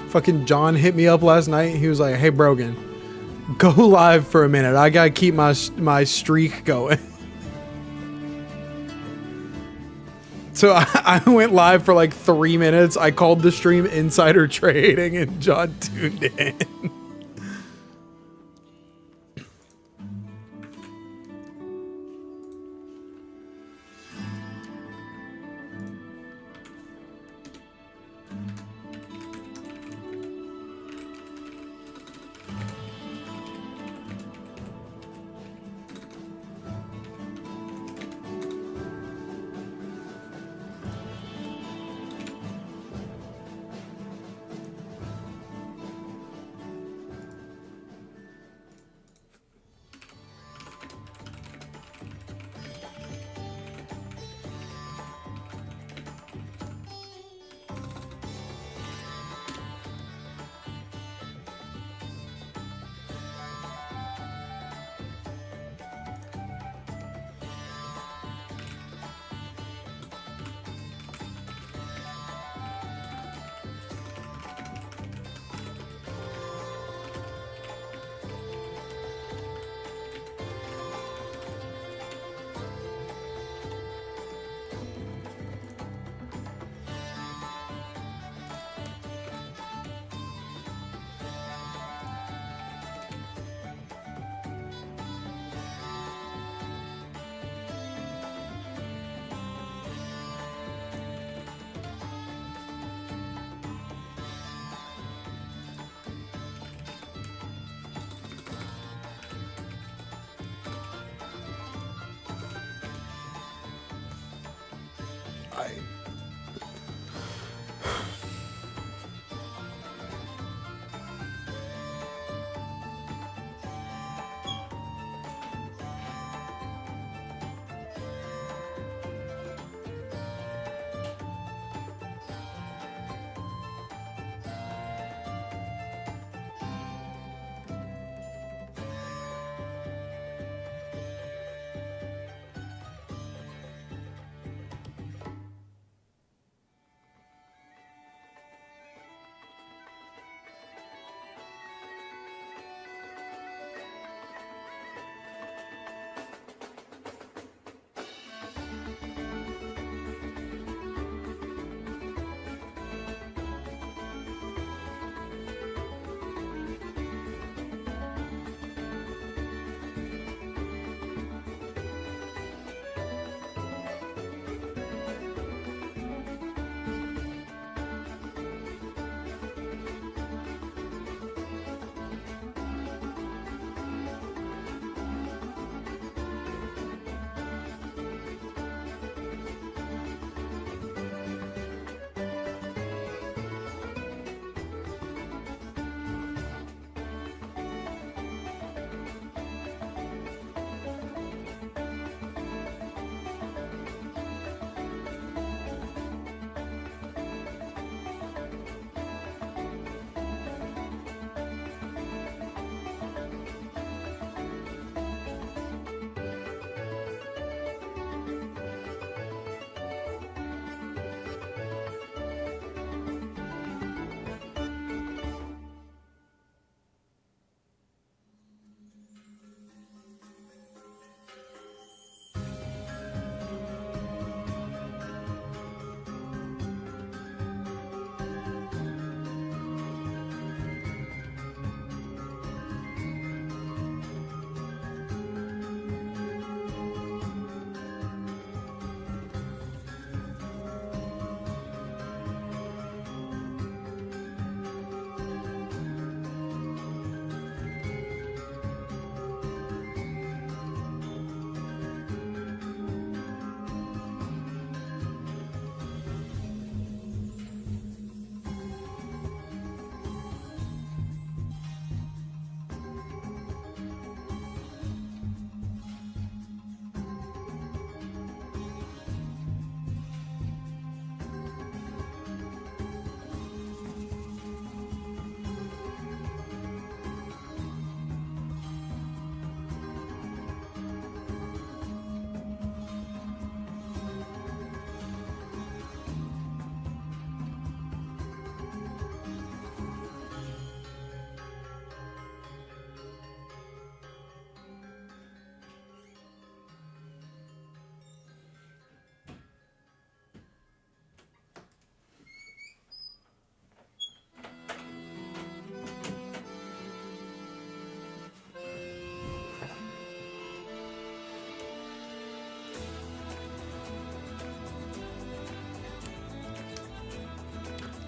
Fucking John hit me up last night. He was like, "Hey Brogan, go live for a minute. I gotta keep my streak going." So I went live for like 3 minutes. I called the stream Insider Trading, and John tuned in.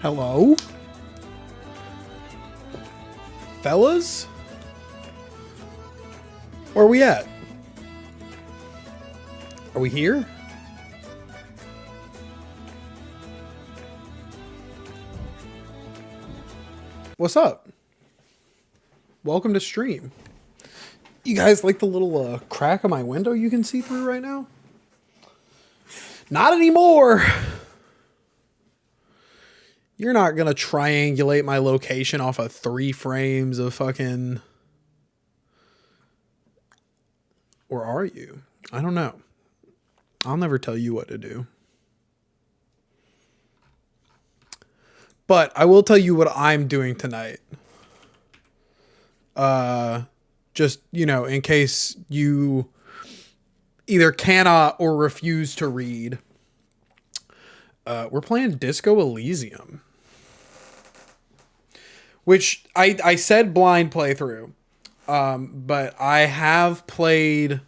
Hello? Fellas? Where are we at? Are we here? What's up? Welcome to stream. You guys like the little crack of my window you can see through right now? Not anymore! You're not gonna triangulate my location off of 3 frames of fucking... Or are you? I don't know. I'll never tell you what to do. But I will tell you what I'm doing tonight. Just, you know, in case you either cannot or refuse to read. We're playing Disco Elysium. Which I said blind playthrough. But I have played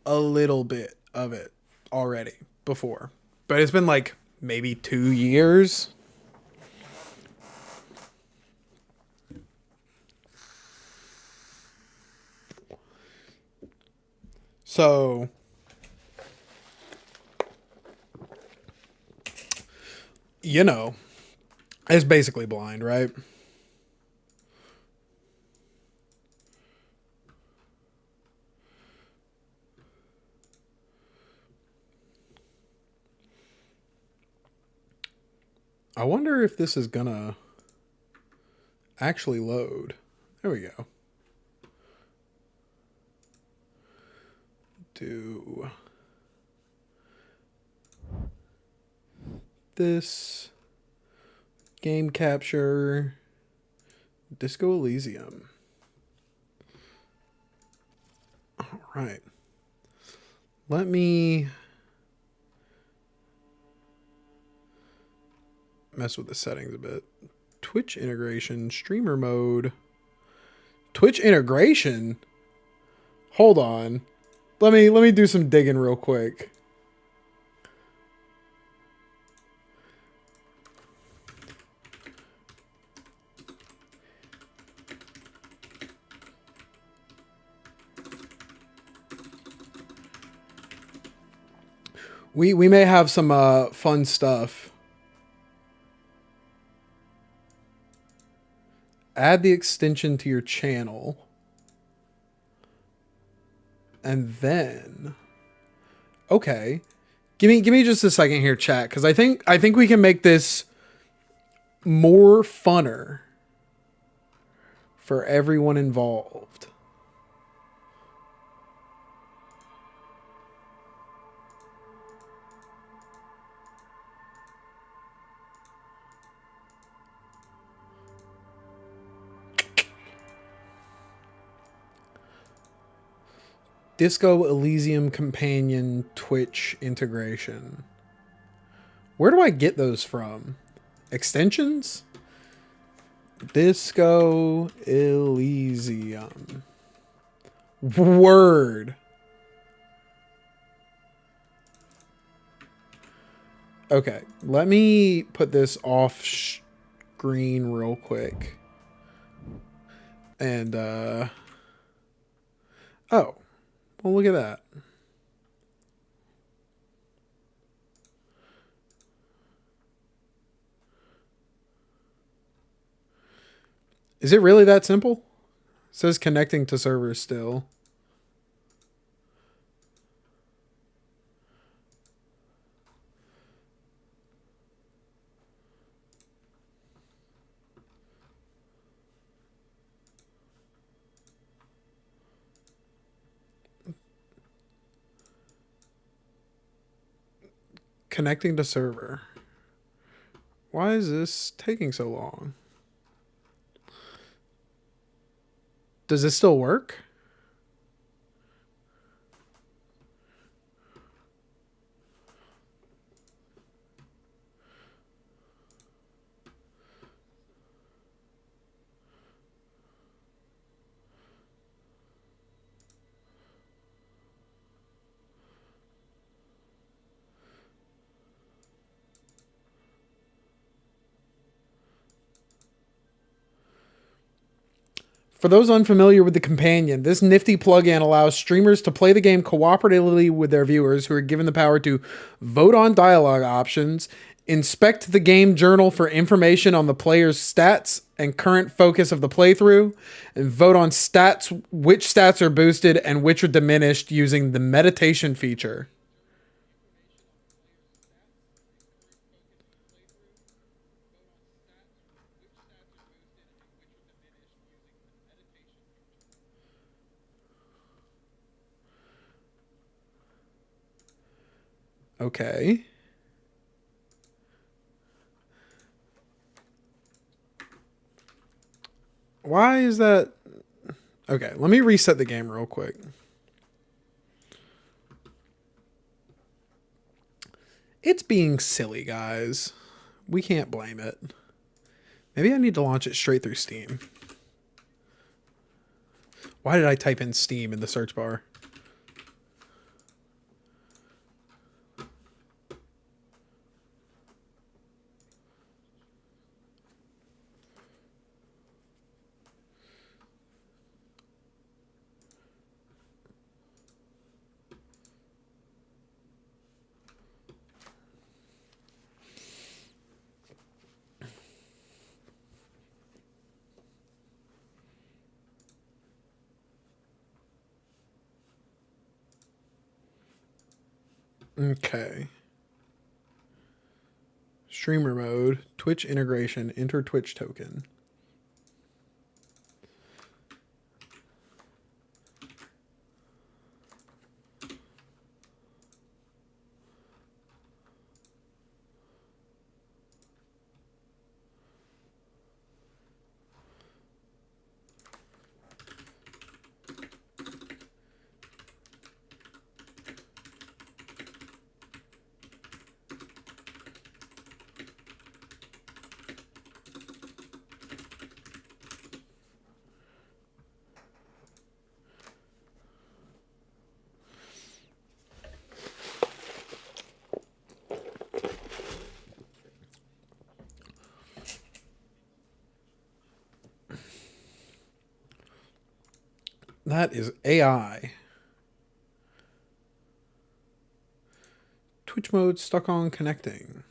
a little bit of it already before. But it's been like maybe 2 years. So, you know, it's basically blind, right? I wonder if this is gonna actually load. There we go. Do this game capture Disco Elysium. All right. Let me mess with the settings a bit. Twitch integration, streamer mode. Twitch integration? Hold on. Let me do some digging real quick. We may have some fun stuff. Add the extension to your channel. And then, okay, give me just a second here, chat, because I think we can make this more funner for everyone involved. Disco Elysium Companion Twitch integration. Where do I get those from? Extensions? Disco Elysium. Word. Okay, let me put this off screen real quick. And, oh. Well, look at that. Is it really that simple? It says connecting to servers still. Connecting to server. Why is this taking so long? Does this still work? For those unfamiliar with the Companion, this nifty plugin allows streamers to play the game cooperatively with their viewers, who are given the power to vote on dialogue options, inspect the game journal for information on the player's stats and current focus of the playthrough, and vote on stats, which stats are boosted and which are diminished using the meditation feature. Okay. Why is that? Okay, let me reset the game real quick. It's being silly, guys. We can't blame it. Maybe I need to launch it straight through Steam. Why did I type in Steam in the search bar? Okay. Streamer mode, Twitch integration, enter Twitch token. That is AI. Twitch mode stuck on connecting.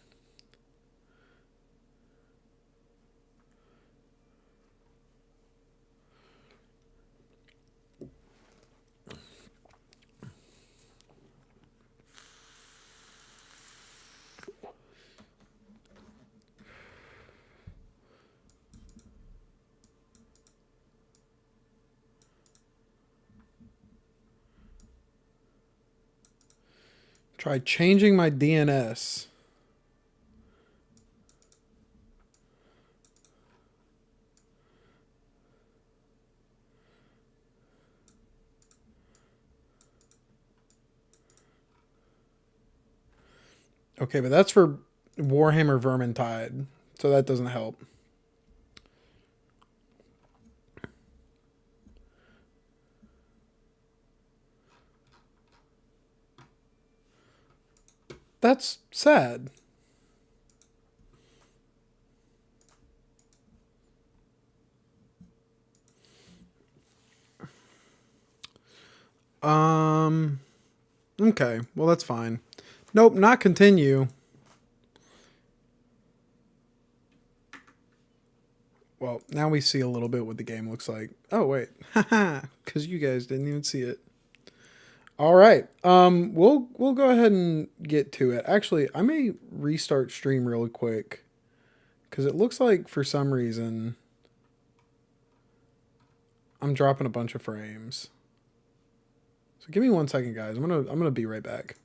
Try changing my DNS. Okay, but that's for Warhammer Vermintide, so that doesn't help. That's sad. Okay, well that's fine. Nope, not continue. Well, now we see a little bit what the game looks like. Oh wait, haha, because you guys didn't even see it. All right, we'll go ahead and get to it. Actually, I may restart stream really quick because it looks like for some reason I'm dropping a bunch of frames. So give me 1 second, guys. I'm gonna be right back.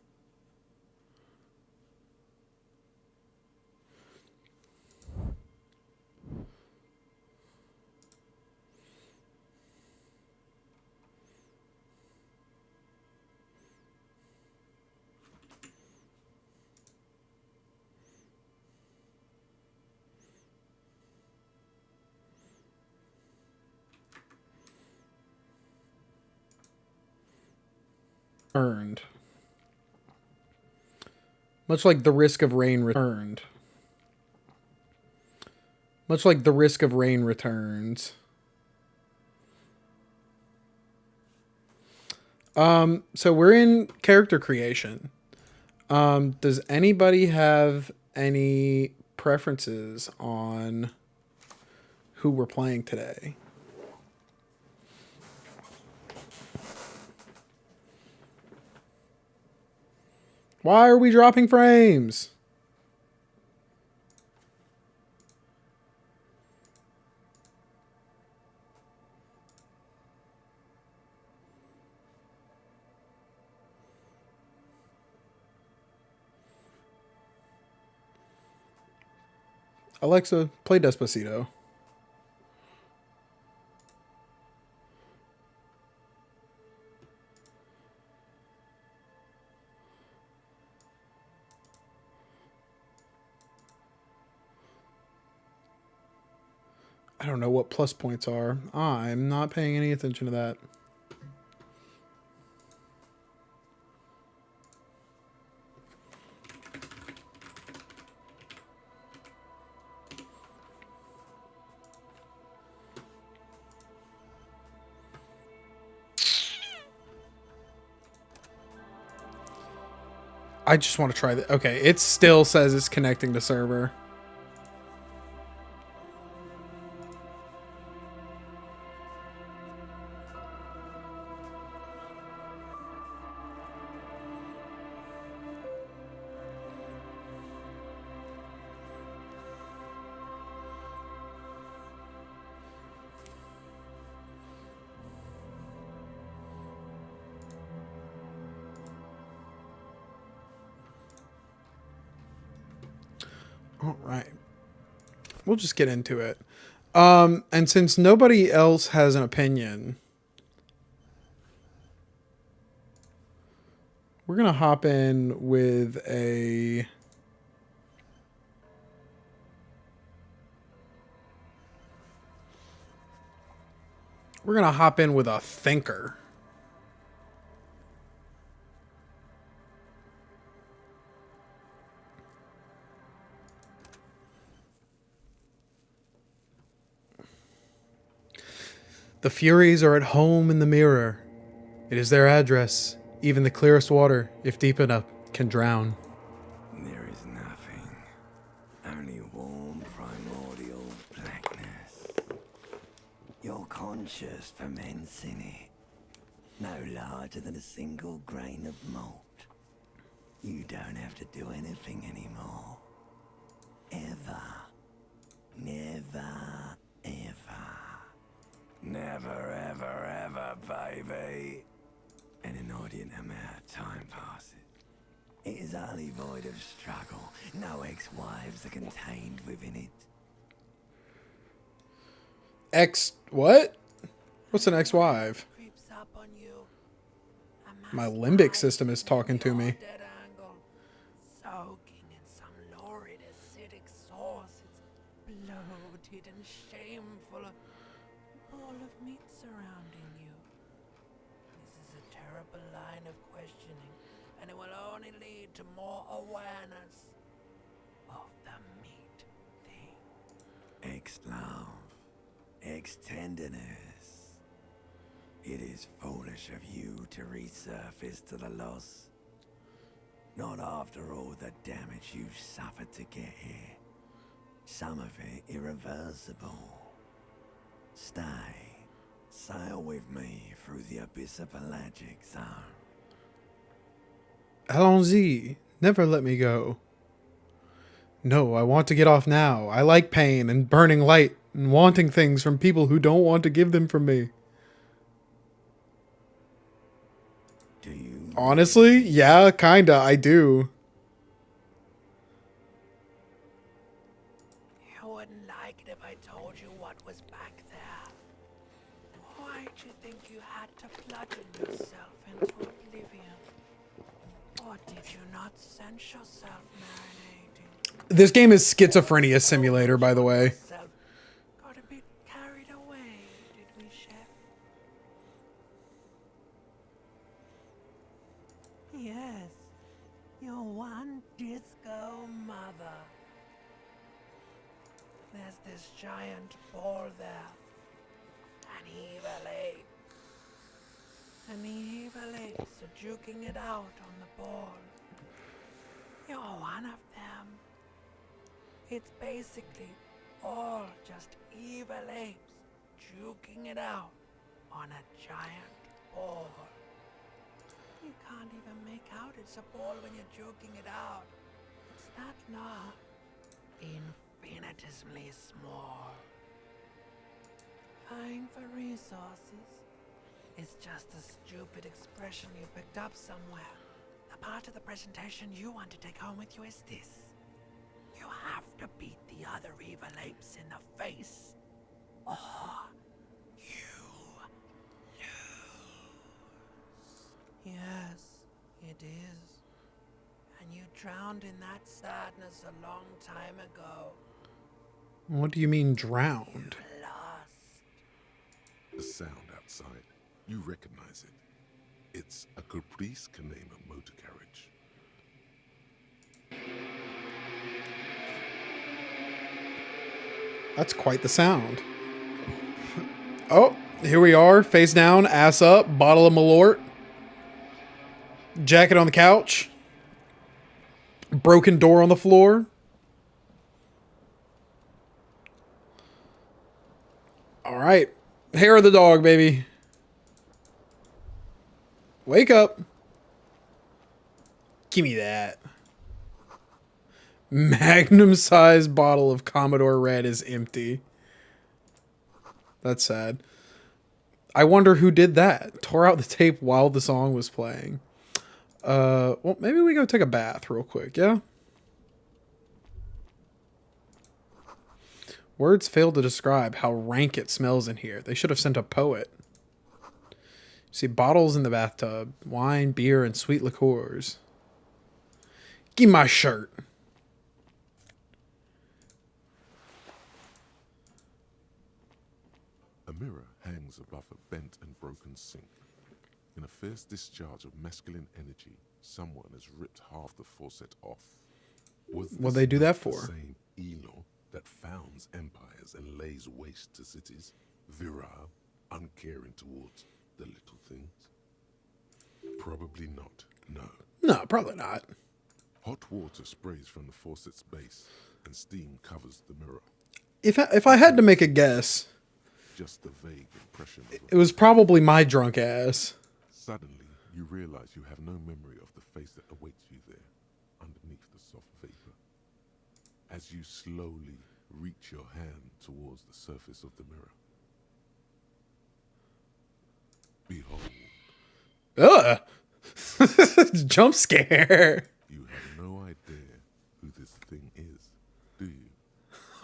Earned. Much like the risk of rain returned. Much like the risk of rain returns. So we're in character creation. Does anybody have any preferences on who we're playing today? Why are we dropping frames? Alexa, play Despacito. I don't know what plus points are. I'm not paying any attention to that. I just want to try that. Okay, it still says it's connecting to server. All right. We'll just get into it. And since nobody else has an opinion, we're going to hop in with a... We're going to hop in with a thinker. The Furies are at home in the mirror. It is their address. Even the clearest water, if deep enough, can drown. There is nothing. Only warm primordial blackness. Your conscious ferments in it. No larger than a single grain of malt. You don't have to do anything anymore. Ever. Never, ever. Never, ever, ever, baby. An inordinate amount of time passes. It is utterly void of struggle. No ex-wives are contained within it. What? What's an ex-wife? My limbic system is talking to me. Soaking in some lurid acidic sauce. It's bloated and shameful. A ball of meat surrounding you. This is a terrible line of questioning, and it will only lead to more awareness of the meat thing. Ex-love. Ex-tenderness. It is foolish of you to resurface to the loss. Not after all the damage you've suffered to get here. Some of it irreversible. Stay. Sail with me through the abyss of Pelagic Zone. Allons-y. Never let me go. No, I want to get off now. I like pain and burning light and wanting things from people who don't want to give them from me. Do you? Honestly, yeah, kinda, I do. You wouldn't like it if I told you what was back there. Why'd you think you had to bludgeon yourself into oblivion? Or did you not sense yourself marinating? This game is Schizophrenia Simulator, by the way. Got a bit carried away, did we, Chef? Yes, your one disco mother. There's this giant ball there. An evil ape. and the evil apes are juking it out on the ball. You're one of them. It's basically all just evil apes juking it out on a giant ball. You can't even make out it's a ball when you're joking it out. It's that large, infinitesimally small. Vying for resources is just a stupid expression you picked up somewhere. The part of the presentation you want to take home with you is this. You have to beat the other evil apes in the face, or you lose. Yes, it is. And you drowned in that sadness a long time ago. What do you mean drowned? You lost. The sound outside. You recognize it. It's a Caprice Canema motor carriage. That's quite the sound. Oh, here we are, face down, ass up, bottle of Malort, jacket on the couch, broken door on the floor. All right, hair of the dog, baby. Wake up. Give me that. Magnum-sized bottle of Commodore Red is empty. That's sad. I wonder who did that. Tore out the tape while the song was playing. Well, maybe we go take a bath real quick, yeah? Words fail to describe how rank it smells in here. They should have sent a poet. See bottles in the bathtub, wine, beer, and sweet liqueurs. Give me my shirt. A mirror hangs above a bent and broken sink. In a fierce discharge of masculine energy, someone has ripped half the faucet off. What'd they do that for? The same Elo that founds empires and lays waste to cities, virile, uncaring towards the little things? Probably not, no. No, probably not. Hot water sprays from the faucet's base, and steam covers the mirror. If I had to make a guess, Just the vague impression of it was probably my drunk ass. Suddenly, you realize you have no memory of the face that awaits you there, underneath the soft vapor. As you slowly reach your hand towards the surface of the mirror. Behold, Ugh! Jump scare. you have no idea who this thing is, do you?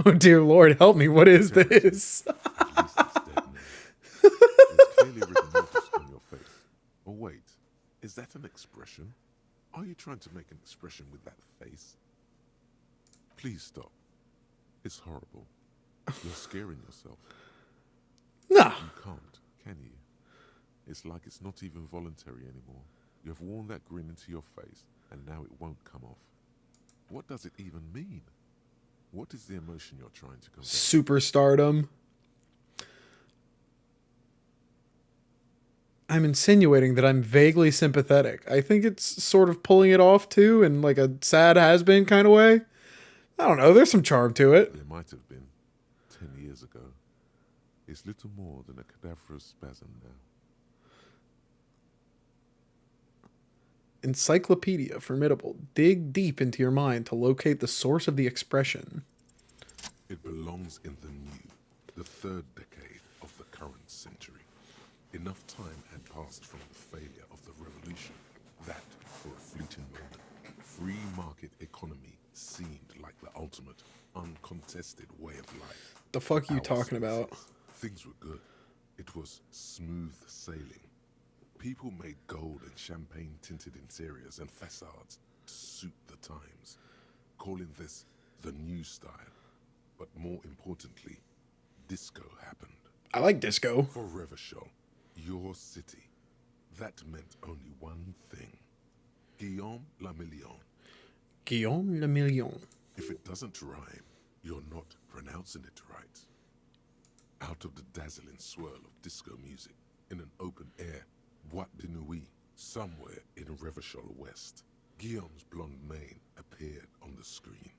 Oh dear Lord, help me. What is this? At least it's dead now. There's clearly written notice on your face. Oh wait, is that an expression? Are you trying to make an expression with that face? Please stop. It's horrible. You're scaring yourself. No. You can't, can you? It's like it's not even voluntary anymore. You have worn that grin into your face, and now it won't come off. What does it even mean? What is the emotion you're trying to convey? Superstardom. I'm insinuating that I'm vaguely sympathetic. I think it's sort of pulling it off too, in like a sad has-been kind of way. I don't know. There's some charm to it. There might have been 10 years ago. It's little more than a cadaverous spasm now. Encyclopedia Formidable. Dig deep into your mind to locate the source of the expression. It belongs in the new, the third decade of the current century. Enough time had passed from the failure of the revolution that, for a fleeting moment, free market economy seemed like the ultimate, uncontested way of life. The fuck you Our talking about? species. Things were good. It was smooth sailing. People made gold and champagne-tinted interiors and facades to suit the times, calling this the new style. But more importantly, disco happened. I like disco. For Revachol, your city, that meant only one thing. Guillaume Lamillion. Guillaume Le Million. If it doesn't rhyme, you're not pronouncing it right. Out of the dazzling swirl of disco music, in an open air, Bois de Nuit, somewhere in Revachol West, Guillaume's blonde mane appeared on the screen.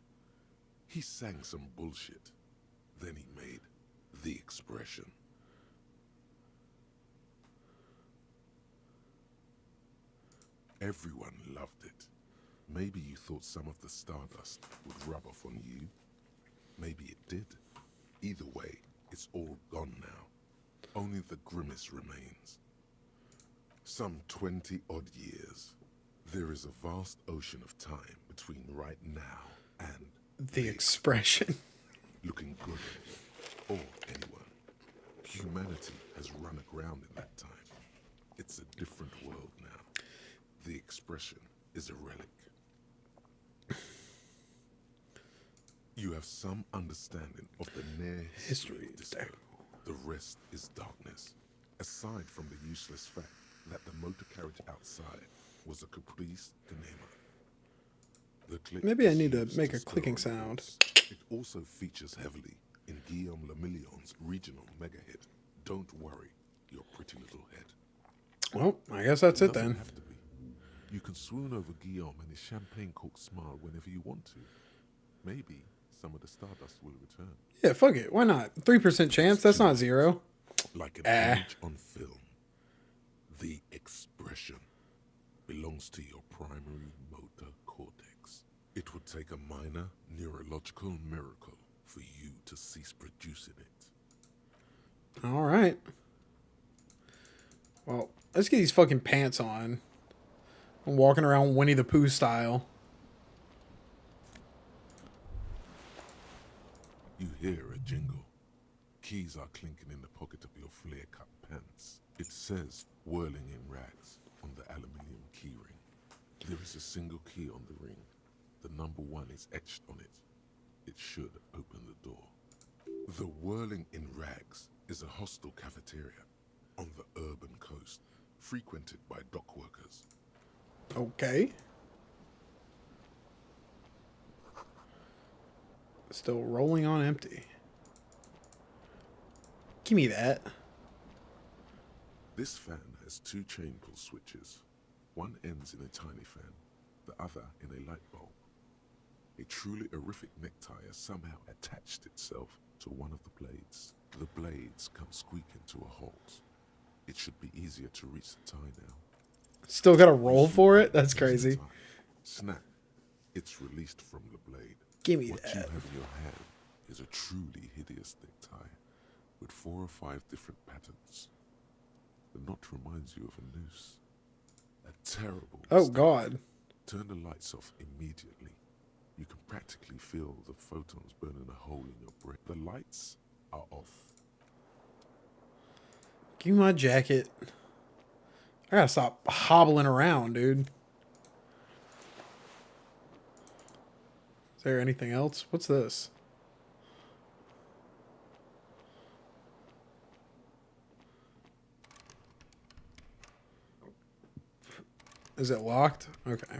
He sang some bullshit. Then he made the expression. Everyone loved it. Maybe you thought some of the stardust would rub off on you. Maybe it did. Either way, it's all gone now. Only the grimace remains. Some 20-odd years. There is a vast ocean of time between right now and The expression. looking good or anyone. Humanity has run aground in that time. It's a different world now. The expression is a relic. You have some understanding of the near history of disco. The rest is darkness. Aside from the useless fact that the motor carriage outside was a caprice de Neymar. The click Maybe I is need to used make a stir clicking on sound. roots. It also features heavily in Guillaume Lemillion's regional mega hit, Don't Worry, Your Pretty Little Head. Well, I guess that's it Doesn't then. have to be. You can swoon over Guillaume and his champagne-corked smile whenever you want to. Maybe some of the stardust will return. Yeah, fuck it. Why not? 3% chance. That's not zero. Like an image on film. The expression belongs to your primary motor cortex. It would take a minor neurological miracle for you to cease producing it. All right. Well, let's get these fucking pants on. I'm walking around Winnie the Pooh style. You hear a jingle. Keys are clinking in the pocket of your flare-cut pants. It says whirling in rags on the aluminium keyring. There is a single key on the ring. The number 1 is etched on it. It should open the door. The whirling in rags is a hostel cafeteria on the urban coast, frequented by dock workers. Okay. Still rolling on empty. Give me that. This fan has 2 chain pull switches. One ends in a tiny fan, the other in a light bulb. A truly horrific necktie has somehow attached itself to one of the blades. The blades come squeaking to a halt. It should be easier to reach the tie now. Still got to roll for it? That's Reach the crazy. tie. Snap. It's released from the blade. Give me What you that. have in your hand is a truly hideous necktie with 4 or 5 different patterns. The knot reminds you of a noose. A terrible Oh, mistake. God. Turn the lights off immediately. You can practically feel the photons burning a hole in your brain. The lights are off. Give me my jacket. I gotta stop hobbling around, dude. Is there anything else? What's this? Is it locked? Okay.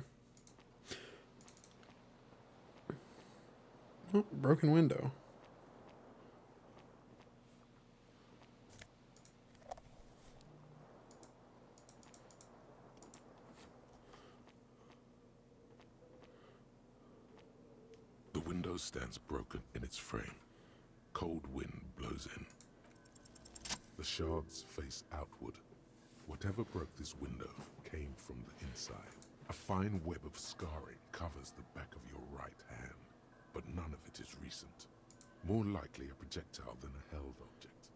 Oh, broken window. The window stands broken in its frame. Cold wind blows in. The shards face outward. Whatever broke this window came from the inside. A fine web of scarring covers the back of your right hand, but none of it is recent. More likely a projectile than a held object.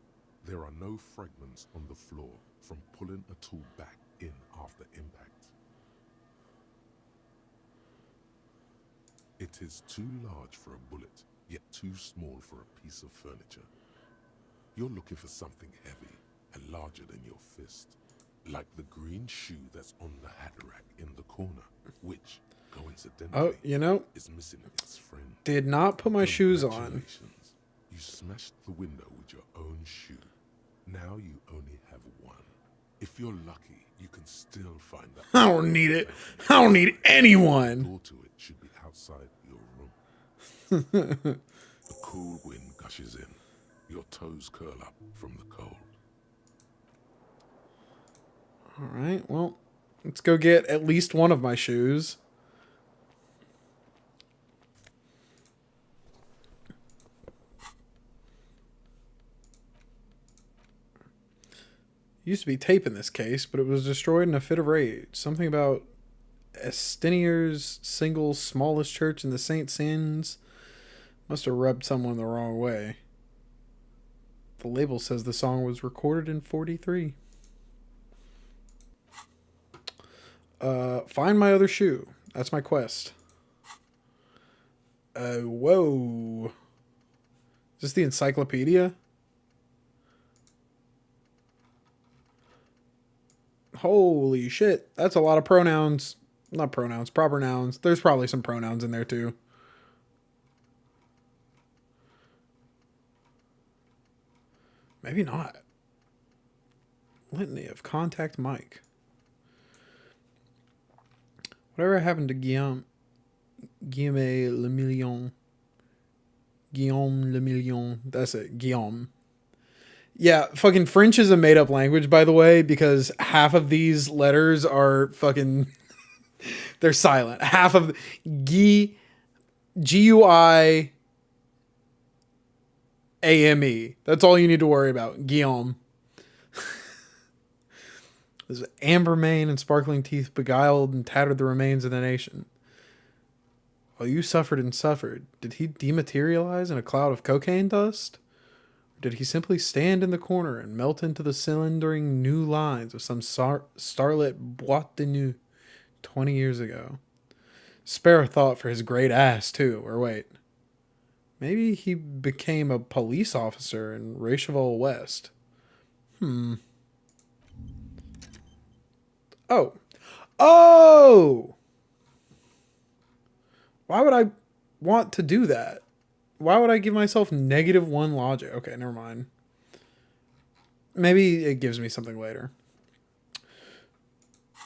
There are no fragments on the floor from pulling a tool back in after impact. It is too large for a bullet, yet too small for a piece of furniture. You're looking for something heavy and larger than your fist, like the green shoe that's on the hat rack in the corner, which, coincidentally, Oh, you know, is missing its friend. did not put my shoes on. Congratulations. You smashed the window with your own shoe. Now you only have one. If you're lucky, you can still find that. I don't need it. I don't need anyone. The door to it should be outside your room. The cool wind gushes in. Your toes curl up from the cold. All right, well, let's go get at least one of my shoes. Used to be tape in this case, but it was destroyed in a fit of rage. Something about Estinier's single smallest church in the St. Sins must have rubbed someone the wrong way. The label says the song was recorded in 43. Find my other shoe. That's my quest. Whoa. Is this the encyclopedia? Holy shit. That's a lot of pronouns. Not pronouns, proper nouns. There's probably some pronouns in there too. Maybe not. Litany of Contact Mike. Whatever happened to Guillaume Lemillion? Guillaume Lemillion. That's it. Guillaume. Yeah, fucking French is a made up language, by the way, because half of these letters are fucking. They're silent. Half of Guiame. That's all you need to worry about. Guillaume. His amber mane and sparkling teeth beguiled and tattered the remains of the nation. While you suffered and suffered, did he dematerialize in a cloud of cocaine dust? Or did he simply stand in the corner and melt into the cylindering new lines of some starlit boîte de nuit 20 years ago? Spare a thought for his great ass, too. Or wait. Maybe he became a police officer in Recheval West. Oh! Why would I want to do that? Why would I give myself -1 logic? Okay, never mind. Maybe it gives me something later.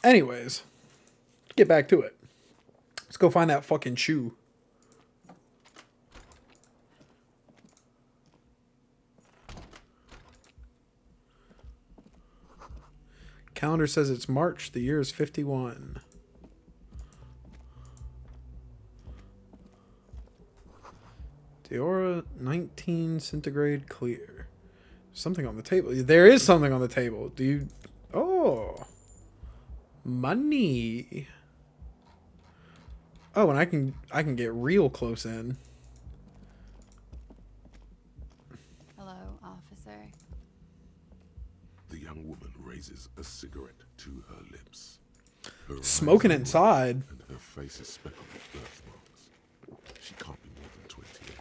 Anyways, get back to it. Let's go find that fucking shoe. Calendar says it's March. The year is 51. Diora 19 centigrade clear. Something on the table. There is something on the table. Do you... Oh. Money. Oh, and I can get real close in. Hello, officer. The young woman raises a cigarette to her lips. Her eyes Smoking are inside. red, and her face is speckled with birthmarks. She can't be more than 28.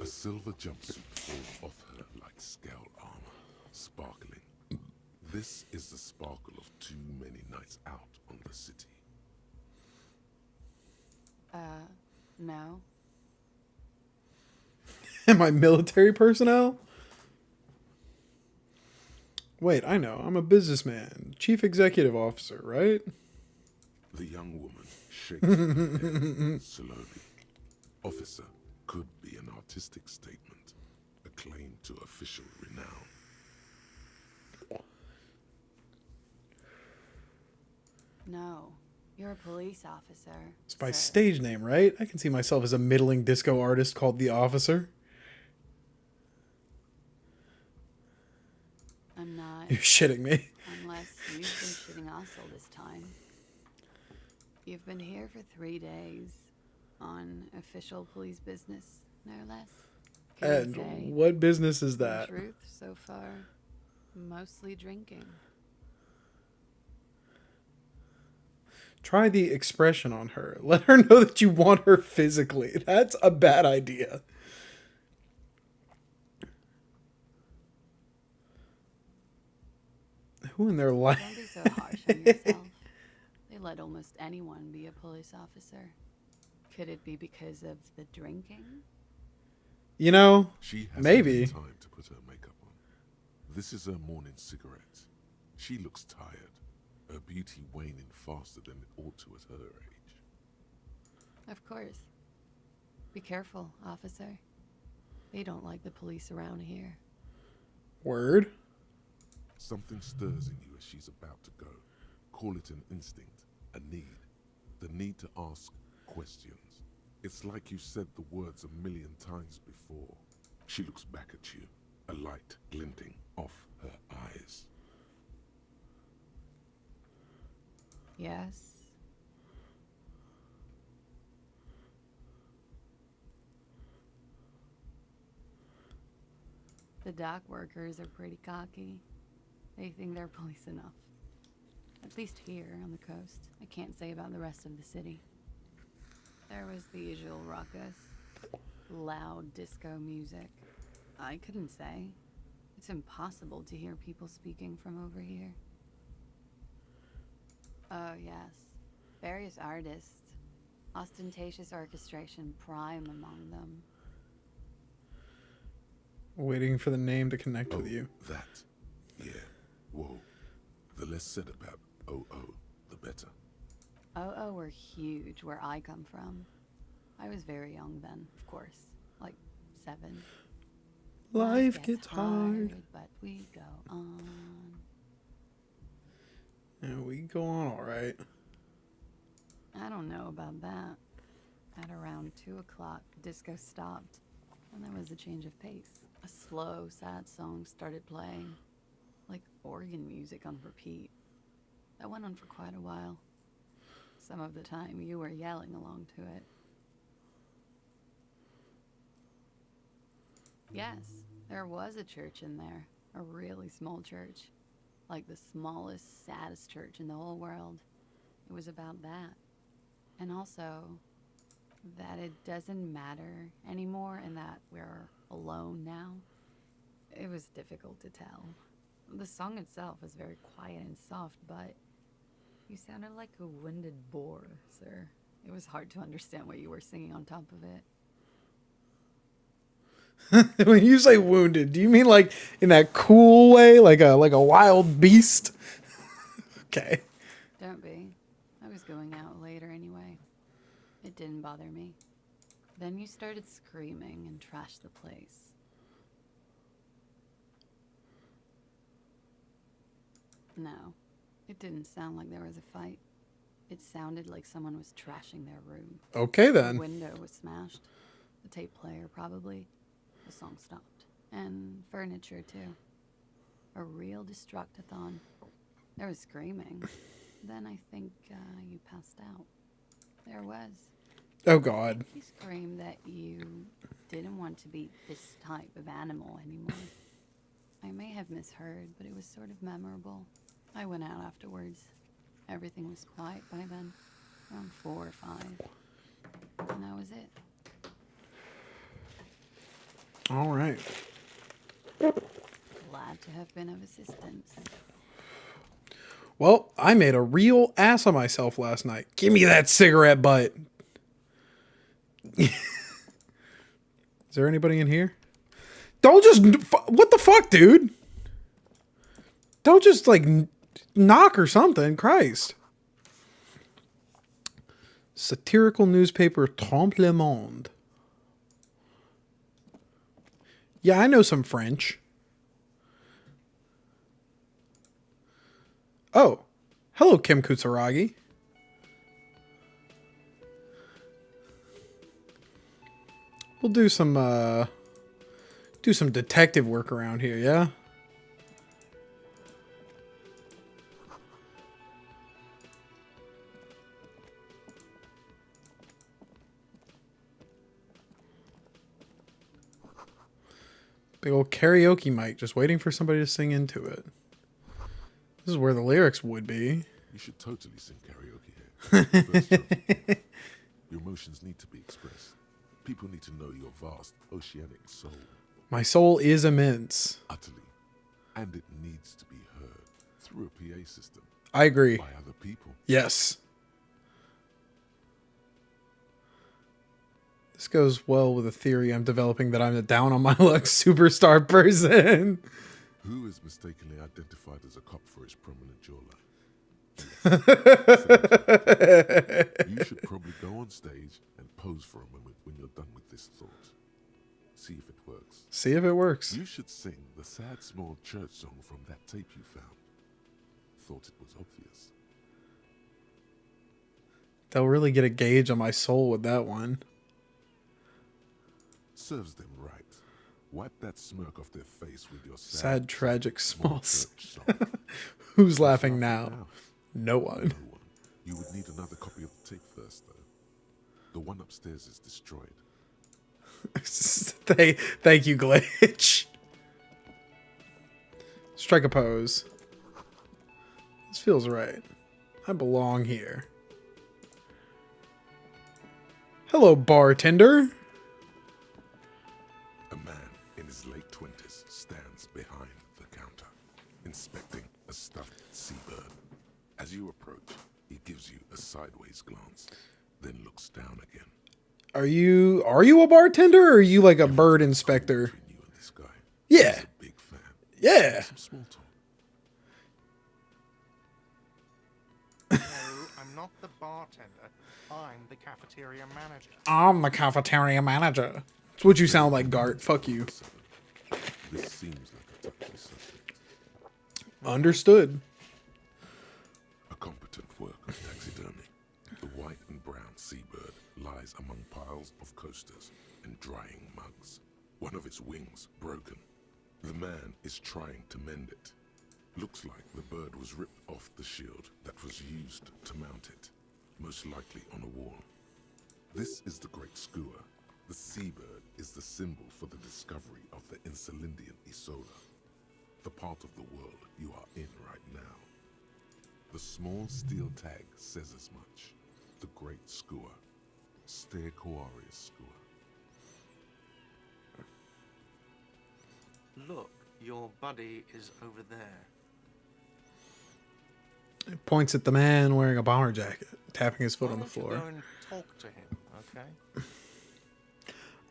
A silver jumpsuit falls off her like scale armor, sparkling. This is the sparkle of too many nights out on the city. No. Am I military personnel? Wait, I know. I'm a businessman. Chief executive officer, right? The young woman shakes her head slowly. Officer could be an artistic statement, a claim to official renown. No. You're a police officer. It's my sir. stage name, right? I can see myself as a middling disco artist called The Officer. I'm not. You're shitting me. Unless you've been shitting us all this time. You've been here for 3 days. On official police business, no less. Can I And say, what business is in that? truth, so far, mostly drinking. Try the expression on her. Let her know that you want her physically. That's a bad idea. Who in their life? Don't be so harsh on yourself. They let almost anyone be a police officer. Could it be because of the drinking? You know, She has maybe. time to put her makeup on. This is her morning cigarette. She looks tired, her beauty waning faster than it ought to at her age. Of course. Be careful, officer. They don't like the police around here. Word. Something stirs in you as she's about to go. Call it an instinct, a need. The need to ask questions. It's like you said the words a million times before. She looks back at you, a light glinting off her eyes. Yes. The dock workers are pretty cocky. They think they're police enough. At least here on the coast. I can't say about the rest of the city. There was the usual ruckus. Loud disco music. I couldn't say. It's impossible to hear people speaking from over here. Oh, yes. Various artists. Ostentatious orchestration prime among them. Waiting for the name to connect Oh, with you. that. Yeah. Whoa. The less said about OO, the better. OO were huge where I come from. I was very young then, of course. Like 7. Life gets hard. But we go on. Yeah, we go on all right. I don't know about that. At around 2 o'clock, disco stopped, and there was a change of pace. A slow, sad song started playing, like organ music on repeat. That went on for quite a while. Some of the time, you were yelling along to it. Yes, there was a church in there, a really small church, like the smallest, saddest church in the whole world. It was about that. And also, that it doesn't matter anymore and that we're alone now. It was difficult to tell. The song itself was very quiet and soft, but you sounded like a winded boar, sir. It was hard to understand what you were singing on top of it. When you say wounded, do you mean like in that cool way, like a wild beast? Okay. Don't be. I was going out later anyway. It didn't bother me. Then you started screaming and trashed the place. No, it didn't sound like there was a fight. It sounded like someone was trashing their room. Okay The then. window was smashed. The tape player, probably. The song stopped. And furniture, too. A real destructathon. There was screaming. Then I think you passed out. There was. Oh God. You screamed that you didn't want to be this type of animal anymore. I may have misheard, but it was sort of memorable. I went out afterwards. Everything was quiet by then. Around 4 or 5. And that was it. All right. Glad to have been of assistance. Well, I made a real ass of myself last night. Give me that cigarette butt. Is there anybody in here? Don't just... What the fuck, dude? Don't just, like, knock or something. Christ. Satirical newspaper Trompe le Monde. Yeah, I know some French. Oh. Hello, Kim Kutsaragi. We'll do some detective work around here, yeah? Big old karaoke mic, just waiting for somebody to sing into it. This is where the lyrics would be. You should totally sing karaoke here. First, John, your emotions need to be expressed. People need to know your vast, oceanic soul. My soul is immense. Utterly. And it needs to be heard through a PA system I agree. by other people. Yes. This goes well with a theory I'm developing that I'm a down on my luck superstar person. Who is mistakenly identified as a cop for his prominent jawline? You should probably go on stage and pose for a moment when you're done with this thought. See if it works. See if it works. You should sing the sad small church song from that tape you found. Thought it was obvious. They'll really get a gauge on my soul with that one. Serves them right. Wipe that smirk off their face with your Sad, tragic, small. church song. Who's laughing now? No one. No one. You would need another copy of the tape first, though. The one upstairs is destroyed. Thank you, Glitch. Strike a pose. This feels right. I belong here. Hello, bartender. A man in his late 20s stands behind the counter, inspecting a stuffed seabird. As you approach, he gives you a sideways glance, then looks down again. Are you a bartender or are you like a bird inspector? Between you and this guy. Yeah. He's a big fan. Yeah. Some small talk. No, I'm not the bartender. I'm the cafeteria manager. I'm the cafeteria manager. That's what you sound like, Gart. Fuck you. This seems like a touchy subject. Understood. A competent work of taxidermy. The white and brown seabird lies among piles of coasters and drying mugs. One of its wings broken. The man is trying to mend it. Looks like the bird was ripped off the shield that was used to mount it, most likely on a wall. This is the Great Skua. The seabird is the symbol for the discovery of the Insulindian Isola, the part of the world you are in right now. The small steel tag says as much. The Great Skua. Ste Koari's Skua. Look, your buddy is over there. It points at the man wearing a bomber jacket, tapping his foot Why on the don't you floor. go and talk to him, okay?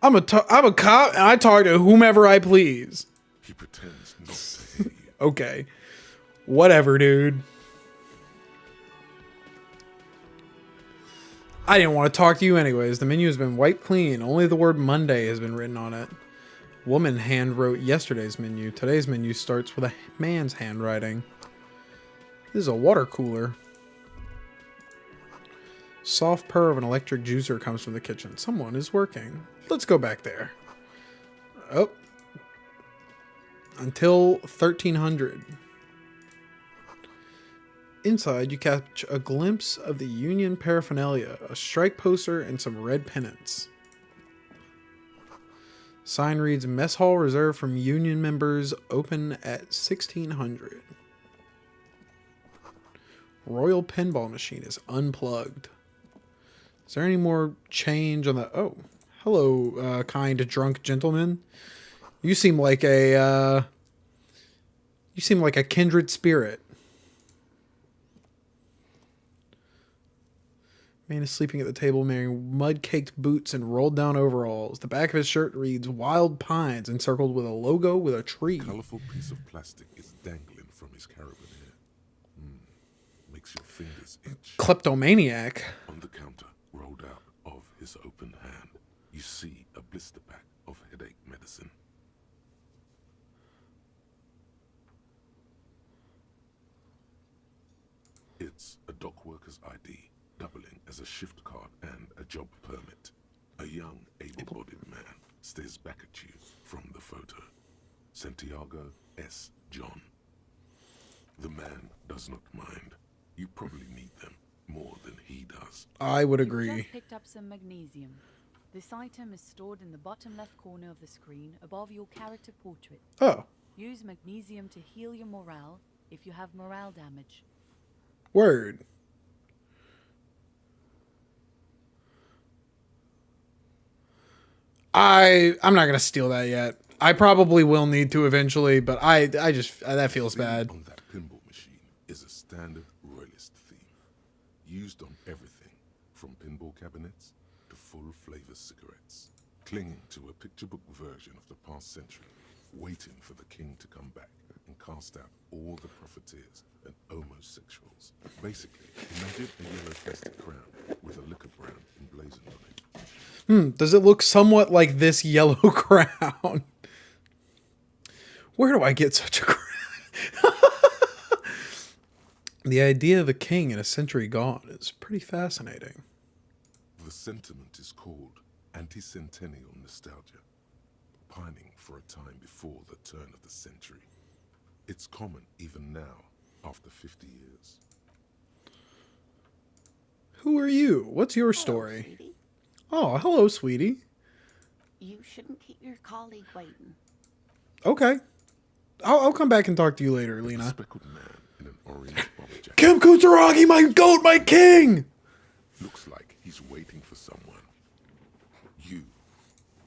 I'm a cop and I talk to whomever I please. He pretends not to hear you. Okay. Whatever, dude. I didn't want to talk to you anyways. The menu has been wiped clean. Only the word Monday has been written on it. Woman hand wrote yesterday's menu. Today's menu starts with a man's handwriting. This is a water cooler. Soft purr of an electric juicer comes from the kitchen. Someone is working. Let's go back there. Oh. Until 1300. Inside, you catch a glimpse of the Union paraphernalia, a strike poster, and some red pennants. Sign reads, Mess Hall reserved from Union members, open at 1600. Royal Pinball Machine is unplugged. Is there any more change on the... Oh, hello, kind drunk gentleman. You seem like a kindred spirit. Man is sleeping at the table wearing mud-caked boots and rolled-down overalls. The back of his shirt reads Wild Pines, encircled with a logo with a tree. Colorful piece of plastic is dangling from his carabiner. Makes your fingers itch. Kleptomaniac. On the counter, rolled out of his open hand, you see a blister pack of headache medicine. It's a dock worker's ID, doubling as a shift card and a job permit. A young, able-bodied man stares back at you from the photo. Santiago S. John. The man does not mind. You probably need them more than he does. I would You've agree. just picked up some magnesium. This item is stored in the bottom left corner of the screen above your character portrait. Oh, Use magnesium to heal your morale if you have morale damage. word. I'm not gonna steal that yet. I probably will need to eventually, but I just that feels bad. On that pinball machine is a standard royalist theme, used on everything from pinball cabinets to full-flavor cigarettes, clinging to a picture book version of the past century, waiting for the king to come back and cast out all the profiteers and homosexuals. Basically, imagine a yellow plastic crown with a liquor brand emblazoned on it. Does it look somewhat like this yellow crown? Where do I get such a crown? The idea of a king in a century gone is pretty fascinating. The sentiment is called anti-centennial nostalgia, pining for a time before the turn of the century. It's common even now, after 50 years. Who are you? What's your Hello, story? sweetie. Oh, hello, sweetie. You shouldn't keep your colleague waiting. Okay. I'll come back and talk to you later, A Lena. speckled man in an orange bomber jacket Kim Kutaragi, my goat, my king! looks like he's waiting for someone.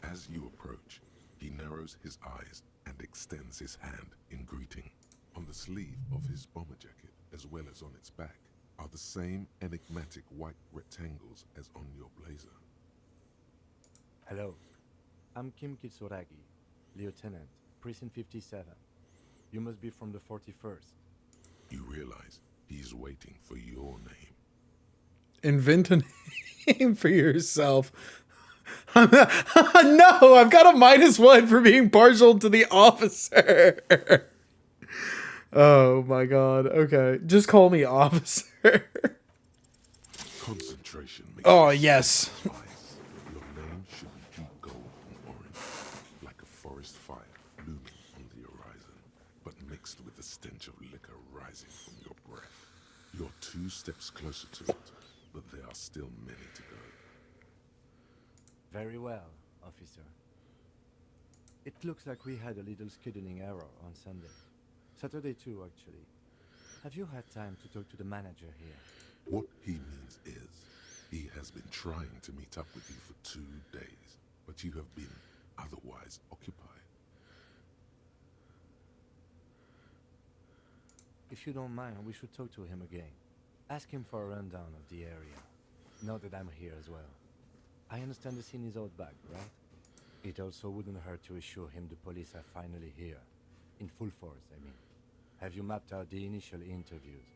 As you approach, he narrows his eyes and extends his hand in greeting. On the sleeve of his bomber jacket, as well as on its back, are the same enigmatic white rectangles as on your blazer. Hello, I'm Kim Kitsuragi, Lieutenant, Precinct 57. You must be from the 41st. You realize he's waiting for your name. Invent a name for yourself. No, I've got a -1 for being partial to the officer. Oh my god. Okay. Just call me officer. Concentration makes Oh, you yes. ice. Your name should be deep gold and orange, like a forest fire looming on the horizon, but mixed with the stench of liquor rising from your breath. You're 2 steps closer to it, but there are still many to go. Very well, officer. It looks like we had a little scheduling error on Sunday. Saturday too, actually. Have you had time to talk to the manager here? What he means is, he has been trying to meet up with you for 2 days, but you have been otherwise occupied. If you don't mind, we should talk to him again. Ask him for a rundown of the area. Now that I'm here as well. I understand the scene is out back, right? It also wouldn't hurt to assure him the police are finally here. In full force, I mean. Have you mapped out the initial interviews?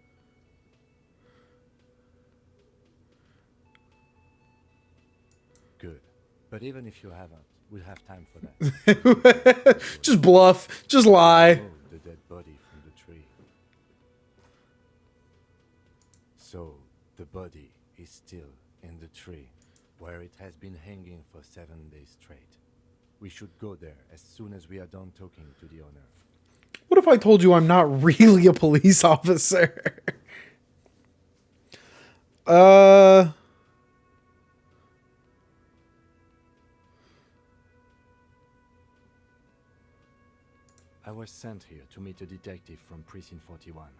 Good. But even if you haven't, we'll have time for that. Just bluff. Just lie. Remove the dead body from the tree. So, the body is still in the tree, where it has been hanging for 7 days straight. We should go there as soon as we are done talking to the owner. What if I told you I'm not really a police officer? I was sent here to meet a detective from Precinct 41.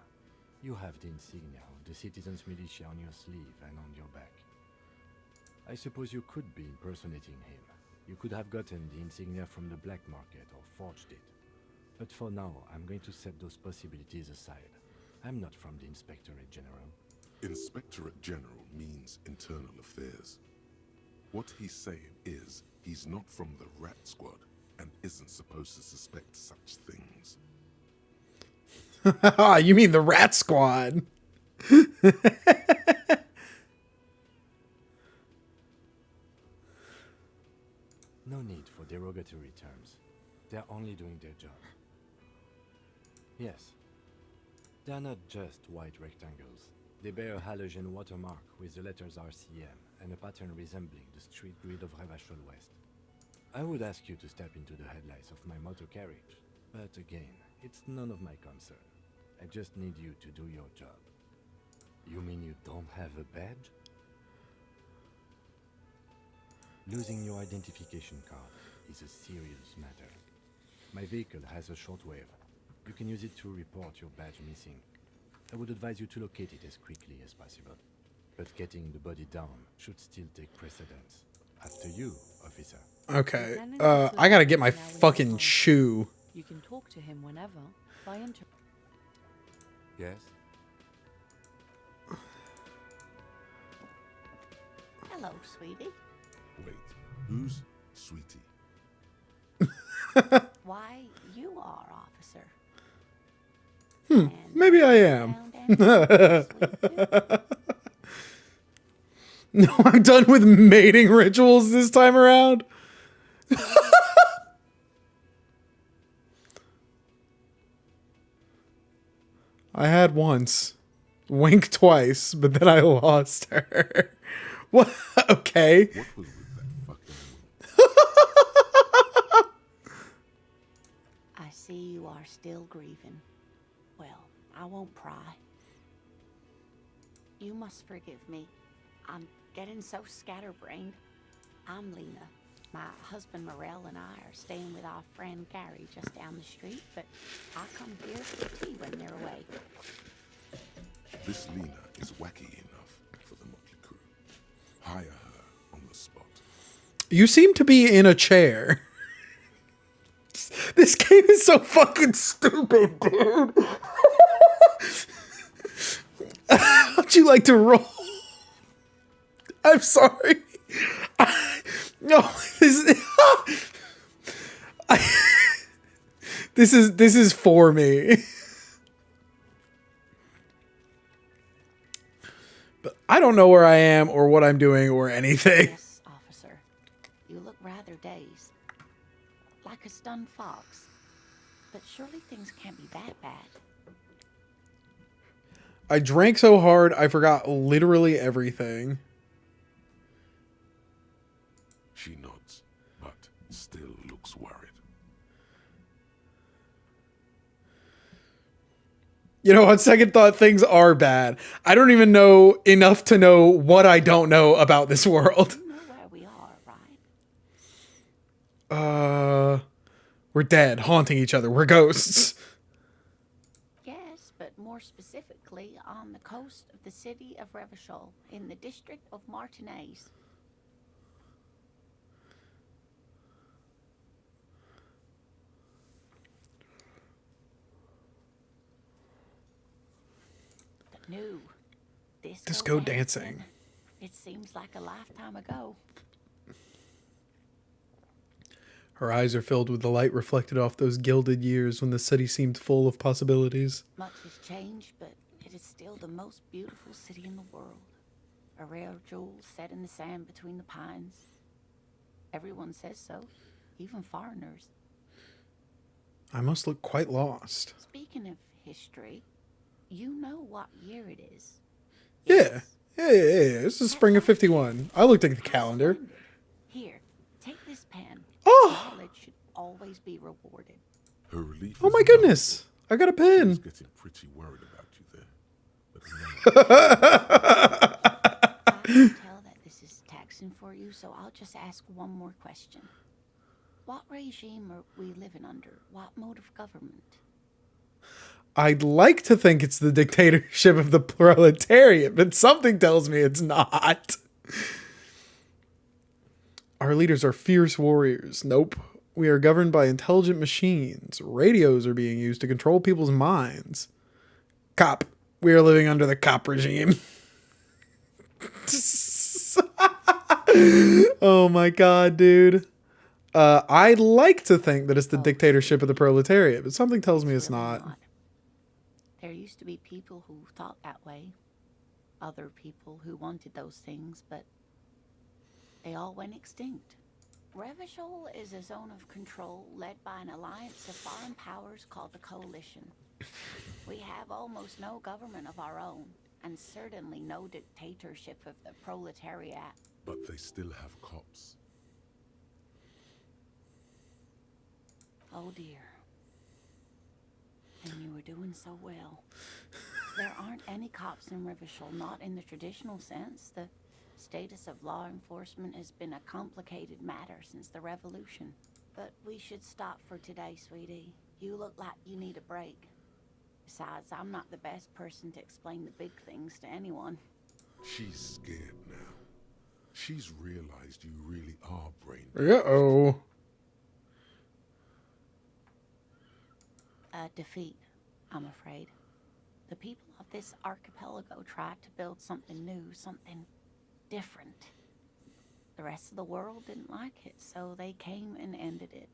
You have the insignia of the Citizens Militia on your sleeve and on your back. I suppose you could be impersonating him. You could have gotten the insignia from the black market or forged it. But for now, I'm going to set those possibilities aside. I'm not from the Inspectorate General. Inspectorate General means internal affairs. What he's saying is, he's not from the Rat Squad and isn't supposed to suspect such things. You mean the Rat Squad? No need for derogatory terms. They're only doing their job. Yes. They're not just white rectangles. They bear a halogen watermark with the letters RCM and a pattern resembling the street grid of Revachol West. I would ask you to step into the headlights of my motor carriage, but again, it's none of my concern. I just need you to do your job. You mean you don't have a badge? Losing your identification card is a serious matter. My vehicle has a shortwave. You can use it to report your badge missing. I would advise you to locate it as quickly as possible. But getting the body down should still take precedence. After you, officer. Okay. Lieutenant Kutaragi I gotta get my now fucking responds. shoe. You can talk to him whenever by inter. Yes? Hello, sweetie. Wait, who's Sweetie? Why, you are, officer. Maybe I am. Found anything sweet too? No, I'm done with mating rituals this time around. I had once. Wink twice, but then I lost her. What? Okay. What was with that fucking woman? I see you are still grieving. Well, I won't pry. You must forgive me. I'm getting so scatterbrained. I'm Lena. My husband Morel and I are staying with our friend Gary just down the street, but I come here for tea when they're away. This Lena is wacky enough for the Motley Crew. Hire her on the spot. You seem to be in a chair. This game is so fucking stupid, dude. How'd you like to roll? I'm sorry. No, this is for me. But I don't know where I am or what I'm doing or anything. Yes, officer. You look rather dazed. Like a stunned fox. But surely things can't be that bad. I drank so hard I forgot literally everything. She nods, but still looks worried. You know, on second thought, things are bad. I don't even know enough to know what I don't know about this world. You know where we are, right? We're dead, haunting each other. We're ghosts. Yes, but more specifically on the coast of the city of Revachol, in the district of Martinez. The new Disco dancing. It seems like a lifetime ago. Her eyes are filled with the light reflected off those gilded years when the city seemed full of possibilities. Much has changed, but it is still the most beautiful city in the world. A rare jewel set in the sand between the pines. Everyone says so, even foreigners. I must look quite lost. Speaking of history, you know what year it is. Yeah. Yeah. This is spring of 51. I looked at the calendar. Splendid. Here, take this pen. Oh! Knowledge should always be rewarded. Her relief. Oh is my goodness. I got a palpable. She was pen. getting pretty worried about you there. But I can tell that this is taxing for you, so I'll just ask one more question. What regime are we living under? What mode of government? I'd like to think it's the dictatorship of the proletariat, but something tells me it's not. Our leaders are fierce warriors. Nope. We are governed by intelligent machines. Radios are being used to control people's minds. Cop. We are living under the cop regime. Oh my god, dude. I'd like to think that it's the dictatorship of the proletariat, but something tells me it's Really not. There used to be people who thought that way. Other people who wanted those things, but they all went extinct. Revachol is a zone of control led by an alliance of foreign powers called the Coalition. We have almost no government of our own, and certainly no dictatorship of the proletariat. But they still have cops. Oh dear. And you were doing so well. There aren't any cops in Revachol, not in the traditional sense. The status of law enforcement has been a complicated matter since the revolution. But we should stop for today, sweetie. You look like you need a break. Besides, I'm not the best person to explain the big things to anyone. She's scared now. She's realized you really are brain. Uh-oh. A defeat, I'm afraid. The people of this archipelago tried to build something new, something different. The rest of the world didn't like it, so they came and ended it.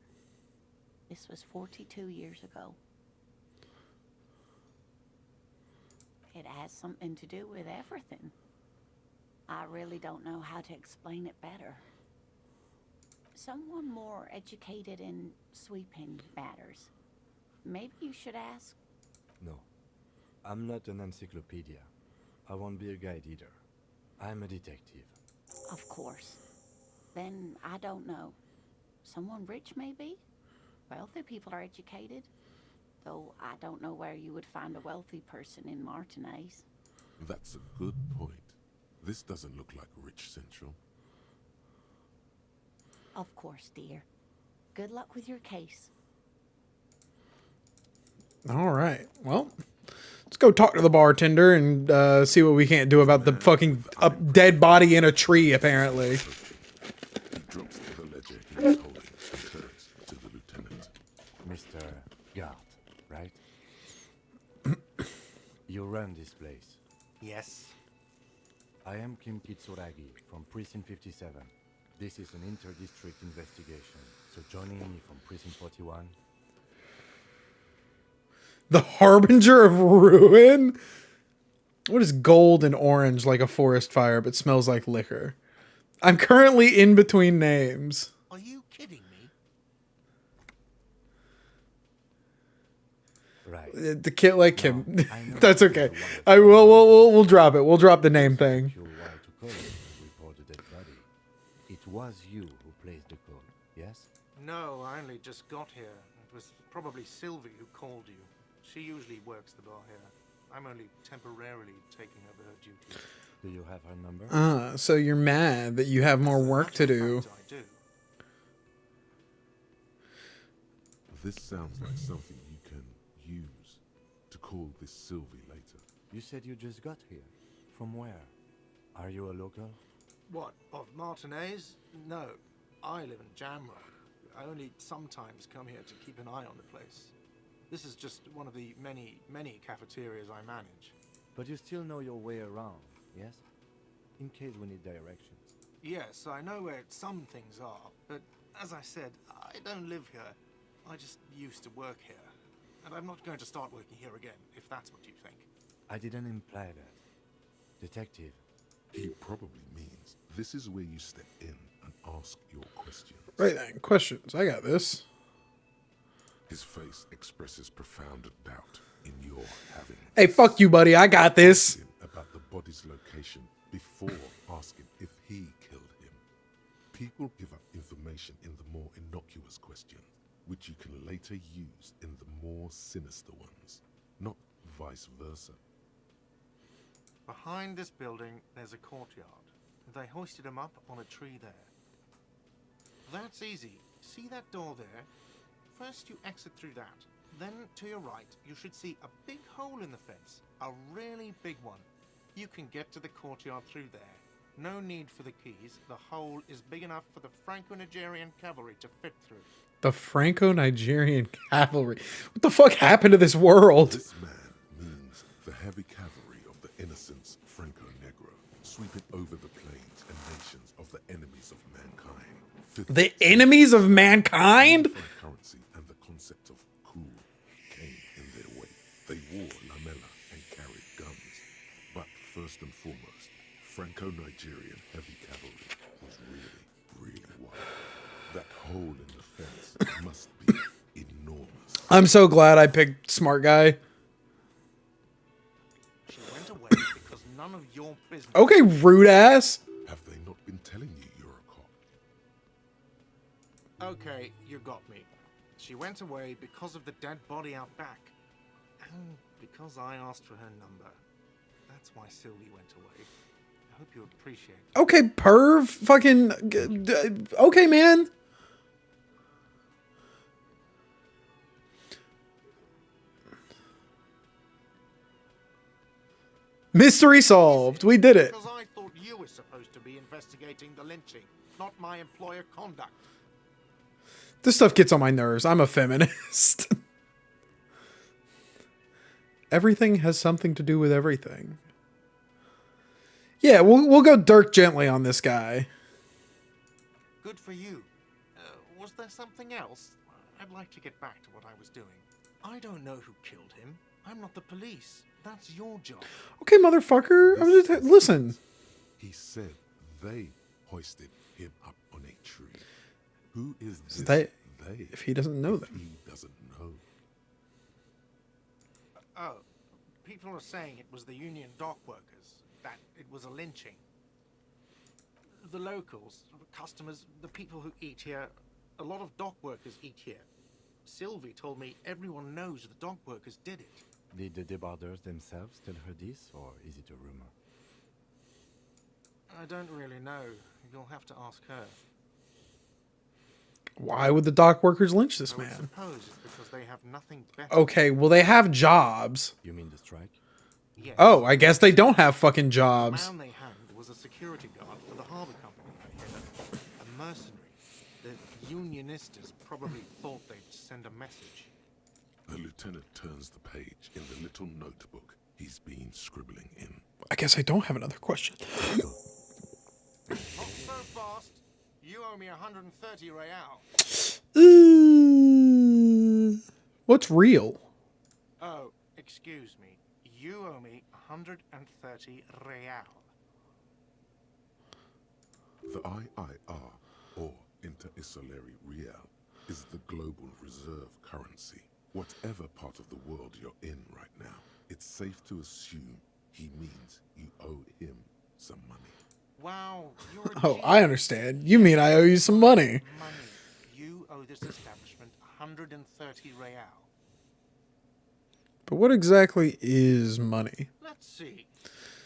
This was 42 years ago. It has something to do with everything. I really don't know how to explain it better. Someone more educated in sweeping matters. Maybe you should ask. No, I'm not an encyclopedia. I won't be a guide either. I'm a detective. Of course. Then I don't know. Someone rich, maybe? Wealthy people are educated. Though I don't know where you would find a wealthy person in Martinez. That's a good point. This doesn't look like Rich Central. Of course, dear. Good luck with your case. All right. Well, let's go talk to the bartender and see what we can't do about the fucking dead body in a tree, apparently. He drops the ledger he was holding and turns to the lieutenant. Mr. Gart, right? You run this place. Yes. I am Kim Kitsuragi from Precinct 57. This is an inter-district investigation, so joining me from Precinct 41... The Harbinger of Ruin? What is gold and orange like a forest fire but smells like liquor? I'm currently in between names. Are you kidding me? Right. The kid like him. No, I know That's you okay. wanted I to will. We'll drop it. We'll drop the name thing. You wanted to call it to report the dead body. It was you who placed the call, yes? No, I only just got here. It was probably Sylvie who called you. She usually works the bar here. I'm only temporarily taking over her duties. Do you have her number? So you're mad that you have more As a work to matter of do. fact, I do. This sounds like something you can use to call this Sylvie later. You said you just got here. From where? Are you a local? What, of Martinez? No, I live in Jamrock. I only sometimes come here to keep an eye on the place. This is just one of the many, many cafeterias I manage. But you still know your way around, yes? In case we need directions. Yes, I know where some things are, but as I said, I don't live here. I just used to work here. And I'm not going to start working here again, if that's what you think. I didn't imply that. Detective, He probably means this is where you step in and ask your questions. Right then. Questions. I got this. His face expresses profound doubt in your having Hey, fuck you, buddy. I got this. him about the body's location before asking if he killed him. People give up information in the more innocuous questions, which you can later use in the more sinister ones, not vice versa. Behind this building, there's a courtyard. They hoisted him up on a tree there. That's easy. See that door there? First you exit through that. Then to your right, you should see a big hole in the fence. A really big one. You can get to the courtyard through there. No need for the keys. The hole is big enough for the Franco-Nigerian cavalry to fit through. The Franco-Nigerian cavalry. What the fuck happened to this world? This man means the heavy cavalry of the innocents Franco-Negro, sweeping over the plains and nations of the enemies of mankind. The enemies of mankind? Foreign currency and the concept of cool came in their way. They wore lamella and carried guns. But first and foremost, Franco-Nigerian heavy cavalry was really, really wild. That hole in the fence must be enormous. I'm so glad I picked smart guy. She went away because none of your business. Okay, rude ass. Have they not been telling you you're a cop? Okay, you got me. She went away because of the dead body out back. And because I asked for her number. That's why Sylvie went away. I hope you appreciate it. Okay, perv. Fucking. Okay, man. Mystery solved. We did it. Because I thought you were supposed to be investigating the lynching, not my employer conduct. This stuff gets on my nerves. I'm a feminist. Everything has something to do with everything. Yeah, we'll go dirt gently on this guy. Good for you. Was there something else? I'd like to get back to what I was doing. I don't know who killed him. I'm not the police. That's your job. Okay, motherfucker. I'm just listen. He said they hoisted him up on a tree. Who is this They- they? If he doesn't know If them. he doesn't know. Oh, people are saying it was the union dock workers, that it was a lynching. The locals, customers, the people who eat here, a lot of dock workers eat here. Sylvie told me everyone knows the dock workers did it. Did the debarders themselves tell her this, or is it a rumor? I don't really know. You'll have to ask her. Why would the dock workers lynch this I would man? suppose it's because they have nothing better. Okay, well, they have jobs. You mean the strike? Yes. Oh, I guess they don't have fucking The jobs. man they hanged was a security guard for the harbour company, I hear. A mercenary. The Unionistas probably thought they'd send a message. The lieutenant turns the page in the little notebook he's been scribbling in. I guess I don't have another question. Not so fast. You owe me 130 real. What's real? Oh, excuse me. You owe me 130 real. The IIR, or Inter-Isolary Real, is the global reserve currency. Whatever part of the world you're in right now, it's safe to assume he means you owe him some money. Wow, you're a Oh, genius. I understand. You mean I owe you some money? Money. You owe this establishment 130 real. But what exactly is money? Let's see.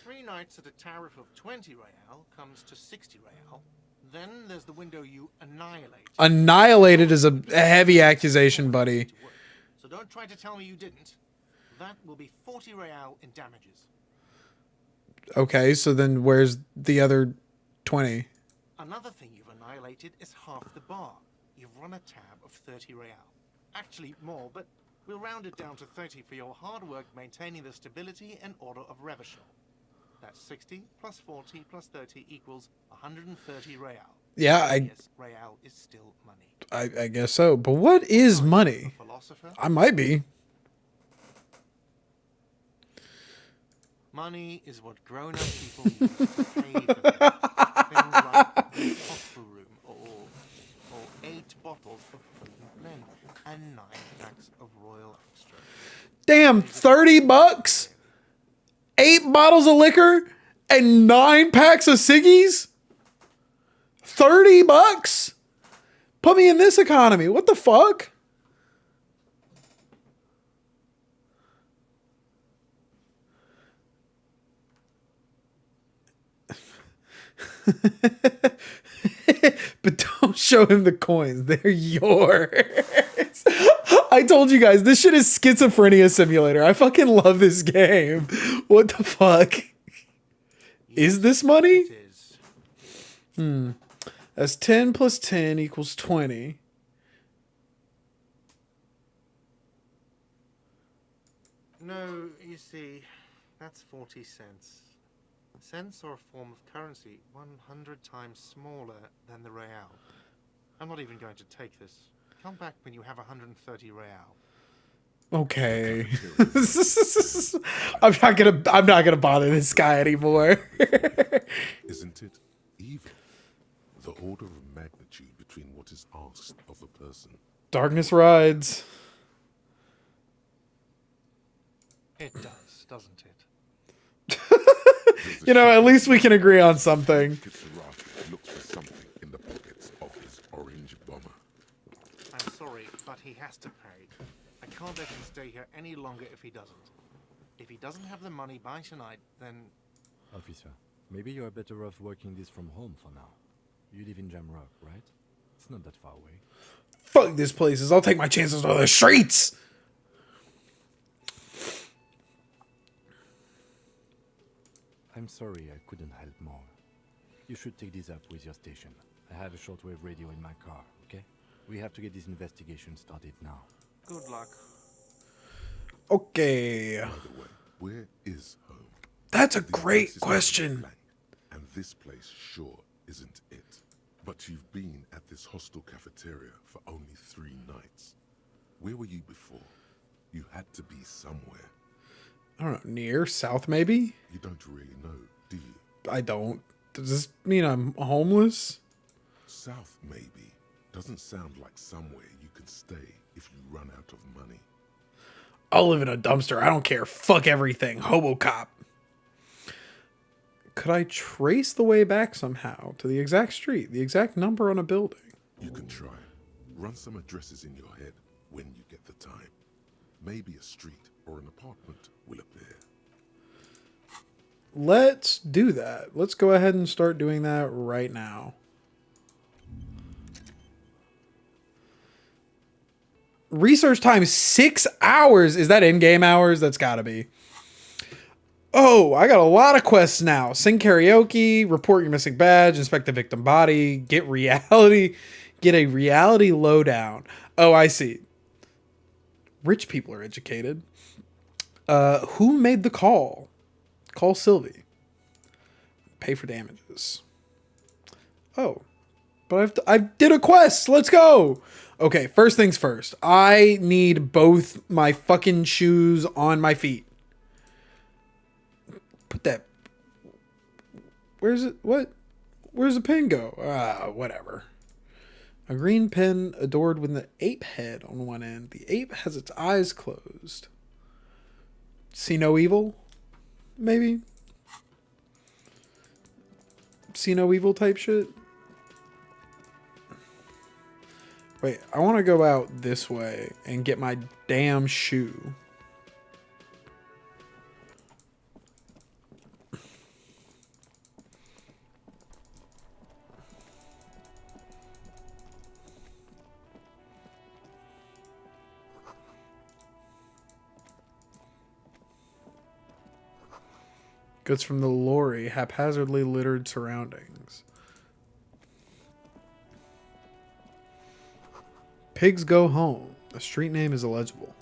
3 nights at a tariff of 20 real comes to 60 real. Then there's the window you annihilate. Annihilated is a heavy accusation, buddy. So don't try to tell me you didn't. That will be 40 real in damages. Okay, so then where's the other 20? Another thing you've annihilated is half the bar. You've run a tab of 30 real. Actually more, but we'll round it down to 30 for your hard work maintaining the stability and order of Revachol. That's 60 plus 40 plus 30 equals 130 real. Yeah, Yes, real is still money. I guess so. But what is money? A philosopher? I might be. Money is what grown-up people use to pay for things like the hospital room or 8 bottles of potent blend and 9 packs of Royal Extra. Damn, $30? 8 bottles of liquor and 9 packs of ciggies? $30? Put me in this economy. What the fuck? But don't show him the coins. They're yours. I told you guys, this shit is schizophrenia simulator. I fucking love this game. What the fuck? Is this money? It is. That's 10 plus 10 equals 20. No, you see, that's 40 cents. Cents are a form of currency 100 times smaller than the real. I'm not even going to take this. Come back when you have 130 real. Okay. I'm not gonna bother this guy anymore. Isn't it even? The order of magnitude between what is asked of a person. Darkness rides. It does, doesn't it? You know, at least we can agree on something. Kitsuragi looks for something in the pockets of his orange bomber. I'm sorry, but he has to pay. I can't let him stay here any longer if he doesn't. If he doesn't have the money by tonight, then... Officer, maybe you are better off working this from home for now. You live in Jamrock, right? It's not that far away. Fuck this places. I'll take my chances on the streets. I'm sorry I couldn't help more. You should take this up with your station. I have a shortwave radio in my car, okay? We have to get this investigation started now. Good luck. Okay. By the way, where is home? That's a These great places are question. blank, and this place sure isn't it. But you've been at this hostel cafeteria for only 3 nights. Where were you before? You had to be somewhere. I don't know. Near? South, maybe? You don't really know, do you? I don't. Does this mean I'm homeless? South, maybe. Doesn't sound like somewhere you can stay if you run out of money. I'll live in a dumpster. I don't care. Fuck everything. Hobo cop. Could I trace the way back somehow to the exact street, the exact number on a building? You can try. Run some addresses in your head when you get the time. Maybe a street or an apartment will appear. Let's do that. Let's go ahead and start doing that right now. Research time 6 hours. Is that in-game hours? That's gotta be. Oh, I got a lot of quests now. Sing karaoke, report your missing badge, inspect the victim body, get a reality lowdown. Oh, I see. Rich people are educated. Who made the call? Call Sylvie. Pay for damages. Oh, but I did a quest. Let's go. Okay, first things first. I need both my fucking shoes on my feet. Put that. Where's it? What? Where's the pin go? Whatever. A green pin adored with an ape head on one end. The ape has its eyes closed. See no evil? Maybe? See no evil type shit? Wait, I want to go out this way and get my damn shoe. Goods from the lorry, haphazardly littered surroundings. Pigs go home. The street name is illegible.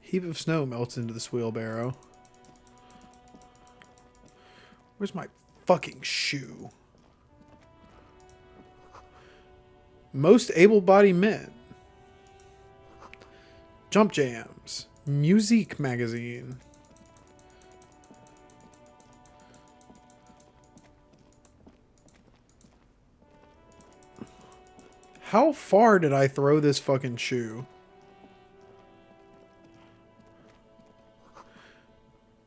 Heap of snow melts into this wheelbarrow. Where's my fucking shoe? Most able-bodied men. Jump jams. Musique magazine. How far did I throw this fucking shoe?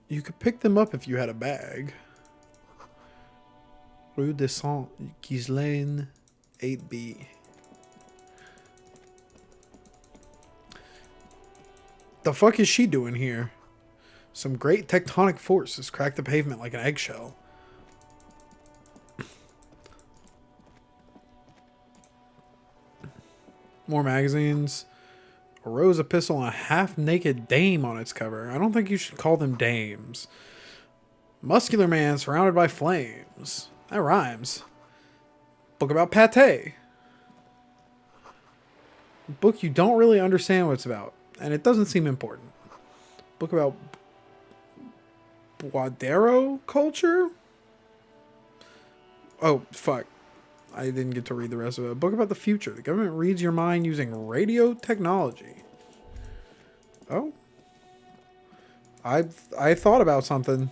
You could pick them up if you had a bag. Rue de Saint-Ghislain, 8B. The fuck is she doing here? Some great tectonic force has cracked the pavement like an eggshell. More magazines. A rose epistle and a half-naked dame on its cover. I don't think you should call them dames. Muscular man surrounded by flames. That rhymes. Book about pate. Book you don't really understand what it's about. And it doesn't seem important. Book about Boadero culture? Oh, fuck. I didn't get to read the rest of it. A book about the future. The government reads your mind using radio technology. Oh. I thought about something.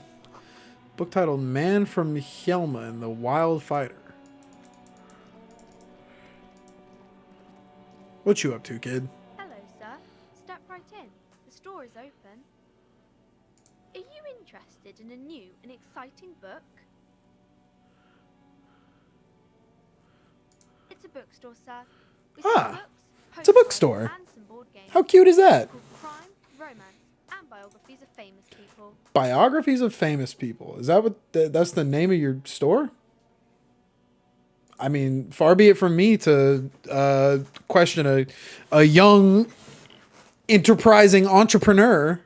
Book titled Man from Helma and the Wild Fighter. What you up to, kid? Hello, sir. Step right in. The store is open. Are you interested in a new and exciting book? It's a bookstore, sir. We sell books, it's a postcards, bookstore. and some board games. How cute is that? Called Crime, Romance, and Biographies of Famous People. Biographies of famous people. Is that what that's the name of your store? I mean, far be it from me to question a young, enterprising entrepreneur.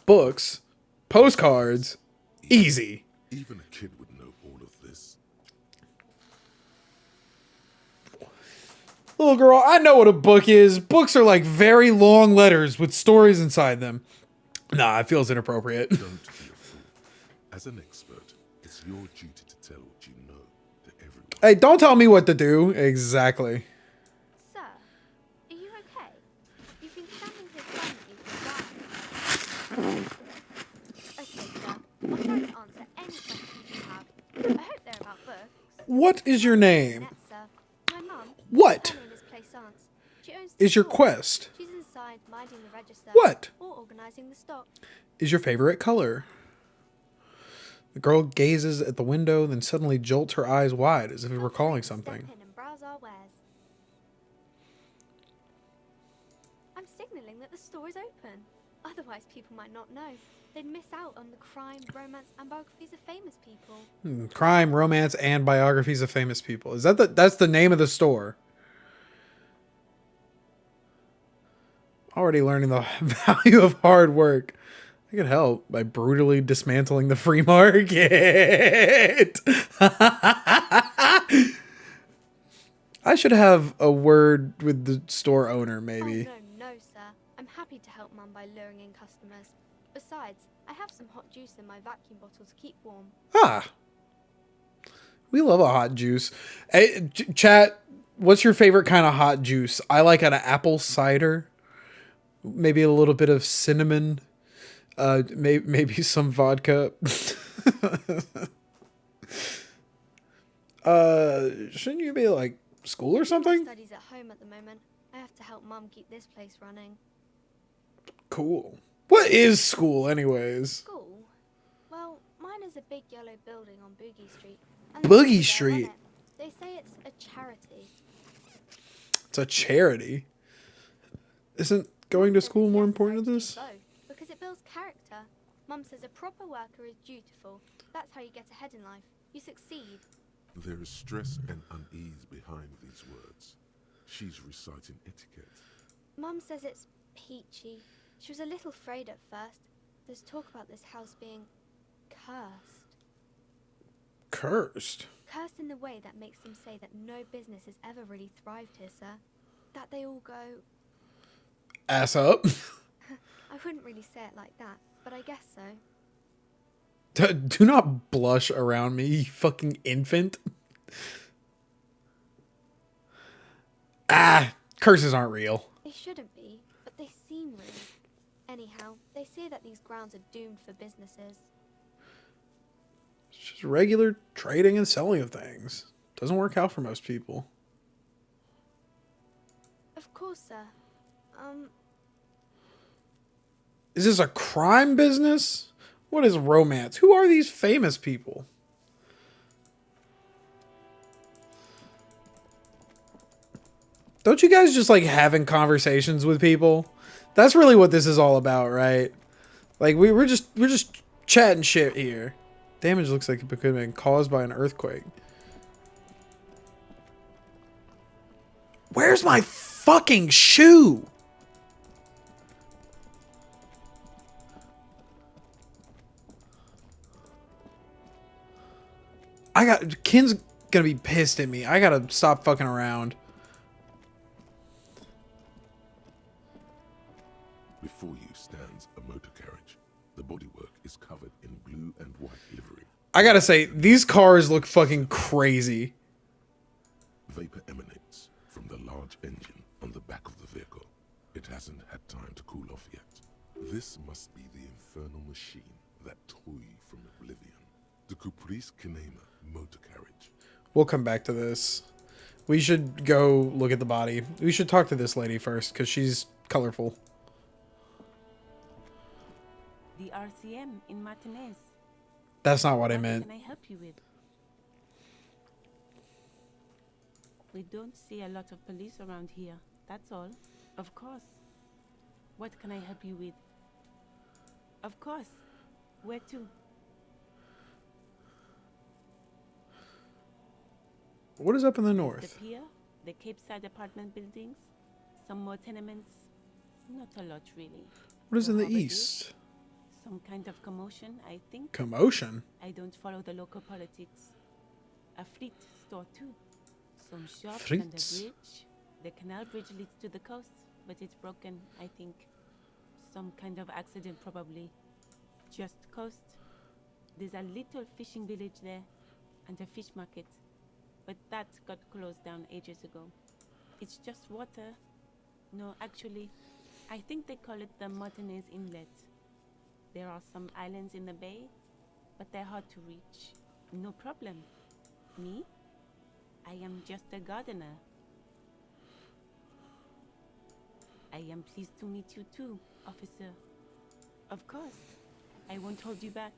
Books, postcards, easy. Even a kid would know all of this. Little girl, I know what a book is. Books are like very long letters with stories inside them. Nah, it feels inappropriate. Don't be a fool. As an expert, it's your duty to tell what you know to everyone. Hey, don't tell me what to do. Exactly. Sir, are you okay? You've been standing here silently for a while. Okay, sir. I'll try to answer any questions you have. I hope they're about books. What is your name? Net, sir. My mum. What Her name is Plaisance. She owns is your the store. quest? She's inside minding the register. What? Or organising the stock. is your favorite color? The girl gazes at the window, then suddenly jolts her eyes wide as if recalling something. Step in and browse our wares. I'm signaling that the store is open. Otherwise, people might not know. They'd miss out on the crime, romance, and biographies of famous people. Crime, romance, and biographies of famous people. Is that that's the name of the store? Already learning the value of hard work. I could help by brutally dismantling the free market. I should have a word with the store owner, maybe. Oh, no, sir. I'm happy to help Mum by luring in customers. Besides, I have some hot juice in my vacuum bottle to keep warm. Ah. We love a hot juice. Hey, chat, what's your favorite kind of hot juice? I like an apple cider. Maybe a little bit of cinnamon. Maybe some vodka. Shouldn't you be like school or something? Studies at home at the moment. I have to help Mum keep this place running. Cool. What is school, anyways? School? Well, mine is a big yellow building on Boogie Street. And Boogie there Street? on it. They say it's a charity. It's a charity. Isn't going to school more important than this? Both, because it builds character. Mum says a proper worker is dutiful. That's how you get ahead in life. You succeed. There is stress and unease behind these words. She's reciting etiquette. Mum says it's peachy. She was a little afraid at first. There's talk about this house being cursed. Cursed? Cursed in the way that makes them say that no business has ever really thrived here, sir. That they all go... Ass up. I wouldn't really say it like that, but I guess so. Do not blush around me, you fucking infant. Ah, curses aren't real. They shouldn't be, but they seem real. Anyhow, they say that these grounds are doomed for businesses. It's just regular trading and selling of things. Doesn't work out for most people. Of course, sir. Is this a crime business? What is romance? Who are these famous people? Don't you guys just like having conversations with people? That's really what this is all about, right? Like we're just chatting shit here. Damage looks like it could have been caused by an earthquake. Where's my fucking shoe? Kin's gonna be pissed at me. I gotta stop fucking around. Before you stands a motor carriage. The bodywork is covered in blue and white livery. I gotta say, these cars look fucking crazy. Vapor emanates from the large engine on the back of the vehicle. It hasn't had time to cool off yet. This must be the infernal machine that tore you from oblivion. The Caprice Kinema motor carriage. We'll come back to this. We should go look at the body. We should talk to this lady first, because she's colorful. The RCM in Martinez. That's not what I What meant. can I help you with? We don't see a lot of police around here, that's all. Of course. What can I help you with? Of course. Where to? What is up in the The north? pier, the Cape Side apartment buildings, some more tenements. Not a lot, really. What is in the Harbour Bridge, east? Some kind of commotion, I think. Commotion? I don't follow the local politics. A fleet store, too. Some shops and a Frites? bridge. The canal bridge leads to the coast, but it's broken, I think. Some kind of accident, probably. Just coast. There's a little fishing village there, and a fish market. But that got closed down ages ago. It's just water. No, actually, I think they call it the Martinez Inlet. There are some islands in the bay, but they're hard to reach. No problem. Me? I am just a gardener. I am pleased to meet you too, officer. Of course. I won't hold you back.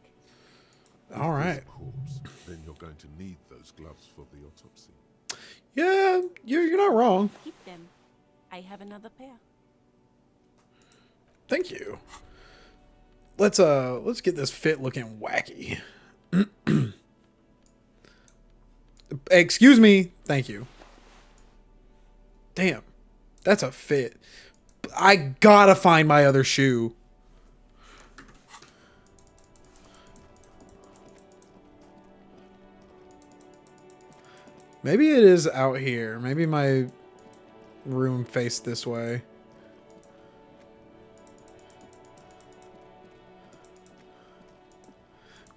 All right. Corpse, then you're going to need those gloves for the autopsy. Yeah, you're not wrong. Keep them. I have another pair. Thank you. Let's get this fit looking wacky. Excuse me. Thank you. Damn. That's a fit. I gotta find my other shoe. Maybe it is out here. Maybe my room faced this way.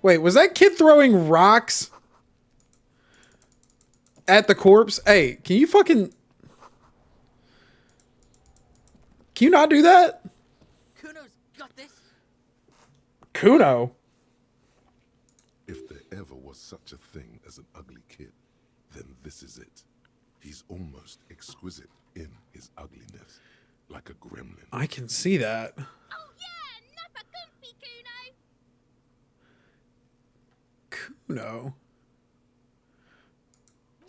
Wait, was that kid throwing rocks at the corpse? Hey, can you fucking... Can you not do that? Kuno's got this. Kuno? If there ever was such a thing as an ugly kid, then this is it. He's almost exquisite in his ugliness, like a gremlin. I can see that. Oh yeah, another gumpy Kuno. Kuno?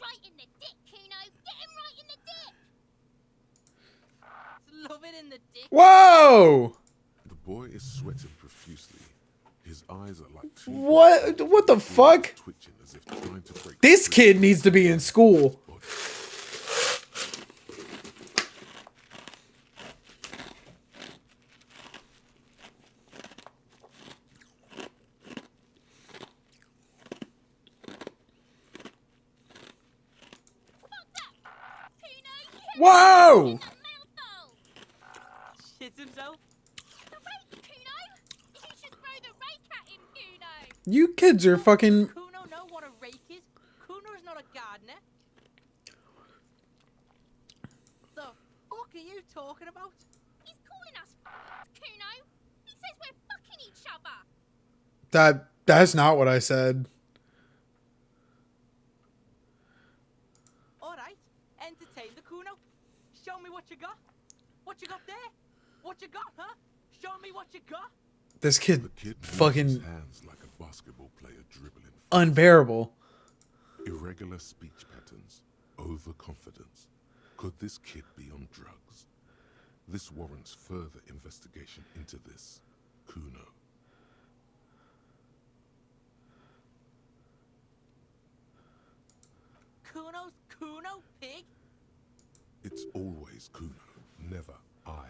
Right in the dick, Kuno. Get him right in the dick. Love it in the dick. Whoa! The boy is sweating profusely. His eyes are like two... What the fuck? Twitching as if trying to break This free. kid needs to be in school. Whoa! Shit himself. The rake, Kuno. You should throw the rake at him, Kuno. You kids are fucking... Kuno know what a rake is. Kuno's not a gardener. The fuck are you talking about? He's calling us Kuno. He says we're fucking each other. That's not what I said. Alright, entertain the Kuno. Show me what you got. What you got there? What you got, huh? Show me what you got. This kid The kid moves fucking his hands like a basketball player dribbling. unbearable. Irregular speech patterns, overconfidence. Could this kid be on drugs? This warrants further investigation into this Kuno. Kuno's Kuno, pig? It's always Kuno, never I.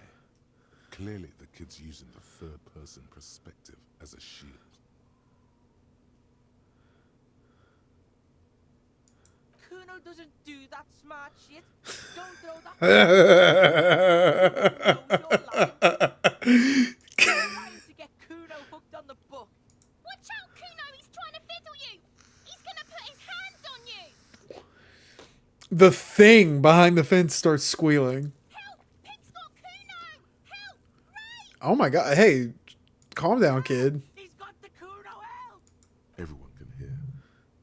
Clearly the kid's using the third-person perspective as a shield. Kuno doesn't do that smart shit. Don't throw that. You're lying to get Kuno hooked on the book. Watch out, Kuno. He's trying to fiddle you. He's gonna put his hands on you. The thing behind the fence starts squealing. Help! Pig's got Kuno. Help! Ray! Oh my god. Hey, calm down, kid. He's got the Kuno, help! Everyone can hear.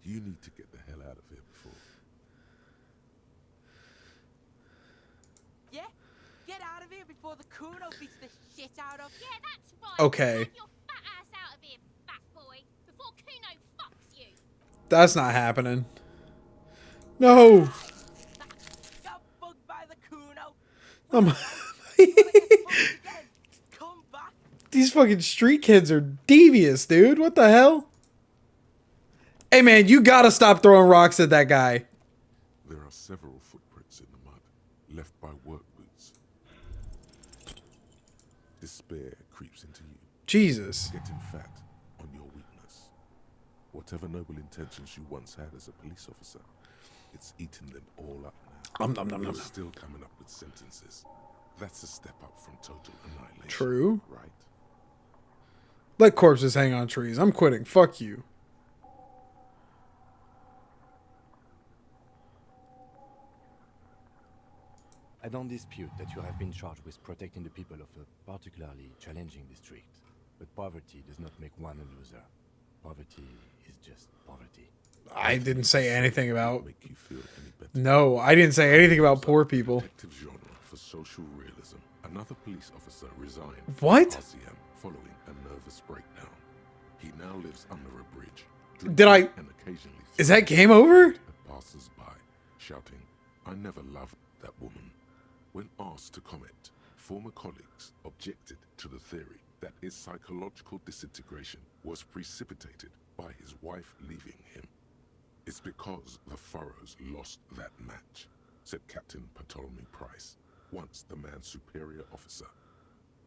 You need to get the hell out of here before. Yeah? Get out of here before the Kuno beats the shit out of you. Yeah, that's right. Okay. Get your fat ass out of here, fat boy, before Kuno fucks you. That's not happening. No. Got bugged by the Kuno. Um, Come back. These fucking street kids are devious, dude. What the hell? Hey, man, you gotta stop throwing rocks at that guy. There are several footprints in the mud, left by work boots. Despair creeps into you, Jesus. getting fat on your weakness. Whatever noble intentions you once had as a police officer, it's eaten them all up now. You're still coming up with sentences. That's a step up from total annihilation. True. Right? Let corpses hang on trees. I'm quitting. Fuck you. I don't dispute that you have been charged with protecting the people of a particularly challenging district. But poverty does not make one a loser. Poverty is just poverty. I didn't say anything about... Make you feel any better. No, I didn't say anything about poor people. Detective genre for social realism. Another police officer resigned What? from RCM following a nervous breakdown. He now lives under a bridge. Did I? And occasionally Is that game over? Passers by, shouting, "I never loved that woman." When asked to comment, former colleagues objected to the theory that his psychological disintegration was precipitated by his wife leaving him. "It's because the Furrows lost that match," said Captain Ptolemy Price, once the man's superior officer.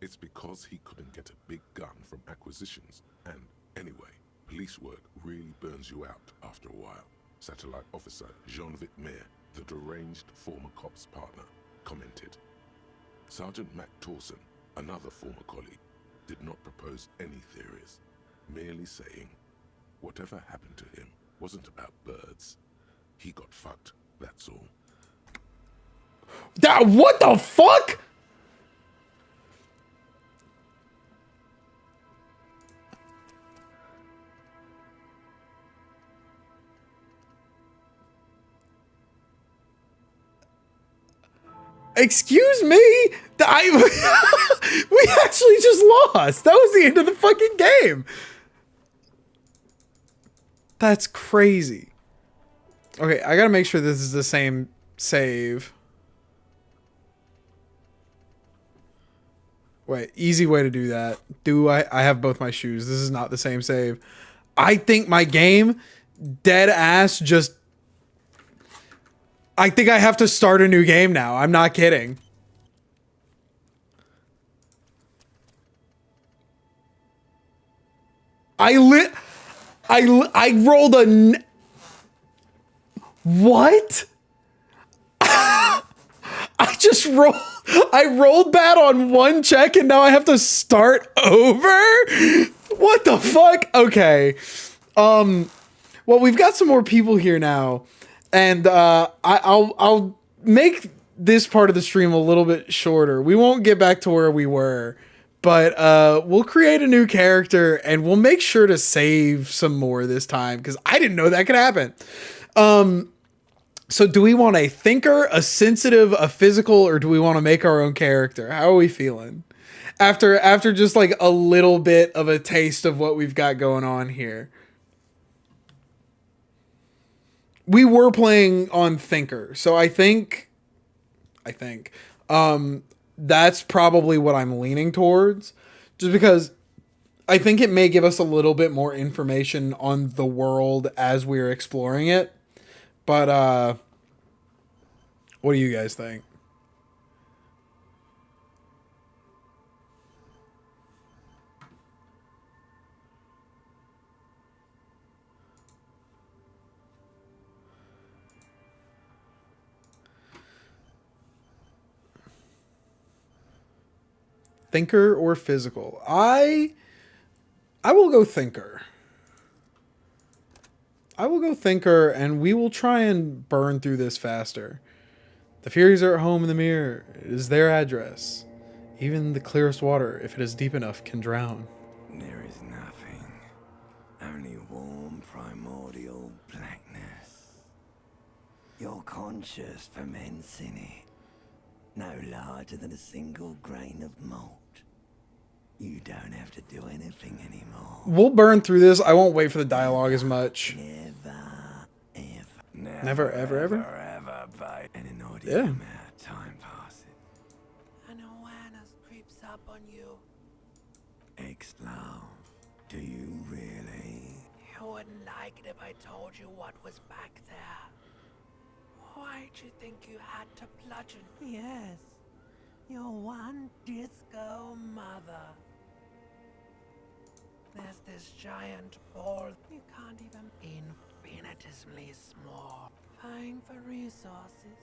"It's because he couldn't get a big gun from acquisitions, and anyway, police work really burns you out after a while," Satellite Officer Jean-Vic Mayer, the deranged former cop's partner, commented. Sergeant Mac Torson, another former colleague, did not propose any theories, merely saying, "Whatever happened to him wasn't about birds. He got fucked, that's all." That, what the fuck? Excuse me? We actually just lost. That was the end of the fucking game. That's crazy. Okay, I gotta make sure this is the same save. Wait, easy way to do that. I have both my shoes. This is not the same save. I think my game, dead ass, just... I think I have to start a new game now. I'm not kidding. I rolled a... What? I just rolled... I rolled bad on one check and now I have to start over? What the fuck? Okay. Well, we've got some more people here now. And I'll make this part of the stream a little bit shorter. We won't get back to where we were. But we'll create a new character and we'll make sure to save some more this time. Because I didn't know that could happen. So do we want a thinker, a sensitive, a physical, or do we want to make our own character? How are we feeling? After just like a little bit of a taste of what we've got going on here. We were playing on thinker. So I think that's probably what I'm leaning towards. Just because I think it may give us a little bit more information on the world as we're exploring it. But, what do you guys think? Thinker or physical? I will go thinker. I will go thinker, and we will try and burn through this faster. The Furies are at home in the mirror. It is their address. Even the clearest water, if it is deep enough, can drown. There is nothing. Only warm primordial blackness. Your conscious ferments in it. No larger than a single grain of malt. You don't have to do anything anymore. We'll burn through this. I won't wait for the dialogue as much. Never, ever? And an audio Yeah. amount of time passes. An awareness creeps up on you. Ex-love, do you really? You wouldn't like it if I told you what was back there. Why'd you think you had to bludgeon? Yes, your one disco mother. There's this giant ball you can't even infinitesimally small. Vying for resources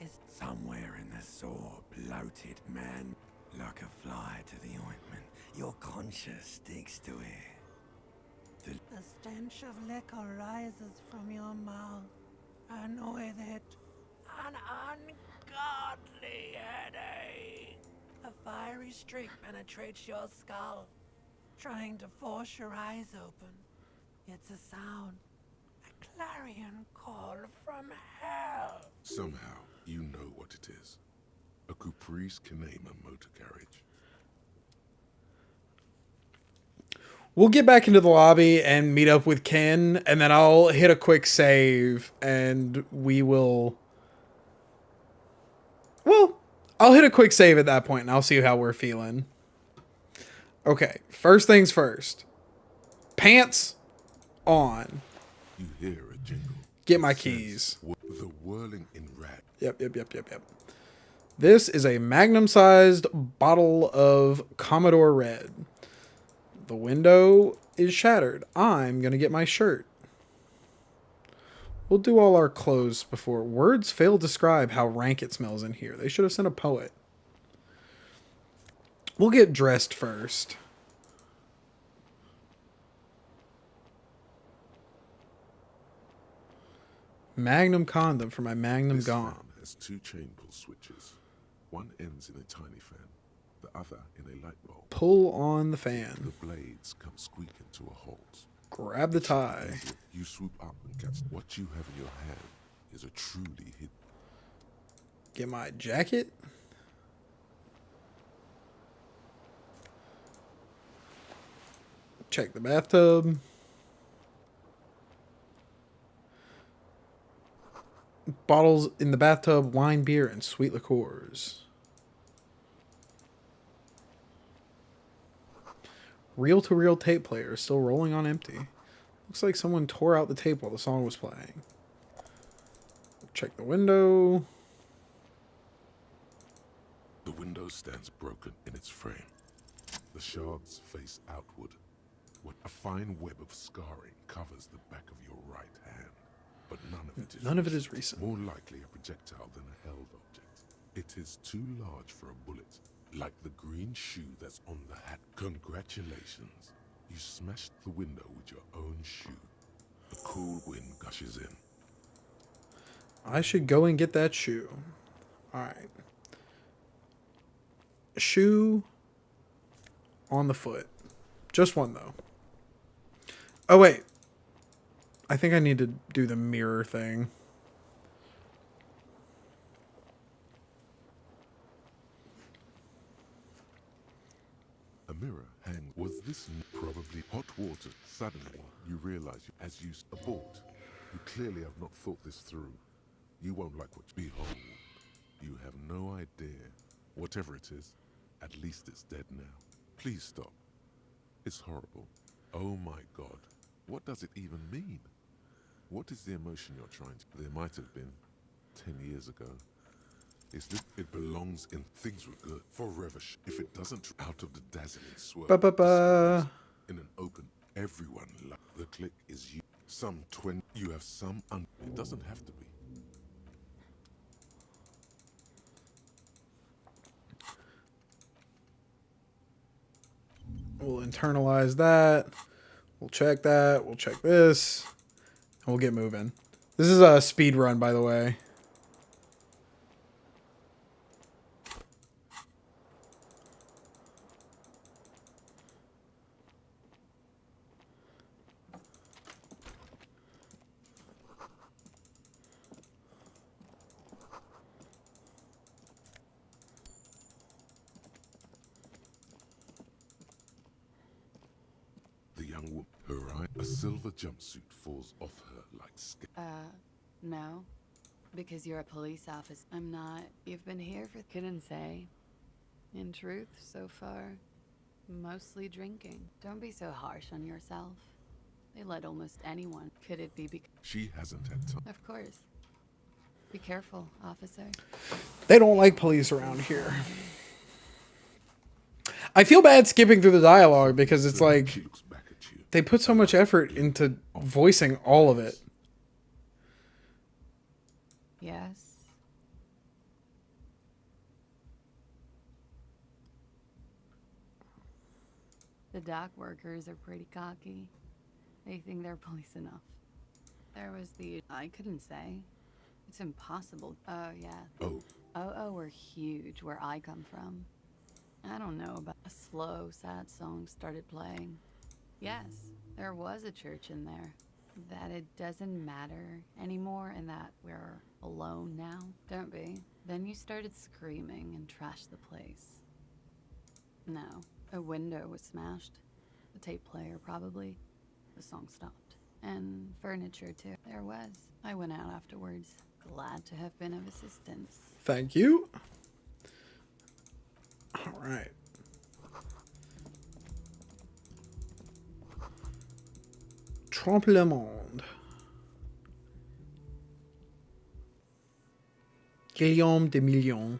is Somewhere in the sore, bloated man, like a fly to the ointment. Your conscience sticks to it. the stench of liquor rises from your mouth, and with it, an ungodly headache. A fiery streak penetrates your skull, trying to force your eyes open. It's a sound, a clarion call from hell. Somehow, you know what it is. A Caprice Kinema motor carriage. we'll get back into the lobby and meet up with Ken, and then I'll hit a quick save, and we will... Well, I'll hit a quick save at that point, and I'll see how we're feeling. Okay, first things first. Pants on. You hear a jingle. Get my keys. The whirling in rat. Yep. This is a magnum-sized bottle of Commodore Red. The window is shattered. I'm going to get my shirt. We'll do all our clothes before. Words fail to describe how rank it smells in here. They should have sent a poet. We'll get dressed first. Magnum condom for my Magnum This gone. fan has 2 chain pull switches. One ends in a tiny fan, the other in a light bulb. Pull on the fan. The blades come squeaking to a halt. Grab the tie. You swoop up and catch what you have in your hand is a truly hidden. Get my jacket. Check the bathtub. Bottles in the bathtub, wine, beer, and sweet liqueurs. Reel-to-reel tape player still rolling on empty. Looks like someone tore out the tape while the song was playing. Check the window. The window stands broken in its frame. The shards face outward. What a fine web of scarring covers the back of your right hand. But none of it is recent. More likely a projectile than a held object. It is too large for a bullet, like the green shoe that's on the hat. Congratulations. You smashed the window with your own shoe. The cool wind gushes in. I should go and get that shoe. Alright. Shoe on the foot. Just one, though. Oh, wait. I think I need to do the mirror thing. A mirror hangs. Was this probably hot water? Suddenly, you realize as you abort, you clearly have not thought this through. You won't like what you behold. You have no idea. Whatever it is, at least it's dead now. Please stop. It's horrible. Oh my God. What does it even mean? What is the emotion you're trying to... There might have been 10 years ago. It belongs in... Things were good. Forever. If it doesn't... Out of the dazzling swirl. In an open... Everyone... The click is you. Some 20... You have some... It doesn't have to be. We'll internalize that. We'll check that. We'll check this. And we'll get moving. This is a speed run, by the way. The young woman, her eye, a silver jumpsuit falls off her like skin. No. Because you're a police officer. I'm not. You've been here for... Couldn't say. In truth, so far, mostly drinking. Don't be so harsh on yourself. They let almost anyone. Could it be because... She hasn't had time. Of course. Be careful, officer. They don't like police around here. I feel bad skipping through the dialogue because it's like they put so much effort into voicing all of it. Yes. The dock workers are pretty cocky. They think they're police enough. There was the... I couldn't say. It's impossible. Oh, yeah. Oh, we're huge where I come from. I don't know about... A slow, sad song started playing. Yes, there was a church in there. That it doesn't matter anymore and that we're alone now. Don't be. Then you started screaming and trashed the place. No, a window was smashed. The tape player, probably. The song stopped. And furniture, too. There was. I went out afterwards. Glad to have been of assistance. Thank you. All right. Trompe le monde. Guillaume de Million.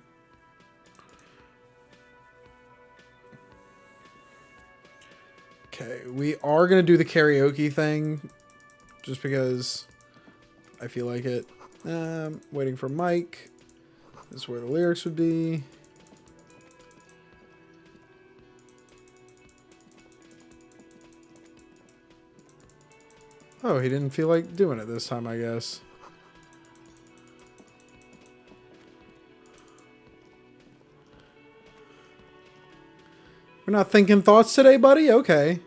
Okay, we are going to do the karaoke thing just because I feel like it. Waiting for Mike. This is where the lyrics would be. Oh, he didn't feel like doing it this time, I guess. We're not thinking thoughts today, buddy? Okay.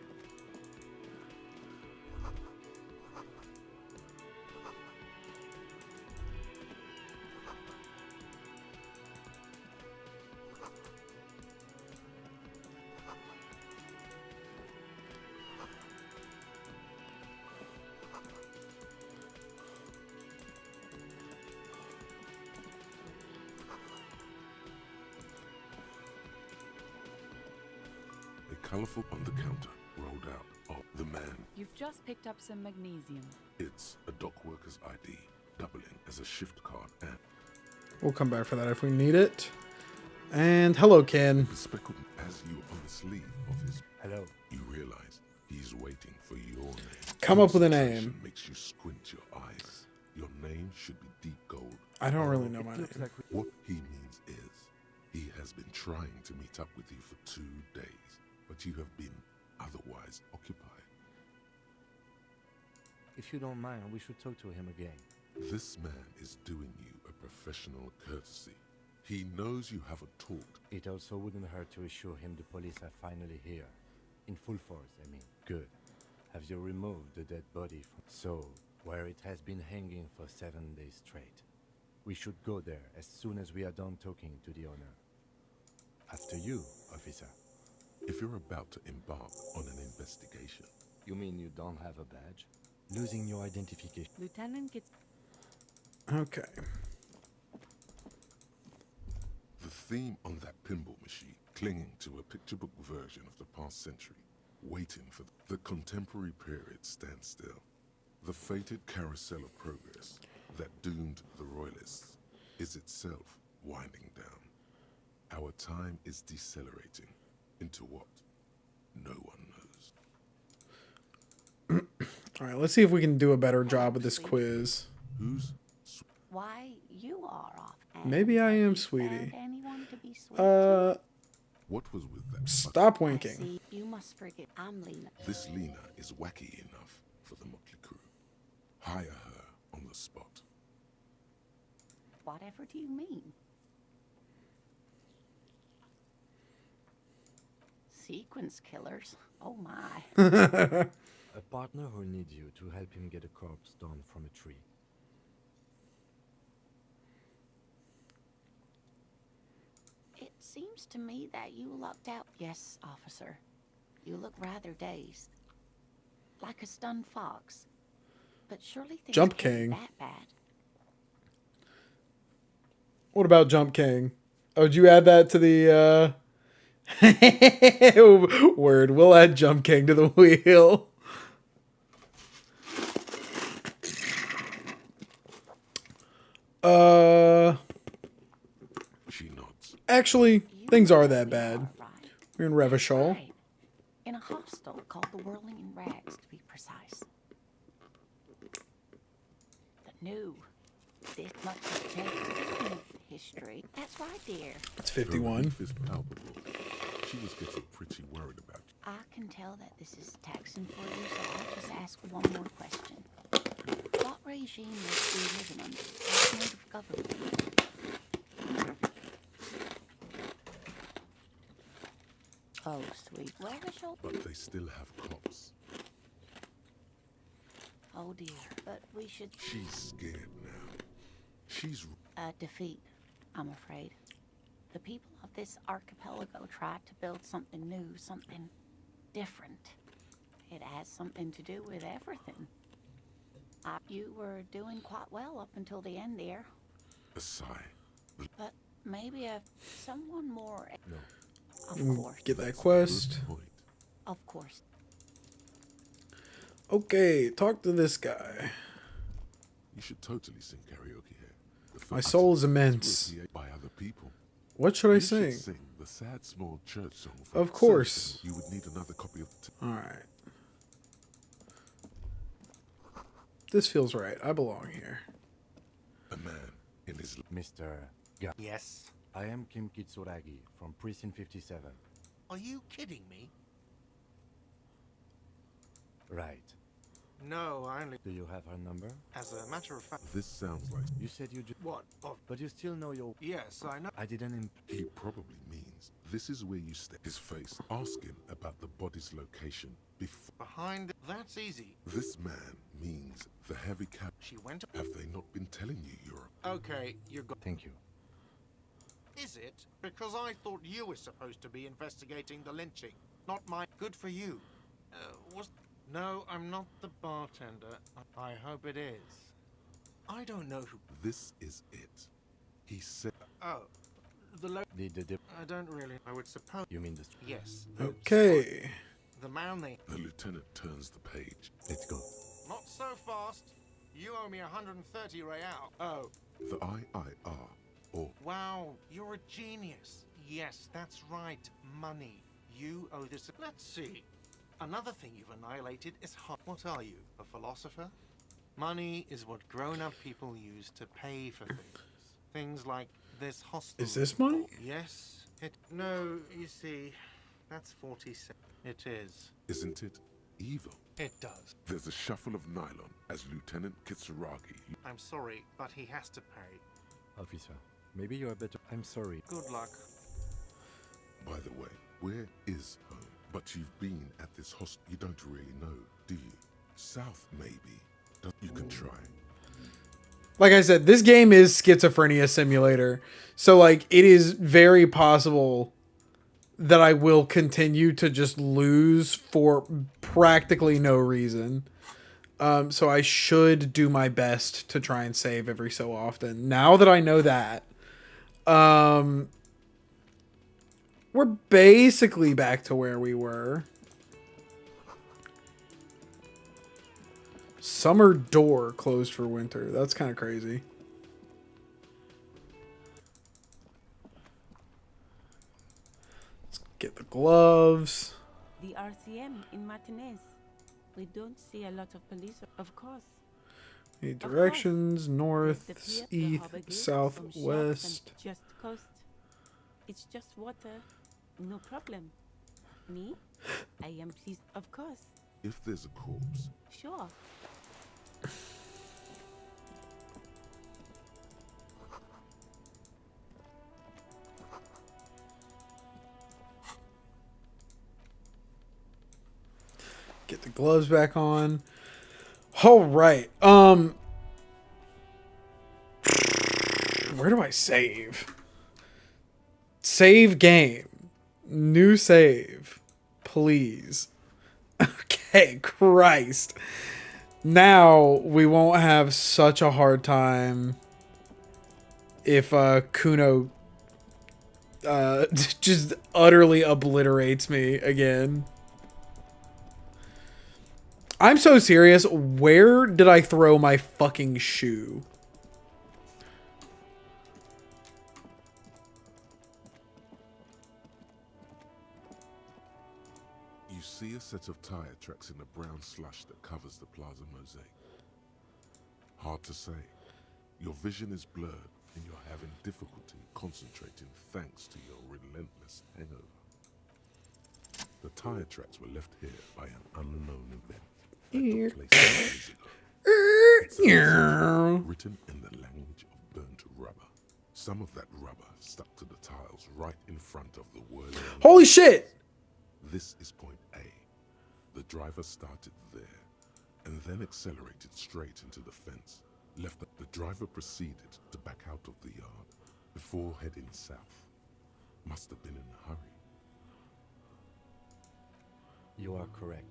Colorful on the counter, rolled out. Oh, the man. You've just picked up some magnesium. It's a dock worker's ID, doubling as a shift card, and We'll come back for that if we need it. And hello, Ken. speckled as you on the sleeve of his. Hello. You realize he's waiting for your name. Come up with a Concentration name. Makes you squint your eyes. Your name should be deep gold. I don't really know my name. What he means is, he has been trying to meet up with you for 2 days. But you have been otherwise occupied. If you don't mind, we should talk to him again. This man is doing you a professional courtesy. He knows you haven't talked. It also wouldn't hurt to assure him the police are finally here. In full force, I mean. Good. Have you removed the dead body from... So, where it has been hanging for 7 days straight. We should go there as soon as we are done talking to the owner. After you, officer. If you're about to embark on an investigation... You mean you don't have a badge? Losing your identification. Lieutenant gets... Okay. The theme on that pinball machine, clinging to a picture book version of the past century, waiting for the contemporary period stands still. The fated carousel of progress that doomed the Royalists is itself winding down. Our time is decelerating into what no one knows. All right, let's see if we can do a better job with this quiz. Who's... Why, you are off. and Maybe I have am you sweetie. found anyone to be sweet to? What was with that? Stop I winking. see. You must forget I'm Lena. This Lena is wacky enough for the Motley Crew. Hire her on the spot. Whatever do you mean? Sequence killers? Oh my. A partner who needs you to help him get a corpse down from a tree. It seems to me that you lucked out. Yes, officer. You look rather dazed. Like a stunned fox. But surely things Jump can't King. be that bad. What about Jump King? Oh, did you add that to the word? We'll add Jump King to the wheel. She nods. Actually, You things are know that we bad. are, right? We're in Revachol. Right. In a hostel called the Whirling in Rags, to be precise. The new. This much has changed. Speaking of history, that's right, dear. It's Her 51. relief is palpable. She was getting pretty worried about you. I can tell that this is taxing for you, so I'll just ask one more question. What regime was we living under? What mode of government? Oh, sweet Revachol. But they still have cops. Oh dear, but we should She's scared now. She's... defeat, I'm afraid. The people of this archipelago tried to build something new, something different. It has something to do with everything. You were doing quite well up until the end there. A sigh. But maybe someone more. No. Of course. Get that quest. Good point. Of course. Okay, talk to this guy. You should totally sing karaoke here. My soul is immense. By other people. What should I You sing? should sing the sad small church song. From Of course. You would need another copy of the Alright. This feels right. I belong here. a man in his Mr. Ga. Yes. I am Kim Kitsuragi from Precinct 57. Are you kidding me? Right. No, I only. Do you have her number? As a matter of fact. This sounds like You said you just. What? Oh, But you still know your. yes, I know. I didn't. he probably means this is where you step his face. Ask him about the body's location before. Behind. That's easy. This man means the heavy cap. She went. Have they not been telling you you're Okay, you're go. Thank you. Is it? Because I thought you were supposed to be investigating the lynching, not my. Good for you. Was. No, I'm not the bartender. I hope it is. I don't know who. This is it. He said Oh, the The I don't really. I would suppose. You mean the. Yes. Okay. The man they. the lieutenant turns the page. Let's go. Not so fast. You owe me 130 real. Oh. The IIR, or Wow, you're a genius. Yes, that's right. Money. You owe this. Let's see. Another thing you've annihilated is what are you? A philosopher? Money is what grown-up people use to pay for things. Things like this hostel. Is this money? Yes. No, you see, that's 40 cents. It is. isn't it evil? It does. There's a shuffle of nylon as Lieutenant Kitsuragi. I'm sorry, but he has to pay. Officer, maybe you're better. I'm sorry. Good luck. By the way, where is home? But you've been at this hostel. You don't really know, do you? South, maybe. You can try. Like I said, this game is Schizophrenia Simulator. So, like, it is very possible that I will continue to just lose for practically no reason. So I should do my best to try and save every so often. Now that I know that, we're basically back to where we were. Summer door closed for winter. That's kind of crazy. Let's get the gloves. The RCM in Martinez. We don't see a lot of police, of course. Need course. directions: north, The pier, the east, harbour gate, south, some shops west. and just coast. It's just water, no problem. Me? I am pleased, of course. If there's a corpse, Sure. Get the gloves back on. All right. Where do I save? Save game. New save. Please. Okay, Christ. Now we won't have such a hard time if Kuno just utterly obliterates me again. I'm so serious. Where did I throw my fucking shoe? you see a set of tire tracks in the brown slush that covers the plaza mosaic. Hard to say. Your vision is blurred and you're having difficulty concentrating thanks to your relentless hangover. The tire tracks were left here by an unknown event that took place years ago. It's a message written in the language of burnt rubber. Some of that rubber stuck to the tiles right in front of the word. Holy shit! This is point A. The driver started there and then accelerated straight into the fence. The driver proceeded to back out of the yard before heading south. Must have been in a hurry. You are correct.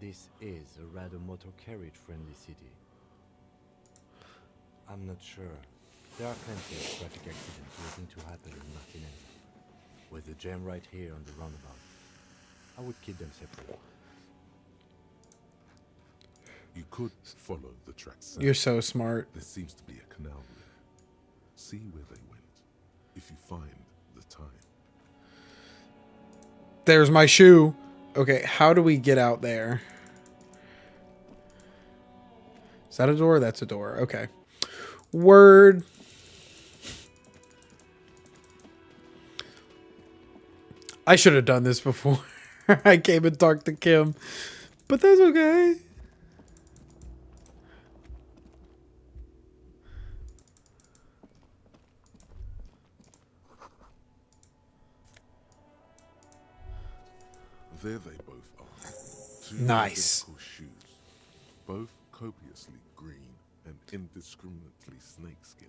This is a rather motor carriage friendly city. I'm not sure. There are plenty of traffic accidents waiting to happen in Martinez. With the jam right here on the roundabout, I would keep them separate. You could follow the tracks south. You're so smart. There seems to be a canal there. See where they went, if you find the time. There's my shoe. Okay, how do we get out there? Is that a door? That's a door. Okay. Word. I should have done this before I came and talked to Kim, but that's okay. There they both are. Two Nice. identical shoes, both copiously green and indiscriminately snakeskin,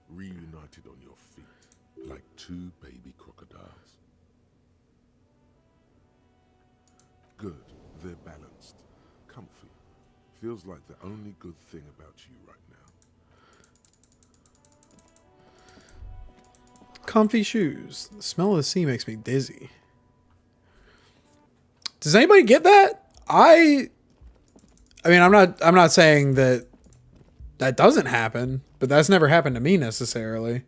reunited on your feet like two baby crocodiles. Good, they're balanced, comfy. Feels like the only good thing about you right now. Comfy shoes. The smell of the sea makes me dizzy. Does anybody get that? I mean, I'm not saying that doesn't happen, but that's never happened to me necessarily.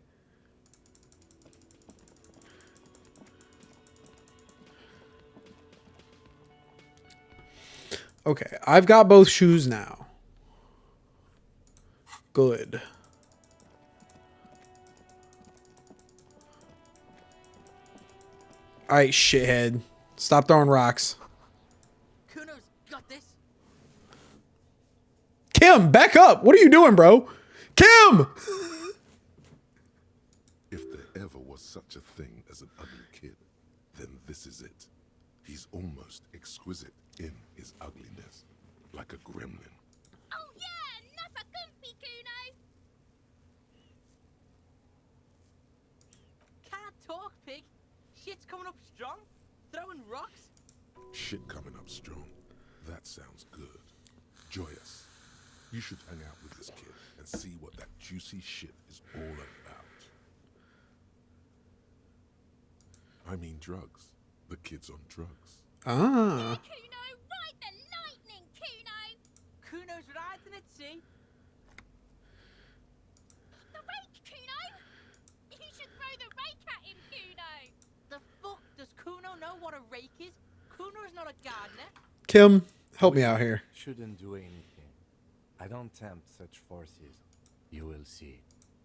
Okay, I've got both shoes now. Good. Alright, shithead. Stop throwing rocks. Kuno's got this. Kim, back up! What are you doing, bro? Kim! If there ever was such a thing as an ugly kid, then this is it. He's almost exquisite in his ugliness, like a gremlin. Oh yeah, not a gumpy Kuno. Can't talk, pig. Shit's coming up strong. Throwing rocks. Shit coming up strong. That sounds good. Joyous, you should hang out with this kid and see what that juicy shit is all about. I mean drugs. The kid's on drugs. Ah. Kuno, ride the lightning, Kuno. Kuno's riding at sea. The rake, Kuno. You should throw the rake at him, Kuno. The fuck does Kuno know what a rake is? Kuno's not a gardener. Kim, help me out here. Shouldn't do anything. I don't tempt such forces. You will see.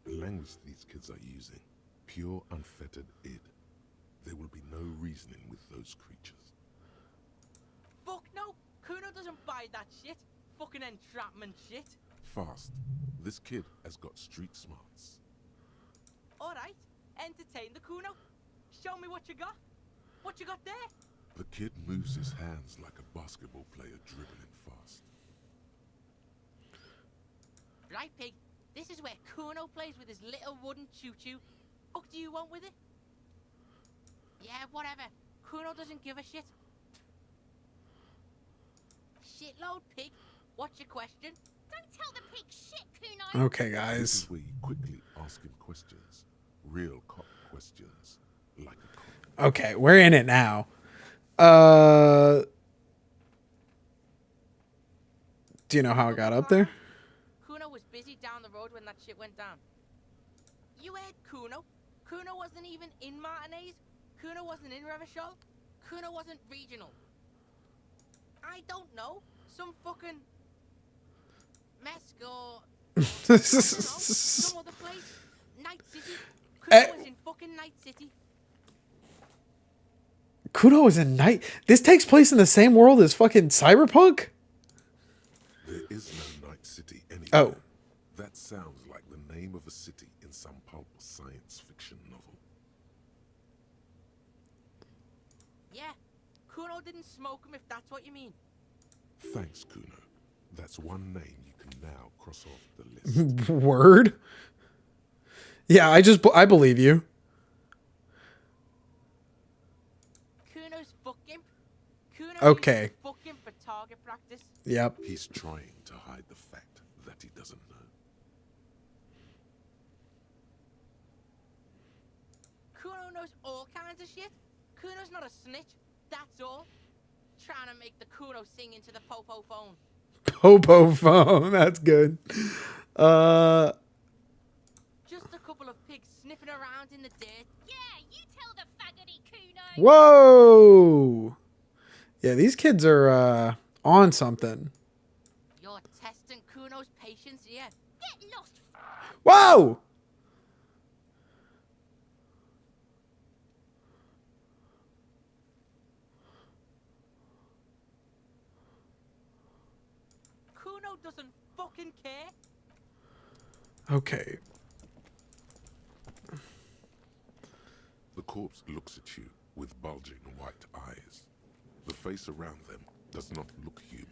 The language these kids are using, pure unfettered id. There will be no reasoning with those creatures. Fuck no. Kuno doesn't buy that shit. Fucking entrapment shit. Fast. This kid has got street smarts. Alright, entertain the Kuno. Show me what you got. What you got there? The kid moves his hands like a basketball player dribbling fast. Right, pig. This is where Kuno plays with his little wooden choo-choo. What do you want with it? Yeah, whatever. Kuno doesn't give a shit. Shitload, pig. What's your question? Don't tell the pig shit, Kuno. Okay, This guys. is where you quickly ask him questions. Real cop questions. Like a cop. Okay, we're in it now. Do you know how it got up there? Kuno was busy down the road when that shit went down. You heard Kuno? Kuno wasn't even in Martinez. Kuno wasn't in Revachol. Kuno wasn't regional. I don't know. Some fucking Mesco. Some other place. Night City. Kuno was in fucking Night City. Kuno is in night. This takes place in the same world as fucking Cyberpunk? There is no Night City anywhere. Oh. That sounds like the name of a city in some pulp science fiction novel. Yeah. Kuno didn't smoke him if that's what you mean. Thanks, Kuno. That's one name you can now cross off the list. Word? Yeah, I believe you. Kuno's fucking. Kuno Okay. fucking retarded. target practice? Yep. He's trying to hide the fact that he doesn't know. Kuno knows all kinds of shit. Kuno's not a snitch, that's all. Trying to make the Kuno sing into the popo phone. Popo phone. That's good. Just a couple of pigs sniffing around in the dirt. Yeah, you tell the faggoty Kuno. Whoa. Yeah, these kids are on something. You're testing Kuno's patience here. Get lost. Whoa. Kuno doesn't fucking care. Okay. The corpse looks at you with bulging white eyes. The face around them does not look human.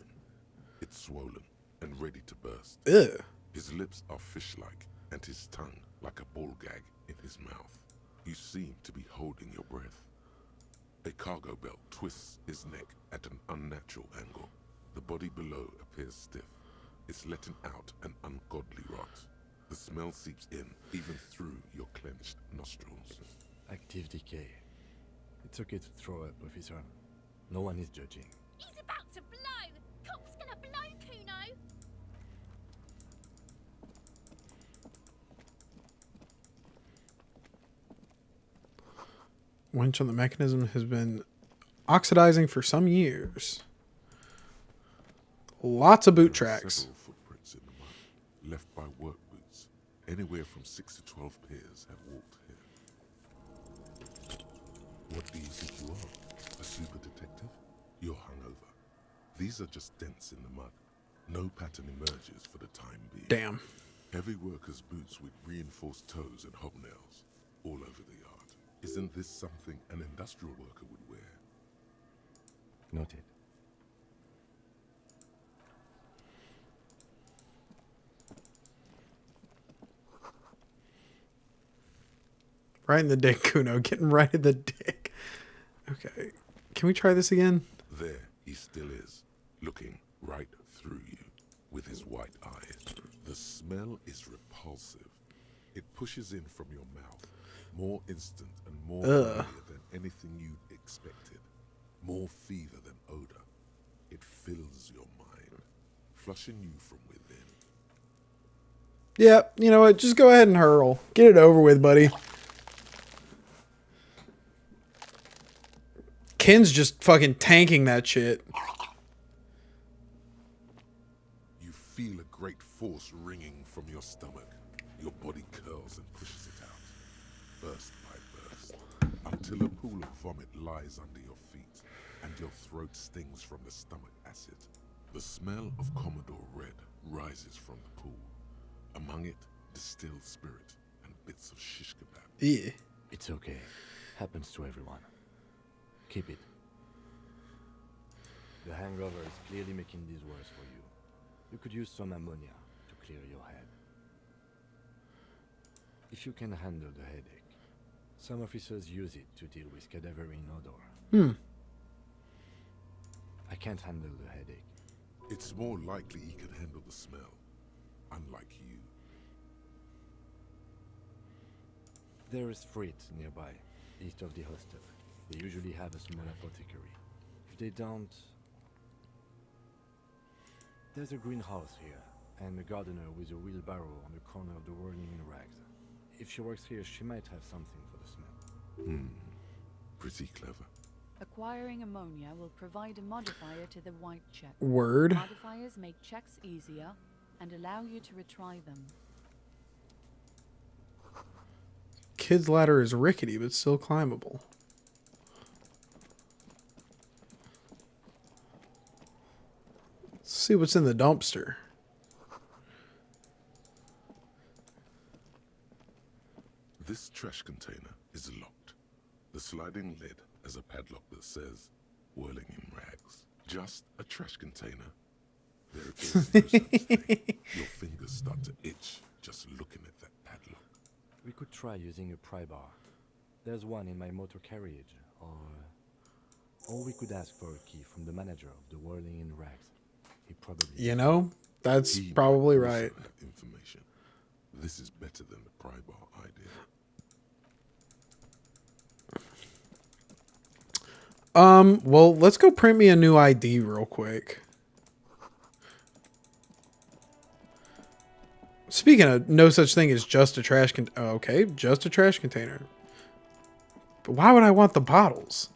It's swollen and ready to burst. Ugh. His lips are fish-like and his tongue like a ball gag in his mouth. You seem to be holding your breath. A cargo belt twists his neck at an unnatural angle. The body below appears stiff. It's letting out an ungodly rot. The smell seeps in even through your clenched nostrils. Active decay. It's okay to throw up, officer. No one is judging. He's about to blow. Cop's gonna blow Kuno. Winch on the mechanism has been oxidizing for some years. Lots of boot There are tracks. several footprints in the mud, left by work boots. Anywhere from 6 to 12 pairs have walked here. What do you think you are? A super detective? You're hungover. These are just dents in the mud. No pattern emerges for the time being. Damn. Heavy workers' boots with reinforced toes and hobnails all over the yard. Isn't this something an industrial worker would wear? Noted. Right in the dick, Kuno. Getting right in the dick. Okay. Can we try this again? There he still is, looking right through you with his white eyes. The smell is repulsive. It pushes in from your mouth, more instant and more familiar than anything you'd expected. More fever than odor. It fills your mind, flushing you from within. Yeah, you know what? Just go ahead and hurl. Get it over with, buddy. Ken's just fucking tanking that shit. You feel a great force ringing from your stomach. Your body curls and pushes it out, burst by burst, until a pool of vomit lies under your feet, and your throat stings from the stomach acid. The smell of Commodore Red rises from the pool. Among it, distilled spirit and bits of shish kebab. Yeah. It's okay. Happens to everyone. Keep it. The hangover is clearly making this worse for you. You could use some ammonia to clear your head. If you can handle the headache, some officers use it to deal with cadaverine odor. I can't handle the headache. It's more likely he can handle the smell, unlike you. There is Frit nearby, east of the hostel. They usually have a small apothecary. If they don't... There's a greenhouse here, and a gardener with a wheelbarrow on the corner of the whirling in rags. If she works here, she might have something for the smell. Pretty clever. Acquiring ammonia will provide a modifier to the white check. Word. Modifiers make checks easier and allow you to retry them. Kid's ladder is rickety, but still climbable. Let's see what's in the dumpster. This trash container is locked. The sliding lid has a padlock that says, whirling in rags. Just a trash container. There is no such thing. Your fingers start to itch just looking at that padlock. We could try using a pry bar. There's one in my motor carriage, or... Or we could ask for a key from the manager of the Whirling in Rags. He probably... You know, that's He probably might also right. have information. This is better than the pry bar idea. Well, let's go print me a new ID real quick. Speaking of no such thing as just a trash okay, just a trash container. But why would I want the bottles?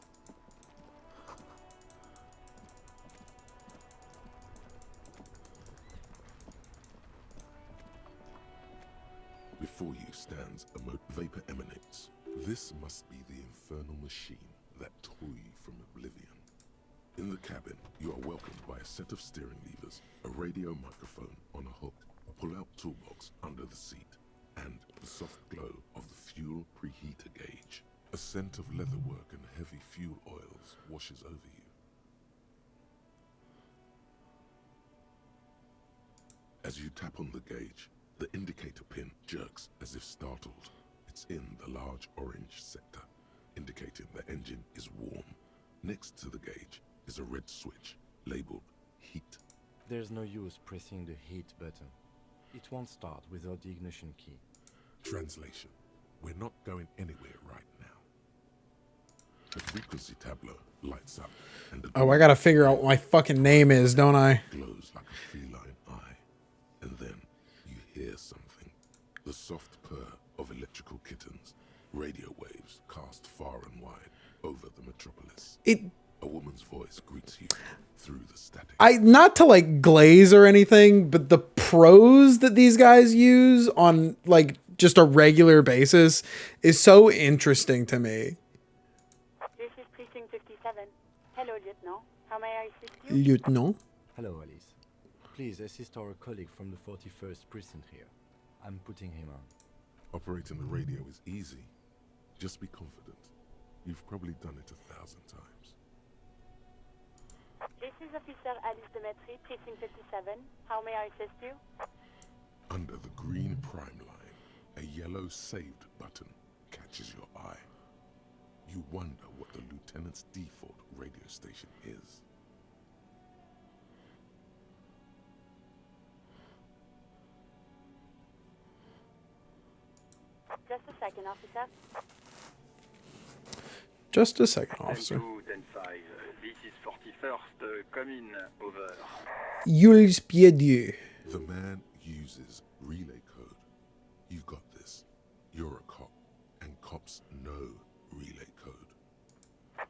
Before you stands a vapor emanates. This must be the infernal machine that tore you from oblivion. In the cabin, you are welcomed by a set of steering levers, a radio microphone on a hook, a pull-out toolbox under the seat, and the soft glow of the fuel preheater gauge. A scent of leatherwork and heavy fuel oils washes over you. As you tap on the gauge, the indicator pin jerks as if startled. It's in the large orange sector, indicating the engine is warm. Next to the gauge is a red switch labeled heat. There's no use pressing the heat button. It won't start without the ignition key. Translation: we're not going anywhere right now. The frequency tableau lights up, and the Oh, I gotta figure out what my fucking name is, don't I? glows like a feline eye. And then you hear something. The soft purr of electrical kittens. Radio waves cast far and wide over the metropolis. A woman's voice greets you through the static. Not to like glaze or anything, but the prose that these guys use on like just a regular basis is so interesting to me. This is Precinct 57. Hello, Lieutenant. How may I assist you? Lieutenant? Hello, Alice. Please assist our colleague from the 41st precinct here. I'm putting him on. Operating the radio is easy. Just be confident. You've probably done it 1,000 times. This is Officer Alice Demetri, Precinct 57. How may I assist you? Under the green prime line, a yellow saved button catches your eye. You wonder what the lieutenant's default radio station is. Just a second, officer. Just a second, officer. 10-5. This is 41st. Come in. Over. Jules Piedieu. The man uses relay code. You've got this. You're a cop, and cops know relay code.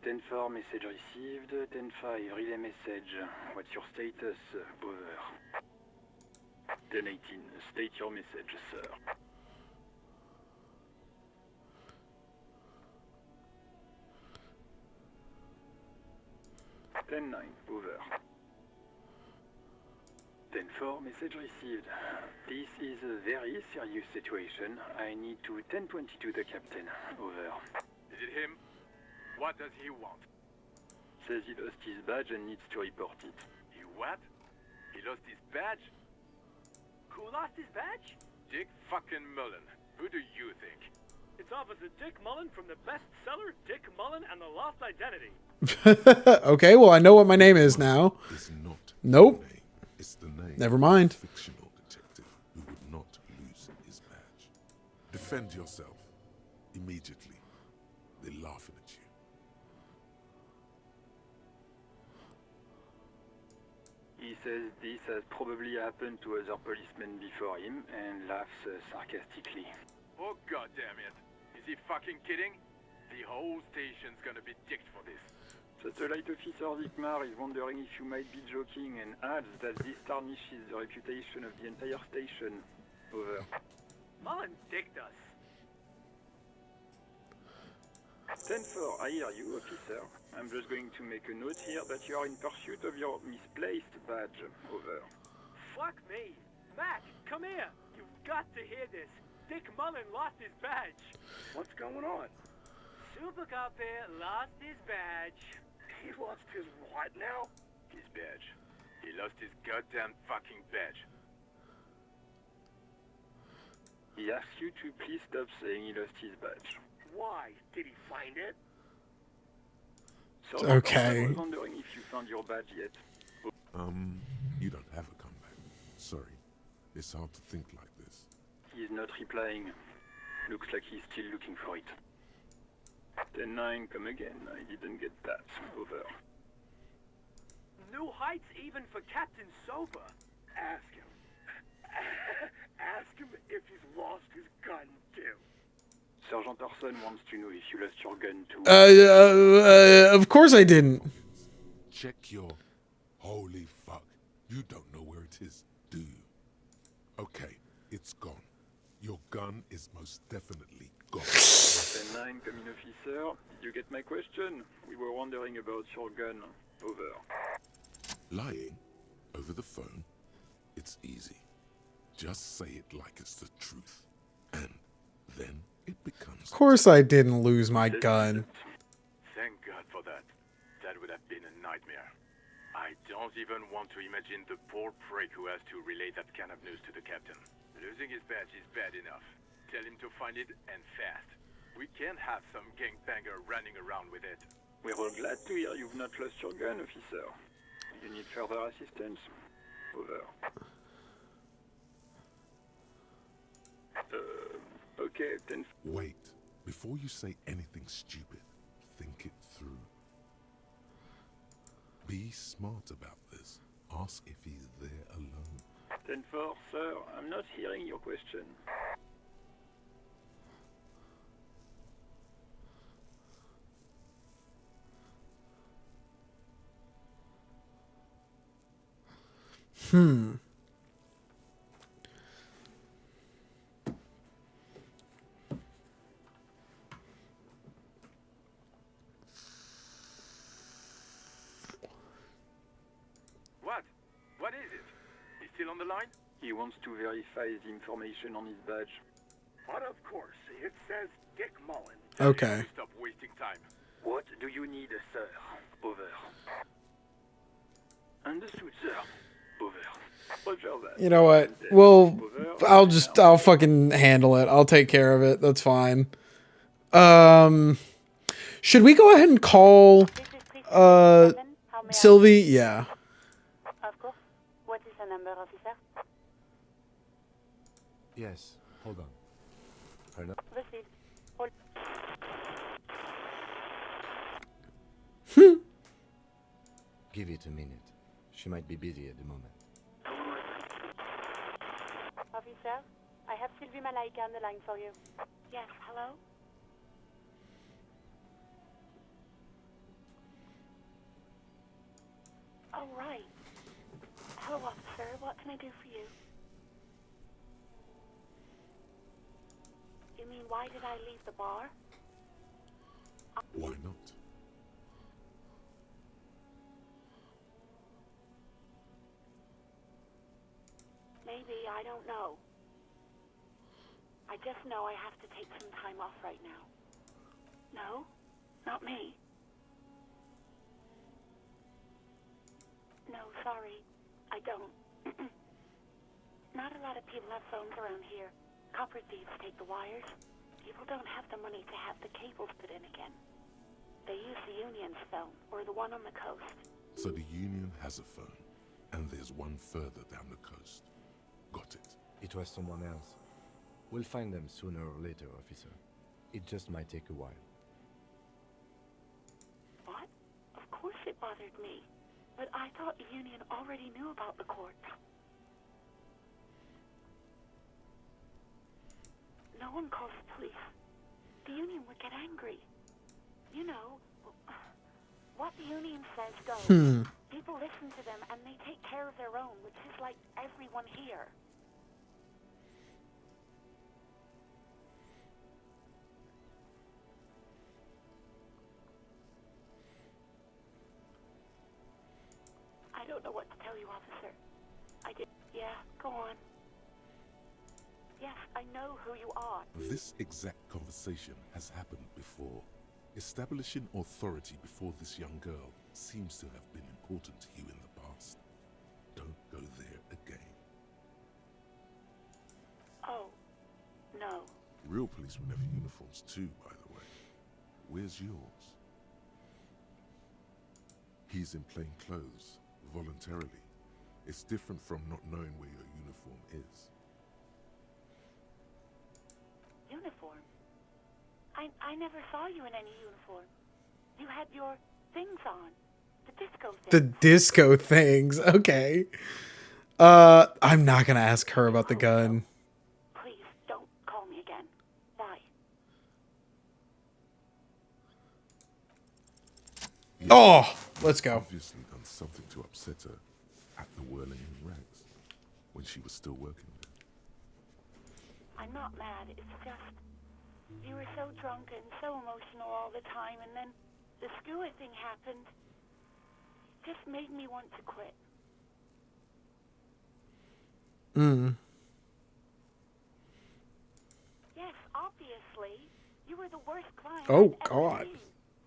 10-4 message received. 10-5 relay message. What's your status? Over. 10-18. State your message, sir. 10-9, over. 10-4, message received. This is a very serious situation. I need to 1022 the captain. Over. Is it him? What does he want? Says he lost his badge and needs to report it. He what? He lost his badge? Who lost his badge? Dick fucking Mullen. Who do you think? It's Officer Dick Mullen from the bestseller Dick Mullen and the Lost Identity. Okay, well I know what my name is now. It's not Nope. the name. It's the name. Never mind. Of a fictional detective who would not lose his badge. Defend yourself. Immediately. They're laughing at you. He says this has probably happened to other policemen before him and laughs sarcastically. Oh goddamn it. Is he fucking kidding? The whole station's gonna be dicked for this. Satellite Officer Vikmar is wondering if you might be joking and adds that this tarnishes the reputation of the entire station. Over. Mullen dicked us. 10-4, I hear you, officer. I'm just going to make a note here that you are in pursuit of your misplaced badge. Over. Fuck me. Mac, come here. You've got to hear this. Dick Mullen lost his badge. What's going on? Super Cop here lost his badge. He lost his what now? His badge. He lost his goddamn fucking badge. He asks you to please stop saying he lost his badge. Why? Did he find it? Sergeant Okay. Thompson was wondering if you found your badge yet. You don't have a comeback. Sorry. It's hard to think like this. He's not replying. Looks like he's still looking for it. 10-9, come again. I didn't get that. Over. New heights even for Captain Sober. Ask him. Ask him if he's lost his gun, too. Sergeant Orson wants to know if you lost your gun too. Of course I didn't. Check your... Holy fuck. You don't know where it is, do you? Okay, it's gone. Your gun is most definitely gone. 10-9, come in, officer. Did you get my question? We were wondering about your gun. Over. Lying? Over the phone? It's easy. Just say it like it's the truth. And then it becomes... Of course I didn't lose my gun. Thank God for that. That would have been a nightmare. I don't even want to imagine the poor prick who has to relay that kind of news to the captain. Losing his badge is bad enough. Tell him to find it, and fast. We can't have some gangbanger running around with it. We're all glad to hear you've not lost your gun, officer. You need further assistance. Over. Okay, 10... Wait. Before you say anything stupid, think it through. Be smart about this. Ask if he's there alone. 10-4, sir. I'm not hearing your question. What? What is it? He's still on the line? He wants to verify the information on his badge. But of course, it says Dick Mullen. Okay. Stop wasting time. What do you need, sir? Over. Understood, sir. Over. Roger that. You know what? Well, I'll fucking handle it. I'll take care of it. That's fine. Should we go ahead and call Sylvie? Yeah. Of course. What is the number, officer? Yes, hold on. Hold on. Received. Hold. Give it a minute. She might be busy at the moment. Officer, I have Sylvie Malaika on the line for you. Yes, hello? Oh, right. Hello, officer. What can I do for you? You mean, why did I leave the bar? Why not? Maybe, I don't know. I just know I have to take some time off right now. No? Not me. No, sorry. I don't. Not a lot of people have phones around here. Copper thieves take the wires. People don't have the money to have the cables put in again. They use the Union's phone, or the one on the coast. So the Union has a phone, and there's one further down the coast. Got it. It was someone else. We'll find them sooner or later, officer. It just might take a while. What? Of course it bothered me. But I thought the Union already knew about the court. No one calls the police. The Union would get angry. You know, what the Union says goes. People listen to them and they take care of their own, which is like everyone here. I don't know what to tell you, officer. I did. Yeah, go on. Yes, I know who you are. This exact conversation has happened before. Establishing authority before this young girl seems to have been important to you in the past. Don't go there again. Oh, no. Real policemen have uniforms too, by the way. Where's yours? He's in plain clothes, voluntarily. It's different from not knowing where your uniform is. Uniform? I never saw you in any uniform. You had your things on. The disco things. The disco things. Okay. I'm not gonna ask her about the gun. Please, don't call me again. Bye. Oh, let's go. Obviously done something to upset her at the Whirling in Rags when she was still working there. I'm not mad. It's just you were so drunk and so emotional all the time, and then the Skua thing happened. Just made me want to quit. Yes, obviously. You were the worst client Oh, I've ever God. seen.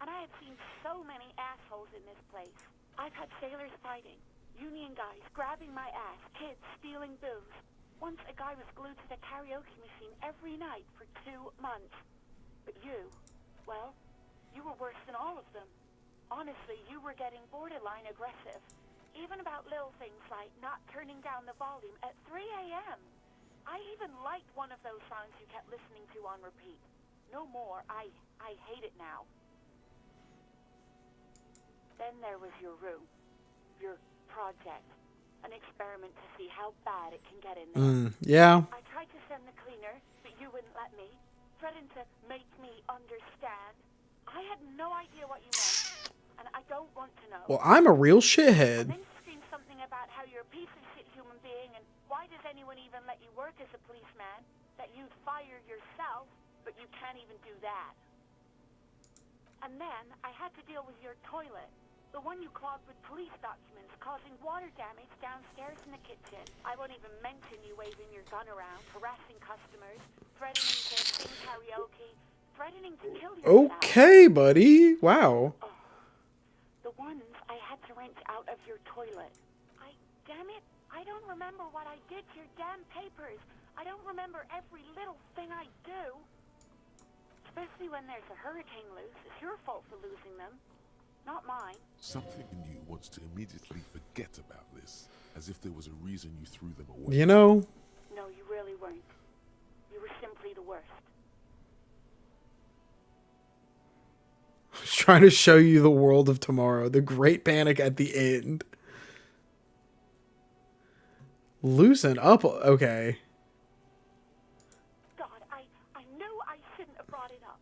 And I have seen so many assholes in this place. I've had sailors fighting, union guys grabbing my ass, kids stealing booze. Once a guy was glued to the karaoke machine every night for 2 months. But you, well, you were worse than all of them. Honestly, you were getting borderline aggressive. Even about little things like not turning down the volume at 3 a.m. I even liked one of those songs you kept listening to on repeat. No more. I hate it now. Then there was your room. Your project. An experiment to see how bad it can get in there. Yeah. I tried to send the cleaner, but you wouldn't let me. Threatened to make me understand. I had no idea what you meant, and I don't want to know. Well, I'm a real And shithead. then you screamed something about how you're a piece of shit human being, and why does anyone even let you work as a policeman? That you'd fire yourself, but you can't even do that. And then I had to deal with your toilet. The one you clogged with police documents, causing water damage downstairs in the kitchen. I won't even mention you waving your gun around, harassing customers, threatening to sing karaoke, threatening to kill yourself. Okay, buddy. Wow. The ones I had to wrench out of your toilet. Damn it, I don't remember what I did to your damn papers. I don't remember every little thing I do. Especially when there's a hurricane loose. It's your fault for losing them, not mine. Something in you wants to immediately forget about this, as if there was a reason you threw them away. You know? No, you really weren't. You were simply the worst. I was trying to show you the world of tomorrow. The great panic at the end. Loosen up. Okay. God, I knew I shouldn't have brought it up.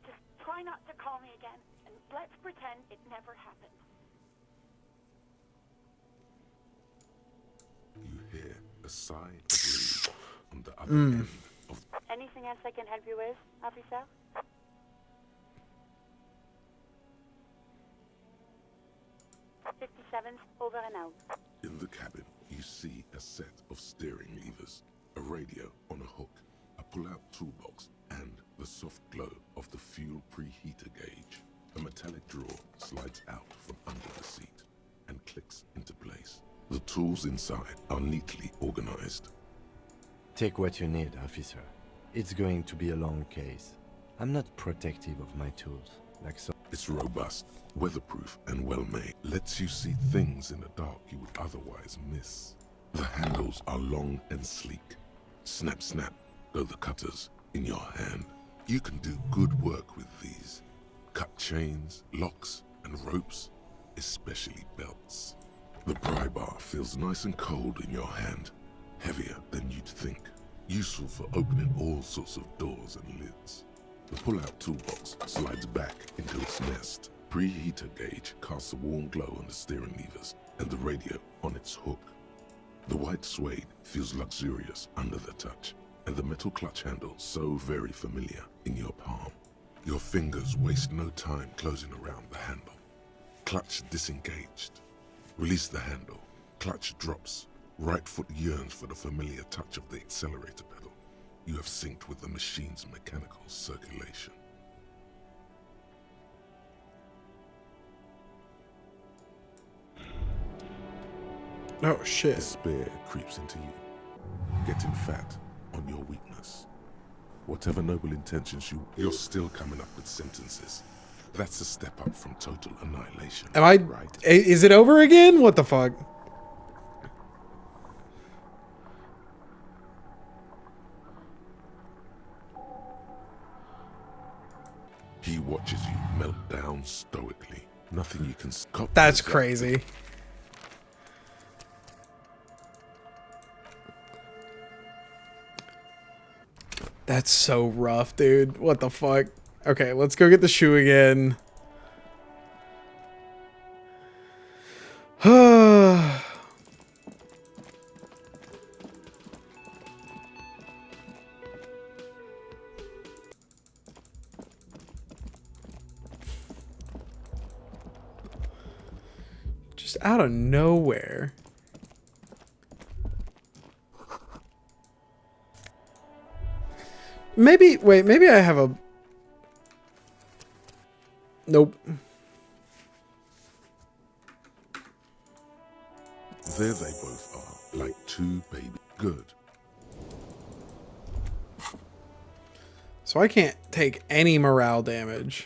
Just try not to call me again, and let's pretend it never happened. You hear a sigh of relief on the other end of Anything else I can help you with, officer? '57's over and out. In the cabin, you see a set of steering levers, a radio on a hook, a pull-out toolbox, and the soft glow of the fuel preheater gauge. A metallic drawer slides out from under the seat and clicks into place. The tools inside are neatly organized. Take what you need, officer. It's going to be a long case. I'm not protective of my tools, like so. It's robust, weatherproof, and well-made. Lets you see things in the dark you would otherwise miss. The handles are long and sleek. Snap, snap, go the cutters in your hand. You can do good work with these. Cut chains, locks, and ropes, especially belts. The pry bar feels nice and cold in your hand, heavier than you'd think. Useful for opening all sorts of doors and lids. The pull-out toolbox slides back into its nest. Preheater gauge casts a warm glow on the steering levers and the radio on its hook. The white suede feels luxurious under the touch, and the metal clutch handle so very familiar in your palm. Your fingers waste no time closing around the handle. Clutch disengaged. Release the handle. Clutch drops. Right foot yearns for the familiar touch of the accelerator pedal. You have synced with the machine's mechanical circulation. Oh, shit. Despair creeps into you, getting fat on your weakness. Whatever noble intentions you're still coming up with sentences. That's a step up from total annihilation. Am I? Right. Is it over again? What the fuck? He watches you melt down stoically. Nothing you can stop. That's crazy. That's so rough, dude. What the fuck? Okay, let's go get the shoe again. Just out of nowhere. Maybe, wait, maybe I have a... Nope. There they both are, like two baby. Good. So I can't take any morale damage.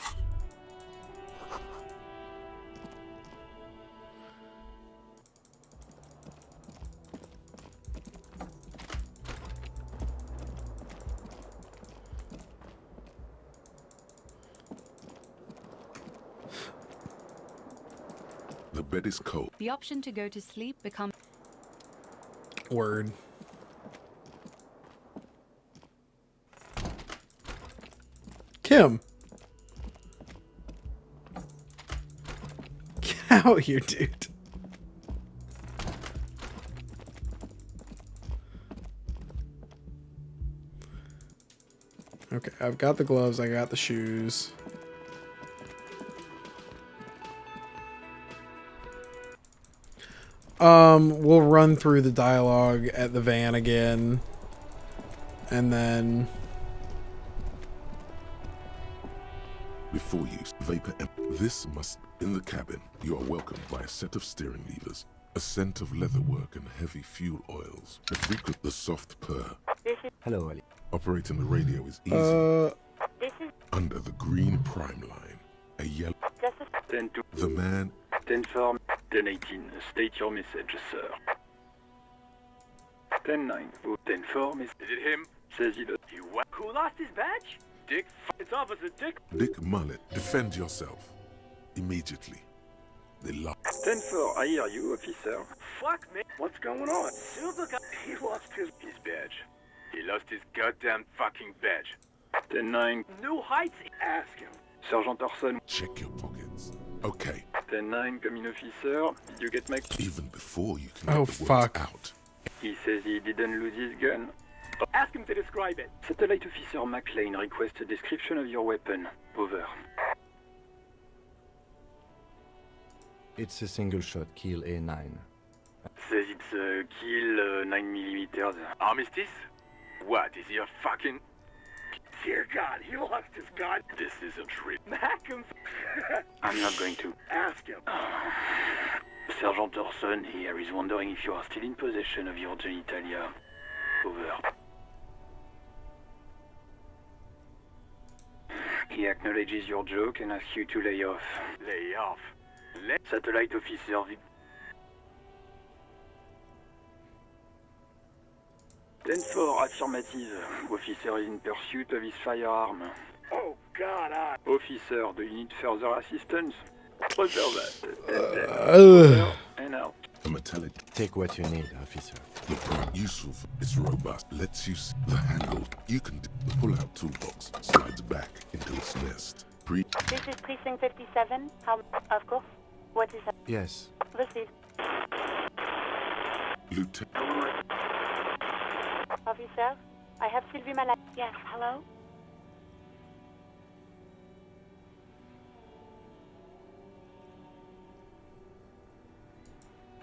The bed is cold. The option to go to sleep becomes... Word. Kim. Get out here, dude. Okay, I've got the gloves, I got the shoes. We'll run through the dialogue at the van again. And then... Before you, vapor. This must in the cabin. You are welcomed by a set of steering levers, a scent of leatherwork and heavy fuel oils. The frequent, the soft purr. Hello, Ali. Operating the radio is easy. Under the green prime line, a yellow. 10 to The man. 10-4, 10-18. State your message, sir. 10-9. 10-4, miss. Is it him? Says he does. You what? Who lost his badge? Dick? It's Officer Dick. Dick Mullet, defend yourself. Immediately. They lock. 10-4, I hear you, officer. Fuck, man. What's going on? Silver guy. He lost his badge. He lost his goddamn fucking badge. 10-9. New Heights. Ask him. Sergeant Orson. Check your pockets. Okay. 10-9, come in, officer. Did you get my... Even before you can Oh, get the fuck. words out. He says he didn't lose his gun. Ask him to describe it. Satellite Officer McLean requests a description of your weapon. Over. It's a single shot kill A9. Says it's a kill 9mm. Armistice? What, is he a fucking... Dear God, he lost his gun. This is a trip. Mac him. I'm not going to. Ask him. Sergeant Orson here is wondering if you are still in possession of your genitalia. Over. He acknowledges your joke and asks you to lay off. Lay off. Satellite Officer Vic. 10-4, affirmative. Officer is in pursuit of his firearm. Oh, God, Officer, do you need further assistance? Roger that. And out. A metallic. Take what you need, officer. The prime useful. It's robust. Lets you see the handle. You can the pull-out toolbox slides back into its nest. This is Precinct 57. How? Of course. What is that? Yes. This is Lieutenant. Officer. I have Sylvie Malak. Yes, hello?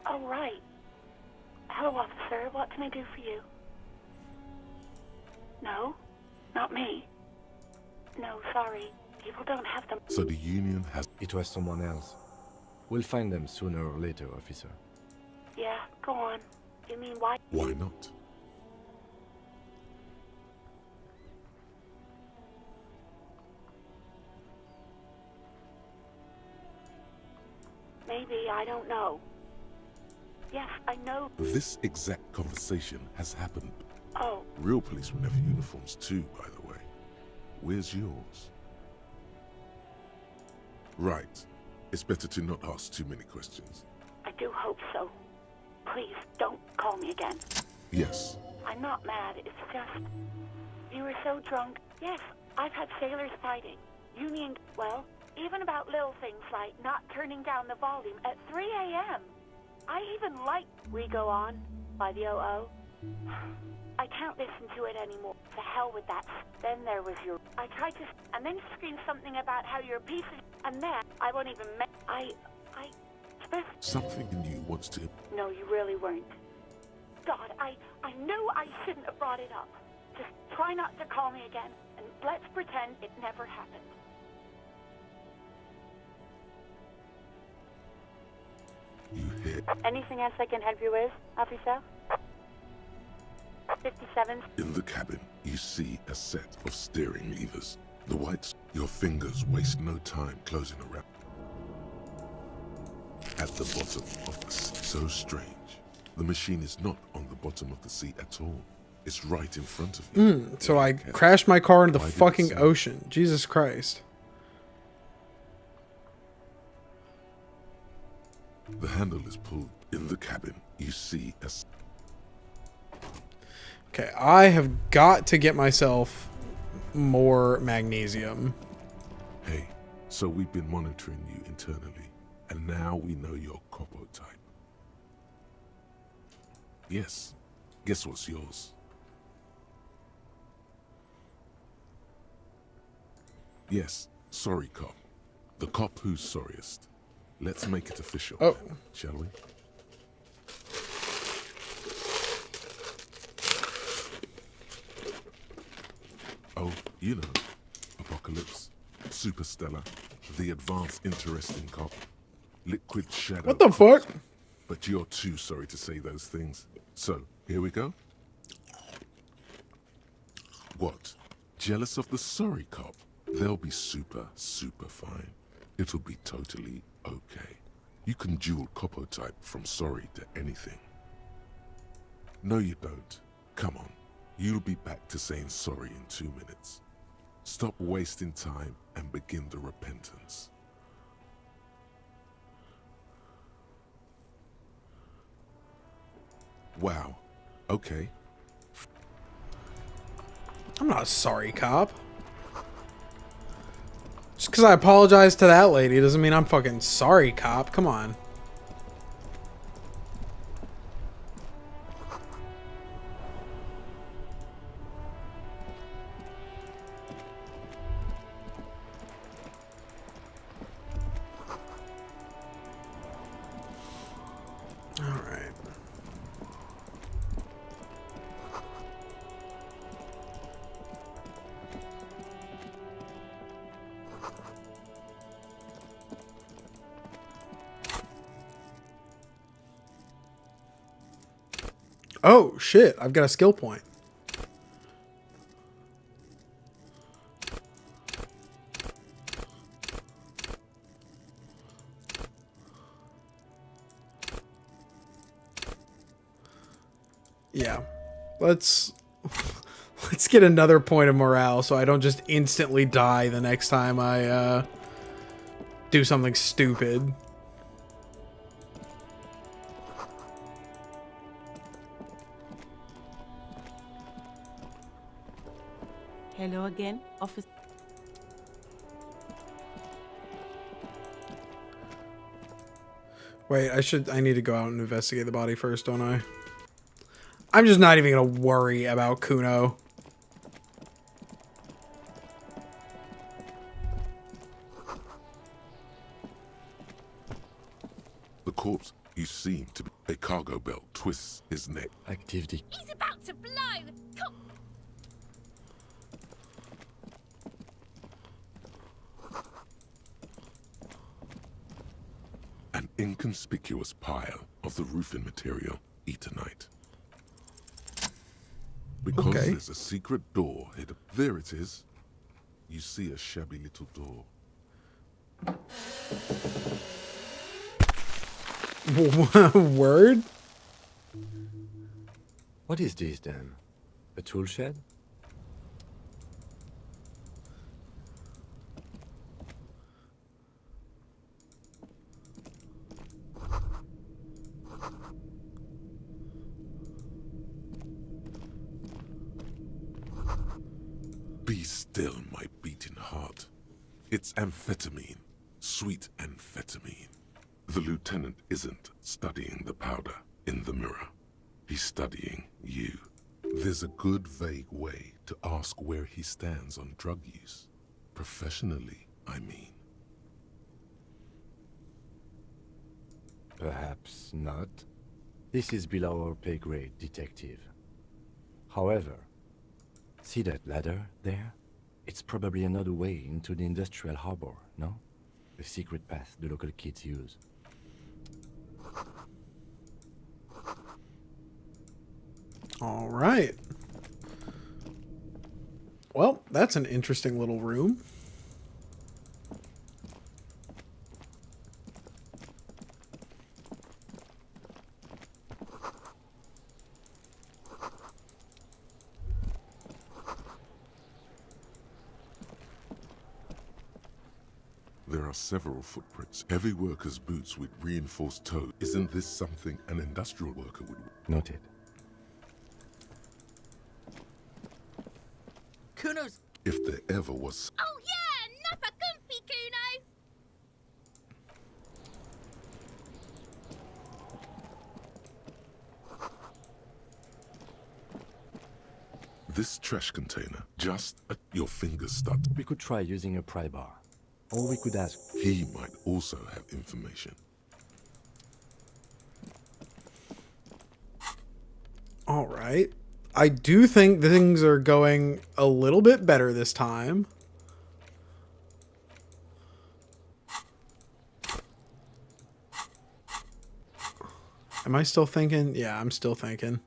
Oh, right. Hello, officer. What can I do for you? No? Not me. No, sorry. People don't have them. So the Union has... It was someone else. We'll find them sooner or later, officer. Yeah, go on. You mean why? Why not? Maybe, I don't know. Yes, I know. This exact conversation has happened. Oh, Real policemen have uniforms too, by the way. Where's yours? Right. It's better to not ask too many questions. I do hope so. Please, don't call me again. Yes. I'm not mad, it's just... You were so drunk. Yes, I've had sailors fighting. Union... Well, even about little things like not turning down the volume at 3 a.m. I even like We Go On by the O.O. I can't listen to it anymore. To hell with that. Then there was your... I tried to... And then scream something about how you're a piece of... And then I won't even... I... Something in you wants to... No, you really weren't. God, I knew I shouldn't have brought it up. Just try not to call me again, and let's pretend it never happened. You hear? Anything else I can help you with, officer? 57. In the cabin, you see a set of steering levers. The whites... Your fingers waste no time closing around. At the bottom of the sea. So strange. The machine is not on the bottom of the sea at all. It's right in front of you. So I crashed my car into the Why did it fucking say- ocean. Jesus Christ. The handle is pulled. In the cabin, you see a... Okay, I have got to get myself more magnesium. Hey, so we've been monitoring you internally, and now we know your Copo type. Yes. Guess what's yours? Yes, sorry cop. The cop who's sorriest. Let's make it official, Oh. shall we? Oh, you know, Apocalypse, Superstellar, the advanced interesting cop, Liquid Shadow. What the fuck? But you're too sorry to say those things. So, here we go. What? Jealous of the sorry cop? They'll be super, super fine. It'll be totally okay. You can dual Copo type from sorry to anything. No, you don't. Come on. You'll be back to saying sorry in 2 minutes. Stop wasting time and begin the repentance. Wow. Okay. I'm not a sorry cop. Just because I apologize to that lady doesn't mean I'm fucking sorry cop. Come on. Alright. Oh, shit. I've got a skill point. Yeah. Let's get another point of morale so I don't just instantly die the next time I do something stupid. Hello again, officer. Wait, I need to go out and investigate the body first, don't I? I'm just not even gonna worry about Kuno. The corpse, you seem to be... A cargo belt twists his neck. Activity. He's about to blow! An inconspicuous pile of the roofing material, Eternite. Because Okay. there's a secret door hidden. There it is. You see a shabby little door. Word? What is this then? A tool shed? Be still, my beating heart. It's amphetamine. Sweet amphetamine. The lieutenant isn't studying the powder in the mirror. He's studying you. There's a good, vague way to ask where he stands on drug use. Professionally, I mean. Perhaps not. This is below our pay grade, detective. However, see that ladder there? It's probably another way into the industrial harbor, no? A secret path the local kids use. All right. Well, that's an interesting little room. There are several footprints. Heavy workers' boots with reinforced toes. Isn't this something an industrial worker would wear? Noted. Kuno's. If there ever was. Oh yeah, Nappa Gumpy, Kuno! This trash container, just at your fingers start. We could try using a pry bar. Or we could ask. He might also have information. All right. I do think things are going a little bit better this time. Am I still thinking? Yeah, I'm still thinking.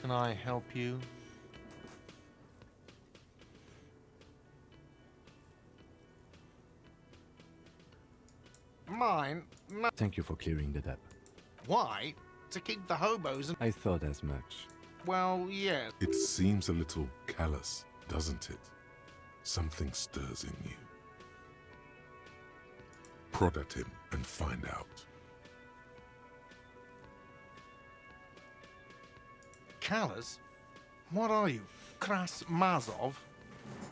Can I help you? Mine? Thank you for clearing that up. Why? To keep the hobos and... I thought as much. Well, yeah. It seems a little callous, doesn't it? Something stirs in you. Prod at him and find out. Callous? What are you? Kras Mazov?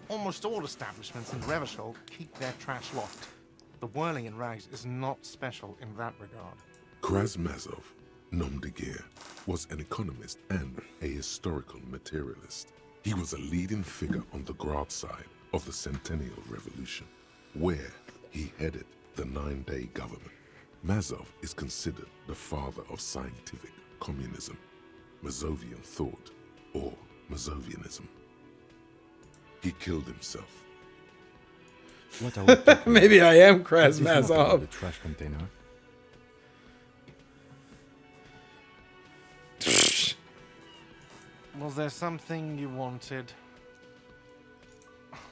Almost all establishments in Revachol keep their trash locked. The whirling in rags is not special in that regard. Krasmazov, nom de guerre, was an economist and a historical materialist. He was a leading figure on the Grad side of the Centennial Revolution, where he headed the 9-day government. Mazov is considered the father of scientific communism, Mazovian thought, or Mazovianism. He killed himself. What are we talking Maybe about? I am Is this not about Krasmazov. the trash container? Was there something you wanted?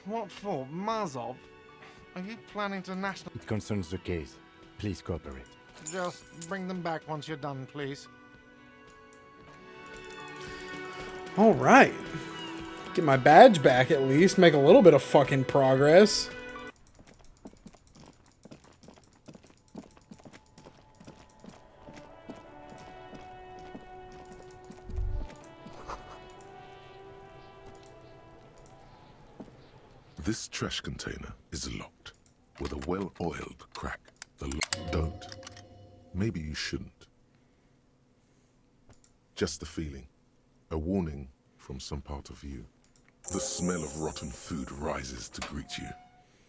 What for? Mazov? Are you planning to national... It concerns the case. Please cooperate. Just bring them back once you're done, please. All right. Get my badge back at least. Make a little bit of fucking progress. This trash container is locked with a well-oiled crack. The lock don't. Maybe you shouldn't. Just a feeling. A warning from some part of you. The smell of rotten food rises to greet you.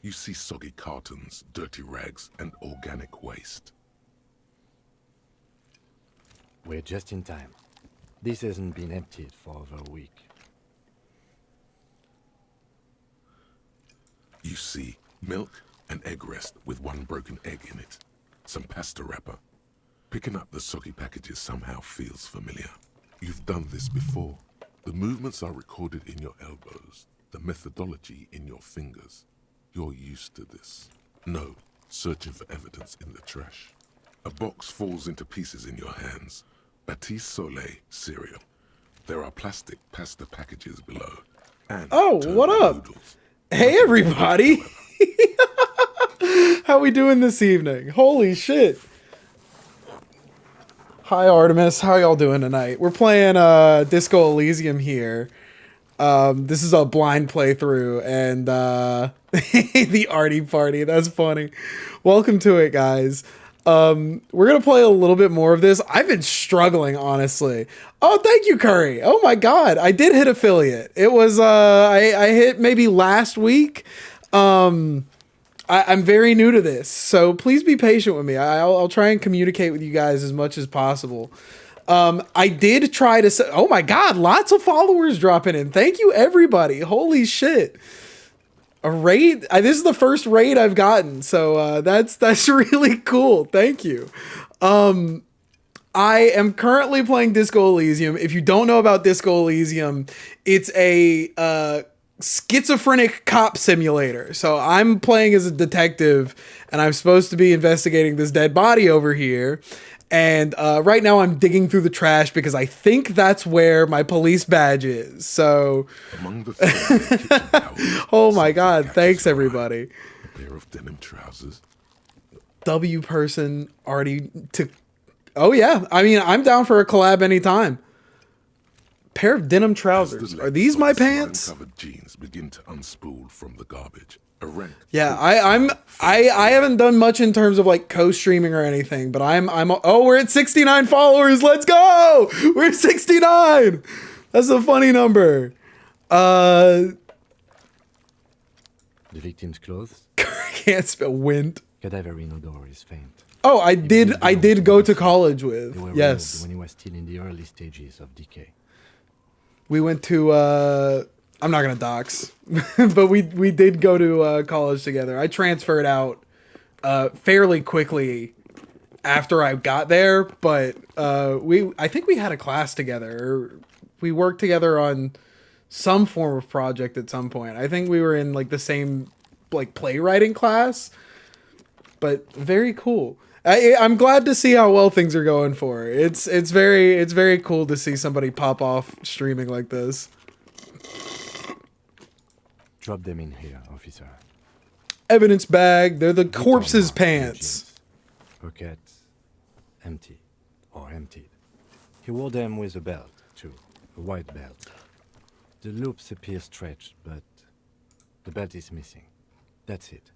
You see soggy cartons, dirty rags, and organic waste. We're just in time. This hasn't been emptied for over a week. You see Milk and egg rest with one broken egg in it. Some pasta wrapper. Picking up the soggy packages somehow feels familiar. You've done this before. The movements are recorded in your elbows, the methodology in your fingers. You're used to this. No, searching for evidence in the trash. A box falls into pieces in your hands. Batiste Soleil cereal. There are plastic pasta packages below. And Oh, what up? noodles. Hey, everybody. How we doing this evening? Holy shit. Hi, Artemis. How y'all doing tonight? We're playing Disco Elysium here. This is a blind playthrough, and the arty party. That's funny. Welcome to it, guys. We're gonna play a little bit more of this. I've been struggling, honestly. Oh, thank you, Curry. Oh my god, I did hit affiliate. It was I hit maybe last week. I'm very new to this, so please be patient with me. I'll try and communicate with you guys as much as possible. I did try to say, oh my god, lots of followers dropping in. Thank you, everybody. Holy shit. A raid? This is the first raid I've gotten, so that's really cool. Thank you. I am currently playing Disco Elysium. If you don't know about Disco Elysium, it's a schizophrenic cop simulator. So I'm playing as a detective, and I'm supposed to be investigating this dead body over here. And right now I'm digging through the trash because I think that's where my police badge is. So, Among the kitchen towels, oh my god, thanks everybody. a pair of denim trousers. W person already took. Oh yeah, I mean I'm down for a collab anytime. Pair of denim trousers. Are these my pants? Covered jeans begin to unspool from the garbage. A rank. Yeah, I haven't done much in terms of like co-streaming or anything, but I'm oh, we're at 69 followers. Let's go. We're at 69. That's a funny number. The victim's clothes? Can't spell wind. Cadaverine odor is faint. Oh, I did go to college with. They were Yes. removed when he was still in the early stages of decay. We went to I'm not gonna dox, but we did go to college together. I transferred out fairly quickly after I got there, but I think we had a class together. We worked together on some form of project at some point. I think we were in like the same like playwriting class, but very cool. I'm glad to see how well things are going for her. It's very cool to see somebody pop off streaming like this. Drop them in here, officer. Evidence bag. They're the corpse's pants. Pockets empty or emptied. He wore them with a belt, too. A white belt. The loops appear stretched, but the belt is missing. That's it.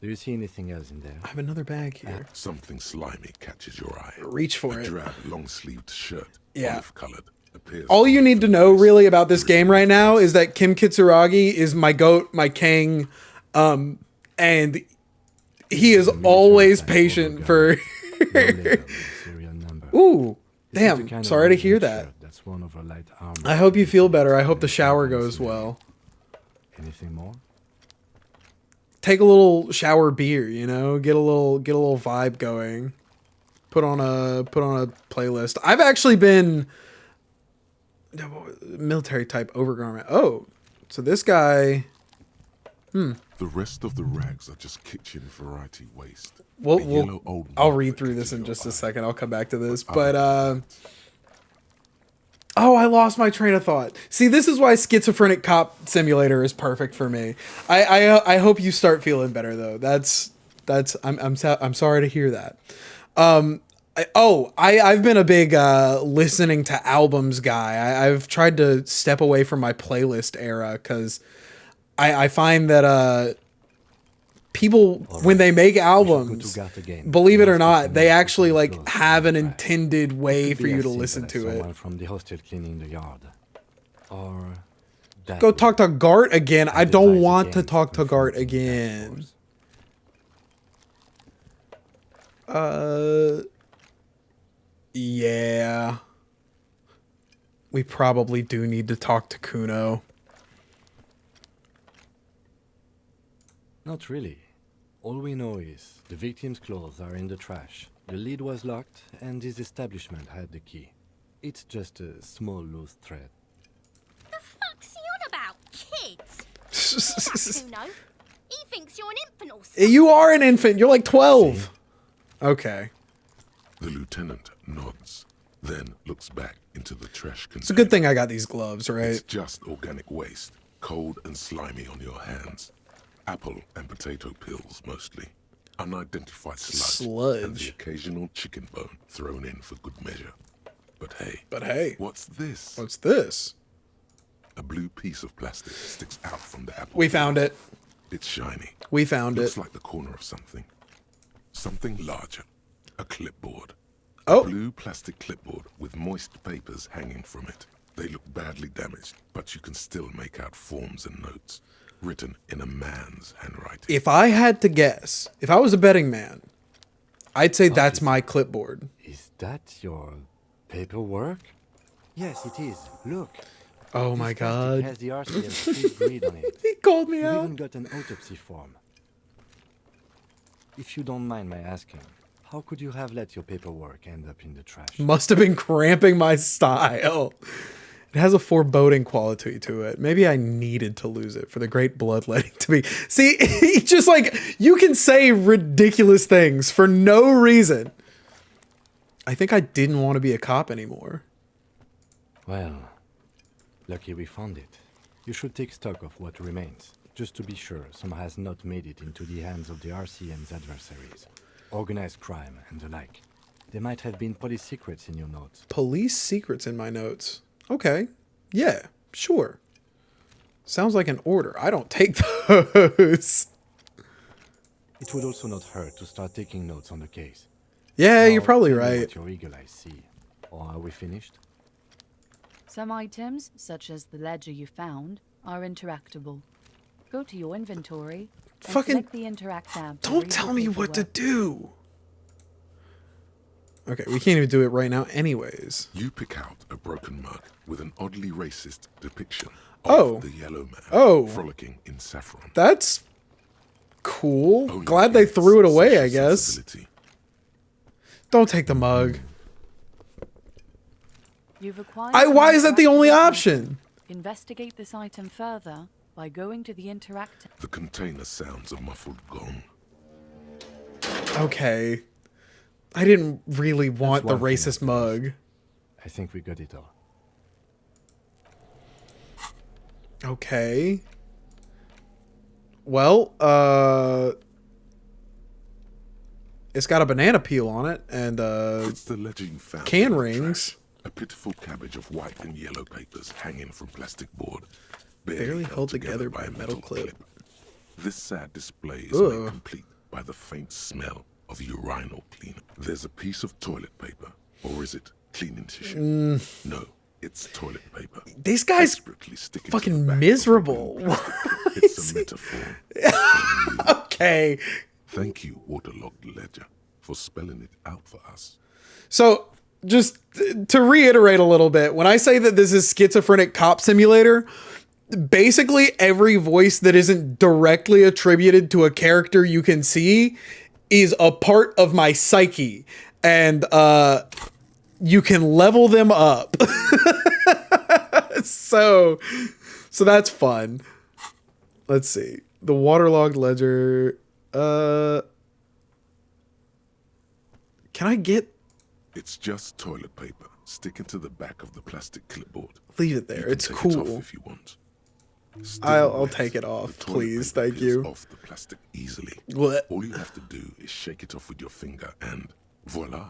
Do you see anything else in there? I have another bag here. Something slimy catches your eye. Reach for it. A drab, long-sleeved shirt, Yeah. olive-colored, appears. All you need to know really about this game right now is that Kim Kitsuragi is my goat, my king, and he is always patient for. Ooh, damn! Sorry to hear that. That's one of our light armor. I hope you feel better. I hope the shower goes well. Anything more? Take a little shower beer, you know, get a little vibe going. Put on a playlist. I've actually been military type overgarment. Oh, so this guy. The rest of the rags are just kitchen variety waste. I'll read through this in just a second. I'll come back to this, but oh, I lost my train of thought. See, this is why Schizophrenic Cop Simulator is perfect for me. I hope you start feeling better though. I'm sorry to hear that. I've been a big listening to albums guy. I've tried to step away from my playlist era because I find that people when they make albums, believe it or not, they actually like have an intended way for you to listen to it. From the hostel cleaning the yard. Or go talk to Gart again. I don't want to talk to Gart again. Yeah. We probably do need to talk to Kuno. Not really. All we know is the victim's clothes are in the trash. The lid was locked, and his establishment had the key. It's just a small loose thread. The fuck's he on about? Kids? You know. He thinks you're an infant or something. You are an infant. You're like 12. Okay. The lieutenant nods, then looks back into the trash container. It's a good thing I got these gloves, right? It's just organic waste, cold and slimy on your hands. Apple and potato peels, mostly. Unidentified sludge. And the occasional chicken bone thrown in for good measure. But hey. What's this? What's this? A blue piece of plastic sticks out from the apple. We found it. It's shiny. We found Looks it. like the corner of something. Something larger. A clipboard. Oh. A blue plastic clipboard with moist papers hanging from it. They look badly damaged, but you can still make out forms and notes. Written in a man's handwriting. If I had to guess, if I was a betting man, I'd say that's my clipboard. Is that your paperwork? Yes, it is. Look. Oh my god. It has the RCM street breed on it. He called me You've out. even got an autopsy form. If you don't mind my asking, how could you have let your paperwork end up in the trash? Must have been cramping my style. It has a foreboding quality to it. Maybe I needed to lose it for the great bloodletting to be. See, it's just like, you can say ridiculous things for no reason. I think I didn't want to be a cop anymore. Well, lucky we found it. You should take stock of what remains, just to be sure some has not made it into the hands of the RCM's adversaries. Organized crime and the like. There might have been police secrets in your notes. Police secrets in my notes. Okay. Yeah, sure. Sounds like an order. I don't take those. It would also not hurt to start taking notes on the case. Yeah, Now, you're probably tell me right. What your eagle eyes see. Or are we finished? Some items, such as the ledger you found, are interactable. Go to your inventory and Fucking select the interact tab. to Don't read tell the me what to paperwork. do. Okay, we can't even do it right now anyways. You pick out a broken mug with an oddly racist depiction Oh. of the yellow man Oh. frolicking in saffron. That's cool. Only Glad they idiots threw it with away, social I guess. sensibility. Don't take the mug. You've acquired Why an is that the only interactable option? item. Investigate this item further by going to the interact. The container sounds a muffled gong. Okay. I didn't really want the one thing racist mug. I think we got it all. Okay. Well, it's got a banana peel on it and It's the ledger you found. can in the rings. trash. A pitiful cabbage of white and yellow papers hanging from plastic board, Barely held together by a metal clip. This sad display is Ugh. made complete by the faint smell of urinal cleaner. There's a piece of toilet paper, or is it cleaning tissue? No, it's toilet paper. These guys Desperately sticking to fucking the back miserable. of the plastic. It's a metaphor. Okay. Thank you, Waterlogged Ledger, for spelling it out for us. So, just to reiterate a little bit, when I say that this is schizophrenic cop simulator, basically every voice that isn't directly attributed to a character you can see is a part of my psyche, and you can level them up. so that's fun. Let's see. The waterlogged ledger. Can I get? It's just toilet paper sticking to the back of the plastic clipboard. Leave it there. You can It's take cool. It off if you want. Still I'll wet, take it off, the toilet please. paper Thank peels you. Off the plastic easily. What? All you have to do is shake it off with your finger, and voila,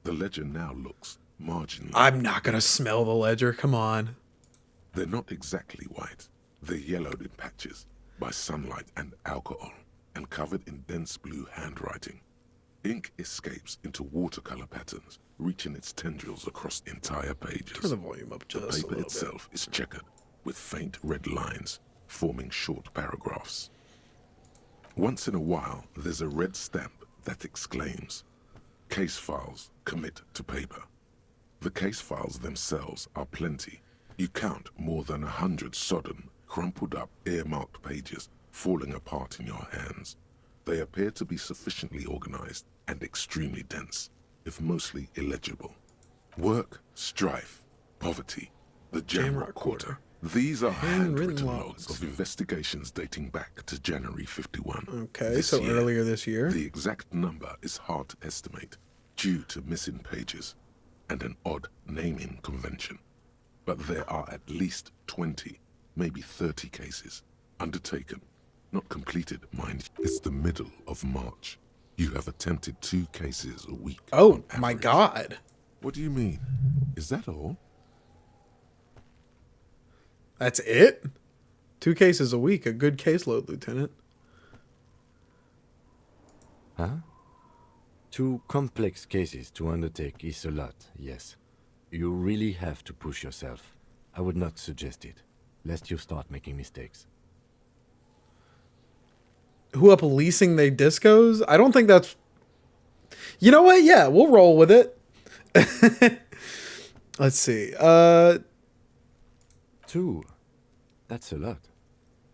the ledger now looks marginally. I'm not gonna smell the ledger. Come on. They're not exactly white. They're yellowed in patches by sunlight and alcohol, and covered in dense blue handwriting. Ink escapes into watercolor patterns, reaching its tendrils across entire pages. Turn the volume up The just a paper little itself is checkered, with faint red lines forming short paragraphs. Once in a while, there's a red stamp that exclaims, "Case files commit to paper." The case files themselves are plenty. You count more than 100 sodden, crumpled up, earmarked pages falling apart in your hands. They appear to be sufficiently organized and extremely dense, if mostly illegible. Work, strife, poverty, the Jamrock Quarter. These are handwritten logs of investigations dating back to January 51. Okay, so earlier this year. The exact number is hard to estimate due to missing pages and an odd naming convention. But there are at least 20, maybe 30 cases undertaken, not completed, mind you. It's the middle of March. You have attempted 2 cases a week. Oh my God. What do you mean? Is that all? That's it? 2 cases a week, a good caseload, Lieutenant. Huh? 2 complex cases to undertake is a lot, yes. You really have to push yourself. I would not suggest it, lest you start making mistakes. Who up leasing they discos? I don't think that's... You know what? Yeah, we'll roll with it. Let's see. 2. That's a lot.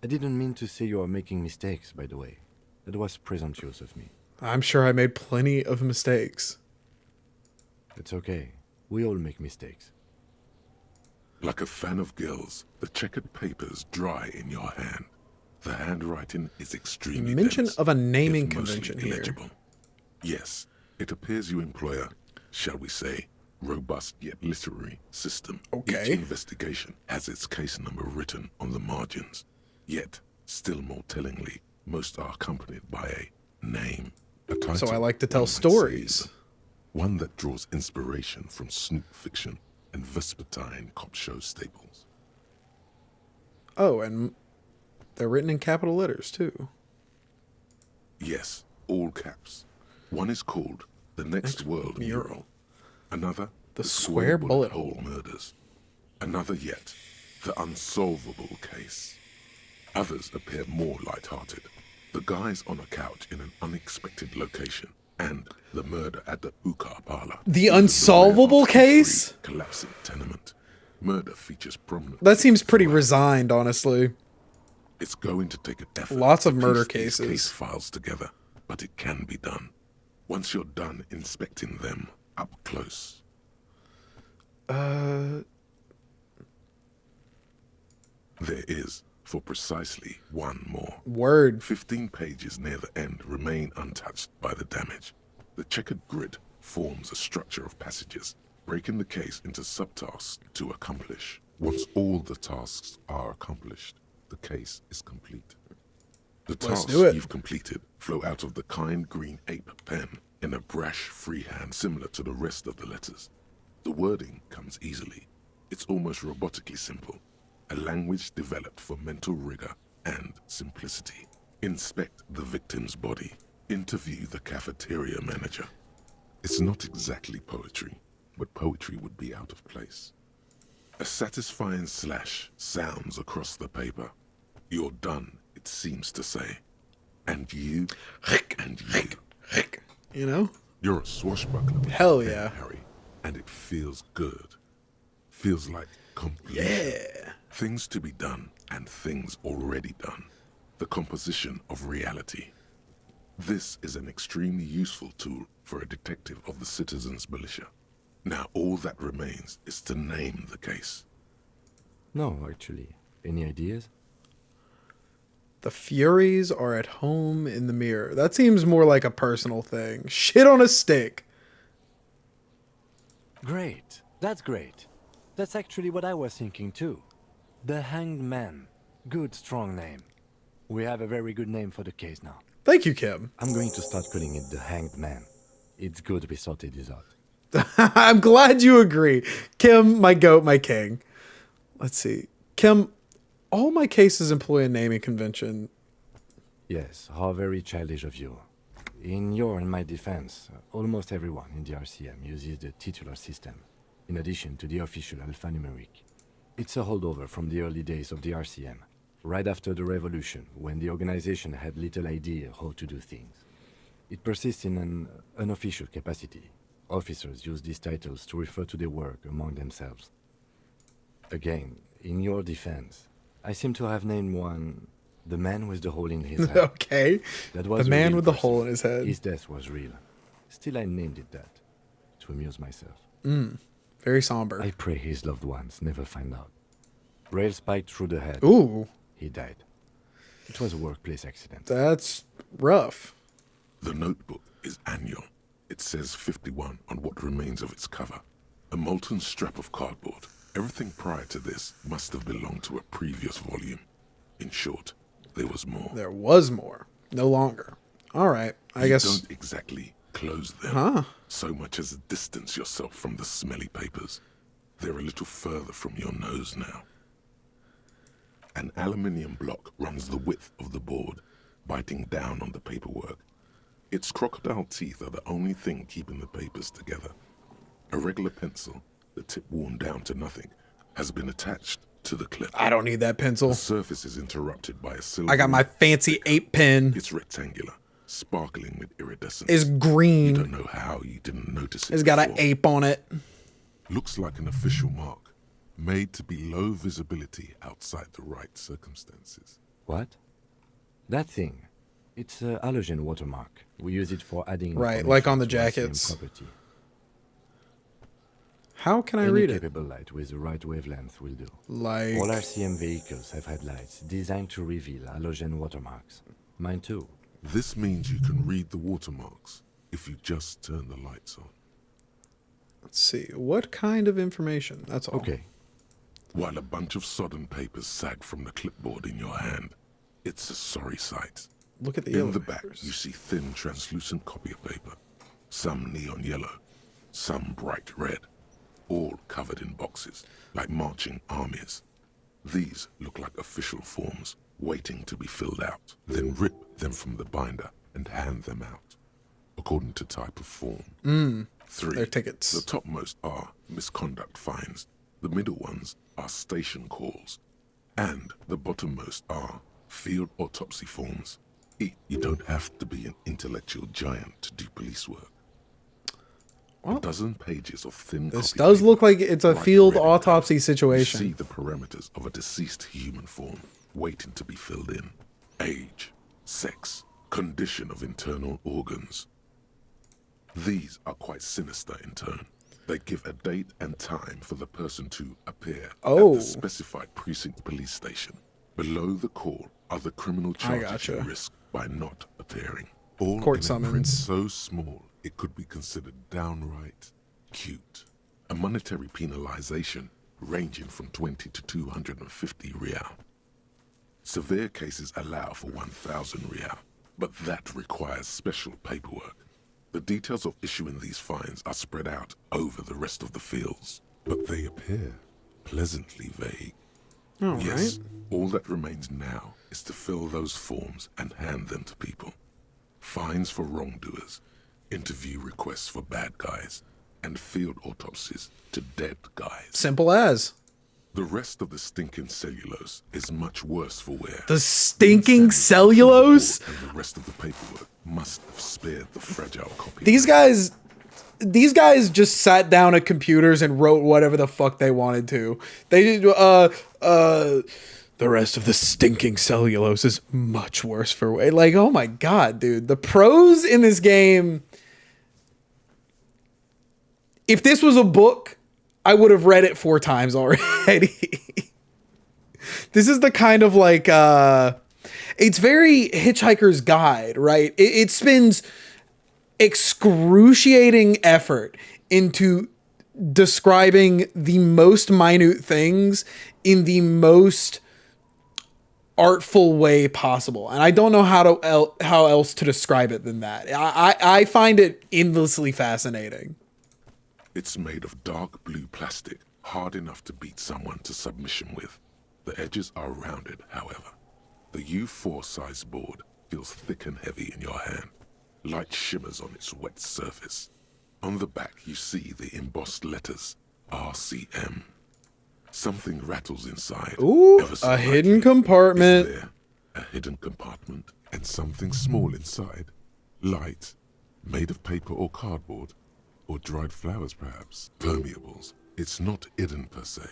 I didn't mean to say you are making mistakes, by the way. That was presumptuous of me. I'm sure I made plenty of mistakes. It's okay. We all make mistakes. Like a fan of gills, the checkered papers dry in your hand. The handwriting is extremely Mention dense, of a naming if mostly convention here. illegible. Yes, it appears you employ a, shall we say, robust yet literary system. Okay. Each investigation has its case number written on the margins. Yet, still more tellingly, most are accompanied by a name. A title, So I like to tell one might say, stories. One that draws inspiration from snoop fiction and vespertine cop show staples. Oh, and they're written in capital letters, too. Yes, all caps. One is called The Next World Mural. Another, The Square Bullet Hole Murders. Another yet, The Unsolvable Case. Others appear more light-hearted. The guys on a couch in an unexpected location, and the murder at the hookah parlor. The Unsolvable Case? Collapsing tenement. Murder features prominent. That seems pretty resigned, honestly. It's going to take an effort. Lots of to murder piece these cases. case files together, but it can be done. Once you're done inspecting them up close. There is, for precisely one more. Word. 15 pages near the end remain untouched by the damage. The checkered grid forms a structure of passages, breaking the case into subtasks to accomplish. Once all the tasks are accomplished, the case is complete. The Let's tasks do it. you've completed flow out of the kind green ape pen in a brash freehand similar to the rest of the letters. The wording comes easily. It's almost robotically simple. A language developed for mental rigor and simplicity. Inspect the victim's body. Interview the cafeteria manager. It's not exactly poetry, but poetry would be out of place. A satisfying slash sounds across the paper. You're done, it seems to say. And you, and you. You know? You're a swashbuckler. Hell yeah. Harry, and it feels good. Feels like completion. Yeah. Things to be done and things already done. The composition of reality. This is an extremely useful tool for a detective of the citizens' militia. Now all that remains is to name the case. No, actually. Any ideas? The Furies are at home in the mirror. That seems more like a personal thing. Shit on a stick. Great. That's great. That's actually what I was thinking too. The Hanged Man. Good, strong name. We have a very good name for the case now. Thank you, Kim. I'm going to start calling it the Hanged Man. It's good we sorted this out. I'm glad you agree. Kim, my goat, my king. Let's see. Kim, all my cases employ a naming convention. Yes, how very childish of you. In your and my defense, almost everyone in the RCM uses the titular system, in addition to the official alphanumeric. It's a holdover from the early days of the RCM, right after the revolution, when the organization had little idea how to do things. It persists in an unofficial capacity. Officers use these titles to refer to their work among themselves. Again, in your defense, I seem to have named one The man with the hole in his head. Okay. That was The a man real with the person. hole in his head. His death was real. Still, I named it that to amuse myself. Very somber. I pray his loved ones never find out. Rail spiked through the head. Ooh, He died. It was a workplace accident. that's rough. The notebook is annual. It says 51 on what remains of its cover. A molten strap of cardboard. Everything prior to this must have belonged to a previous volume. In short, there was more. There was more. No longer. All right. I You guess. don't exactly close them Huh. so much as distance yourself from the smelly papers. They're a little further from your nose now. An aluminium block runs the width of the board, biting down on the paperwork. Its crocodile teeth are the only thing keeping the papers together. A regular pencil, the tip worn down to nothing, has been attached to the clip. I don't need that pencil. The surface is interrupted by a silver. I got my fancy 8 pen. It's rectangular, sparkling with iridescence. It's You green. don't know how you didn't notice it. It's got an before. ape on it. Looks like an official mark, made to be low visibility outside the right circumstances. What? That thing. It's a halogen watermark. We use it for adding Right, like on the information to RCM jackets. property. How can I Any read it? capable light with the right wavelength will do. Like. All RCM vehicles have had lights designed to reveal halogen watermarks. Mine too. This means you can read the watermarks if you just turn the lights on. Let's see. What kind of information? That's all. Okay. While a bunch of sodden papers sag from the clipboard in your hand, it's a sorry sight. Look at the In the back, elevators. you see thin, translucent copy of paper. Some neon yellow, some bright red, all covered in boxes, like marching armies. These look like official forms, waiting to be filled out. Then rip them from the binder and hand them out, according to type of form. 3. They're tickets. The topmost are misconduct fines. The middle ones are station calls. And the bottommost are field autopsy forms. You don't have to be an intellectual giant to do police work. Well, a dozen pages of thin This copy does paper, look like it's a bright field red in autopsy colour. situation. You see the parameters of a deceased human form waiting to be filled in. Age, sex, condition of internal organs. These are quite sinister in turn. They give a date and time for the person to appear at the specified precinct police station. Below the call are the criminal charges you risk by not appearing. All Court in a summons. print so small it could be considered downright cute. A monetary penalization ranging from 20 to 250 real. Severe cases allow for 1,000 real, but that requires special paperwork. The details of issuing these fines are spread out over the rest of the fields, but they appear pleasantly vague. All Yes, right. all that remains now is to fill those forms and hand them to people. Fines for wrongdoers, interview requests for bad guys, and field autopsies to dead guys. Simple as. The rest of the stinking cellulose is much worse for wear. The stinking cellulose? And the rest of the paperwork must have spared the fragile copy. These guys just sat down at computers and wrote whatever the fuck they wanted to. They did the rest of the stinking cellulose is much worse for weight. Like, oh my god, dude. The prose in this game. If this was a book, I would have read it 4 times already. This is the kind of like it's very Hitchhiker's Guide, right? It spends excruciating effort into describing the most minute things in the most artful way possible. And I don't know how else to describe it than that. I find it endlessly fascinating. It's made of dark blue plastic, hard enough to beat someone to submission with. The edges are rounded, however. The U4 size board feels thick and heavy in your hand. Light shimmers on its wet surface. On the back you see the embossed letters, RCM. Something rattles inside. Ooh, ever so a lightly. hidden compartment. Is there a hidden compartment and something small inside? Light, made of paper or cardboard, or dried flowers perhaps. Permeables. It's not hidden per se.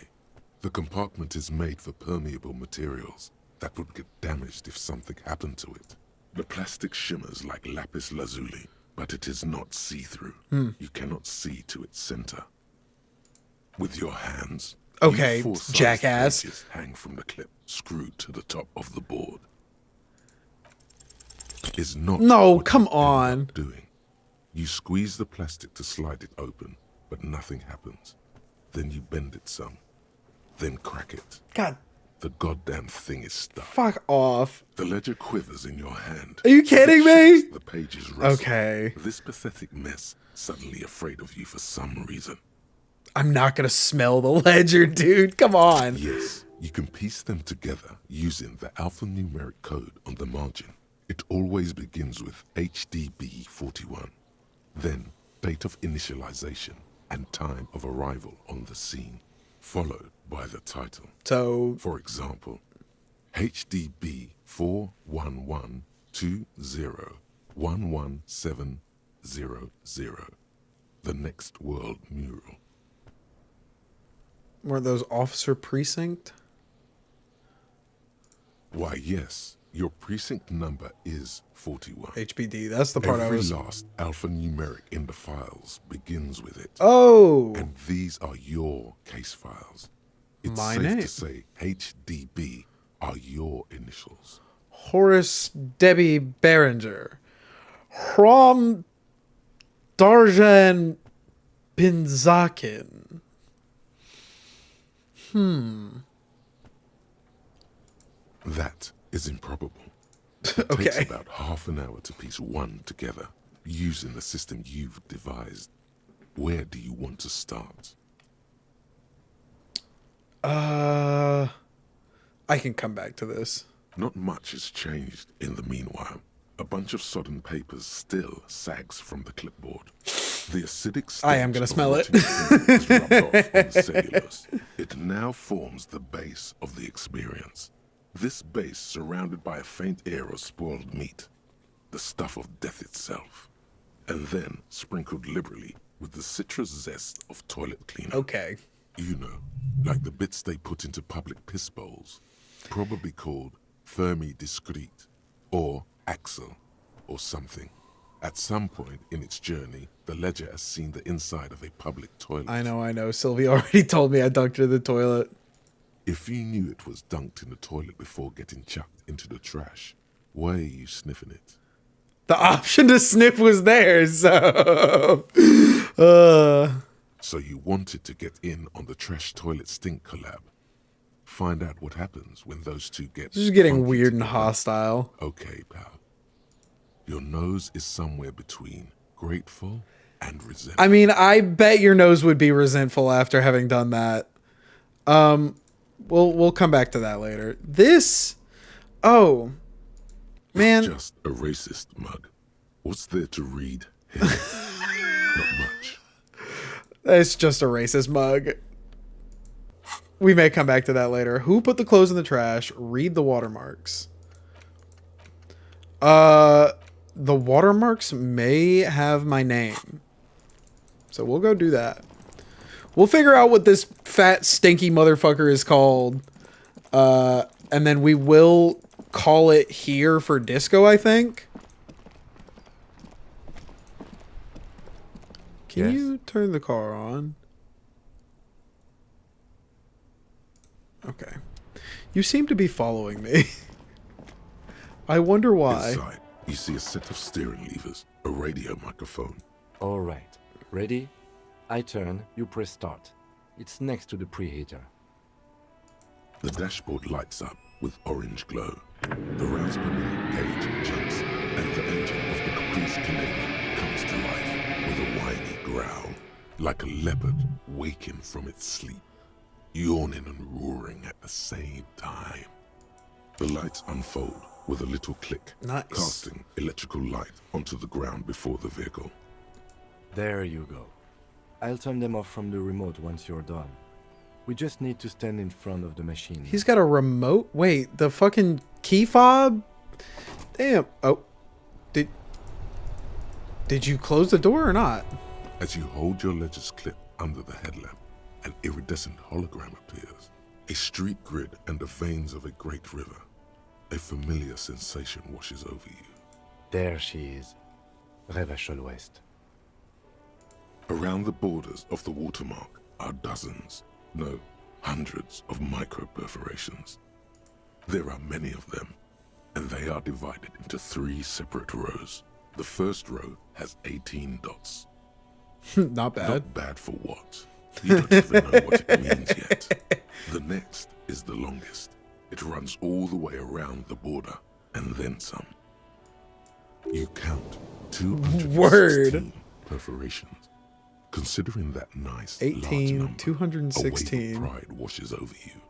The compartment is made for permeable materials. that would get damaged if something happened to it. The plastic shimmers like lapis lazuli, but it is not see-through. You cannot see to its center. With your hands, Okay, E4-sized jackass. pages hang from the clip, screwed to the top of the board. Is not No, what come you ended up on. doing. You squeeze the plastic to slide it open, but nothing happens. Then you bend it some, then crack it. God, The goddamn thing is stuck. fuck off. The ledger quivers in your hand. Are you As it kidding shakes, me? The pages rustle. Okay. This pathetic mess, suddenly afraid of you for some reason. I'm not gonna smell the ledger, dude. Come on. Yes, you can piece them together using the alphanumeric code on the margin. It always begins with HDB41, then date of initialization and time of arrival on the scene, followed by the title. So, for example, HDB 41120111700, the Next World Mural. were those officer precinct? Why, yes, your precinct number is 41. HBD, that's the part I Every was... last alphanumeric in the files begins with it. Oh! And these are your case files. It's My safe name. to say HDB are your initials. Horace Debbie Behringer. From Darjan Binzakin. That is improbable. It Okay. takes about half an hour to piece one together, using the system you've devised. Where do you want to start? I can come back to this. Not much has changed in the meanwhile. A bunch of sodden papers still sags from the clipboard. The acidic I am stage gonna of smell it. rotting food has rubbed off on the cellulose. It now forms the base of the experience. This base surrounded by a faint air of spoiled meat, the stuff of death itself, and then sprinkled liberally with the citrus zest of toilet cleaner. Okay. You know, like the bits they put into public piss bowls, probably called Fermi Discrete, or Axel, or something. At some point in its journey, the ledger has seen the inside of a public toilet. I know. Sylvia already told me I dunked it in the toilet. If you knew it was dunked in the toilet before getting chucked into the trash, why are you sniffing it? The option to sniff was there, so... So you wanted to get in on the trash toilet stink collab. Find out what happens when those two get... This is getting funky weird and together. hostile. Okay, pal. Your nose is somewhere between grateful and resentful. I mean, I bet your nose would be resentful after having done that. We'll come back to that later. This... Oh. Man. It's just a racist mug. What's there to read here? Not much. It's just a racist mug. We may come back to that later. Who put the clothes in the trash? Read the watermarks. The watermarks may have my name. So we'll go do that. We'll figure out what this fat, stinky motherfucker is called. And then we will call it here for disco, I think. Can Yes? you turn the car on? Okay. You seem to be following me. I wonder why. Inside, you see a set of steering levers, a radio microphone. All right. Ready? I turn, you press start. It's next to the preheater. The dashboard lights up with orange glow. The rounds per minute gauge jumps, and the engine of the Caprice Canadian comes to life with a whiny growl, like a leopard waking from its sleep, yawning and roaring at the same time. The lights unfold with a little click, Nice. casting electrical light onto the ground before the vehicle. There you go. I'll turn them off from the remote once you're done. We just need to stand in front of the machine. He's got a remote? Wait, the fucking key fob? Damn. Oh. Did you close the door or not? As you hold your ledger's clip under the headlamp, an iridescent hologram appears. A street grid and the veins of a great river. a familiar sensation washes over you. There she is. Revachol West. Around the borders of the watermark are dozens, no, hundreds of micro-perforations. There are many of them, and they are divided into 3 separate rows. The first row has 18 dots. Not bad. Not bad for what? You don't even know what it means yet. The next is the longest. It runs all the way around the border, and then some. You count 216 perforations. Considering that nice 18, large number, 216. A wave of pride washes over you.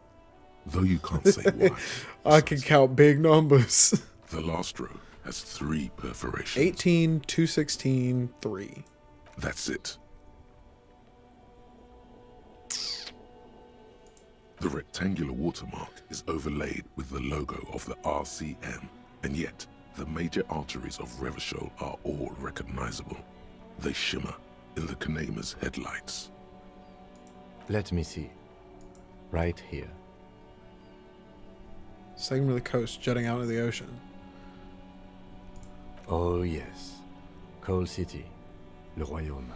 Though you can't say why. I can count big numbers. The last row has 3 perforations. 18, 216, 3. That's it. The rectangular watermark is overlaid with the logo of the RCM, and yet the major arteries of Revachol are all recognizable. They shimmer in the Kanema's headlights. Let me see. Right here. Segment of the coast jutting out into the ocean. Oh yes. Coal City. Le Royaume.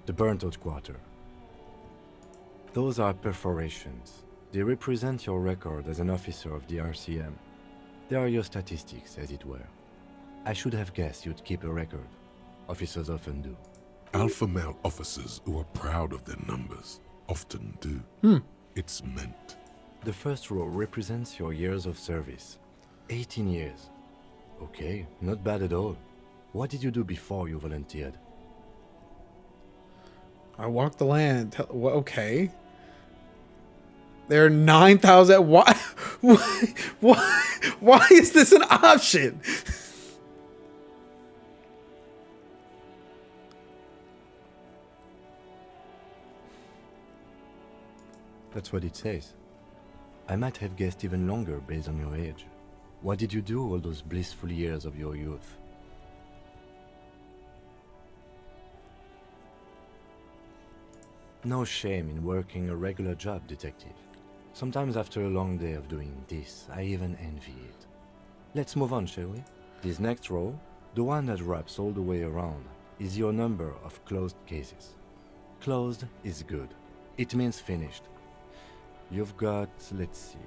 The burnt-out quarter. Those are perforations. They represent your record as an officer of the RCM. They are your statistics, as it were. I should have guessed you'd keep a record. Officers often do. Alpha male officers who are proud of their numbers often do. It's meant. The first row represents your years of service. 18 years. Okay, not bad at all. What did you do before you volunteered? I walked the land. Okay. There are 9,000. Why? Why is this an option? That's what it says. I might have guessed even longer based on your age. What did you do all those blissful years of your youth? No shame in working a regular job, detective. Sometimes after a long day of doing this, I even envy it. Let's move on, shall we? This next row, the one that wraps all the way around, is your number of closed cases. Closed is good. It means finished. You've got, let's see,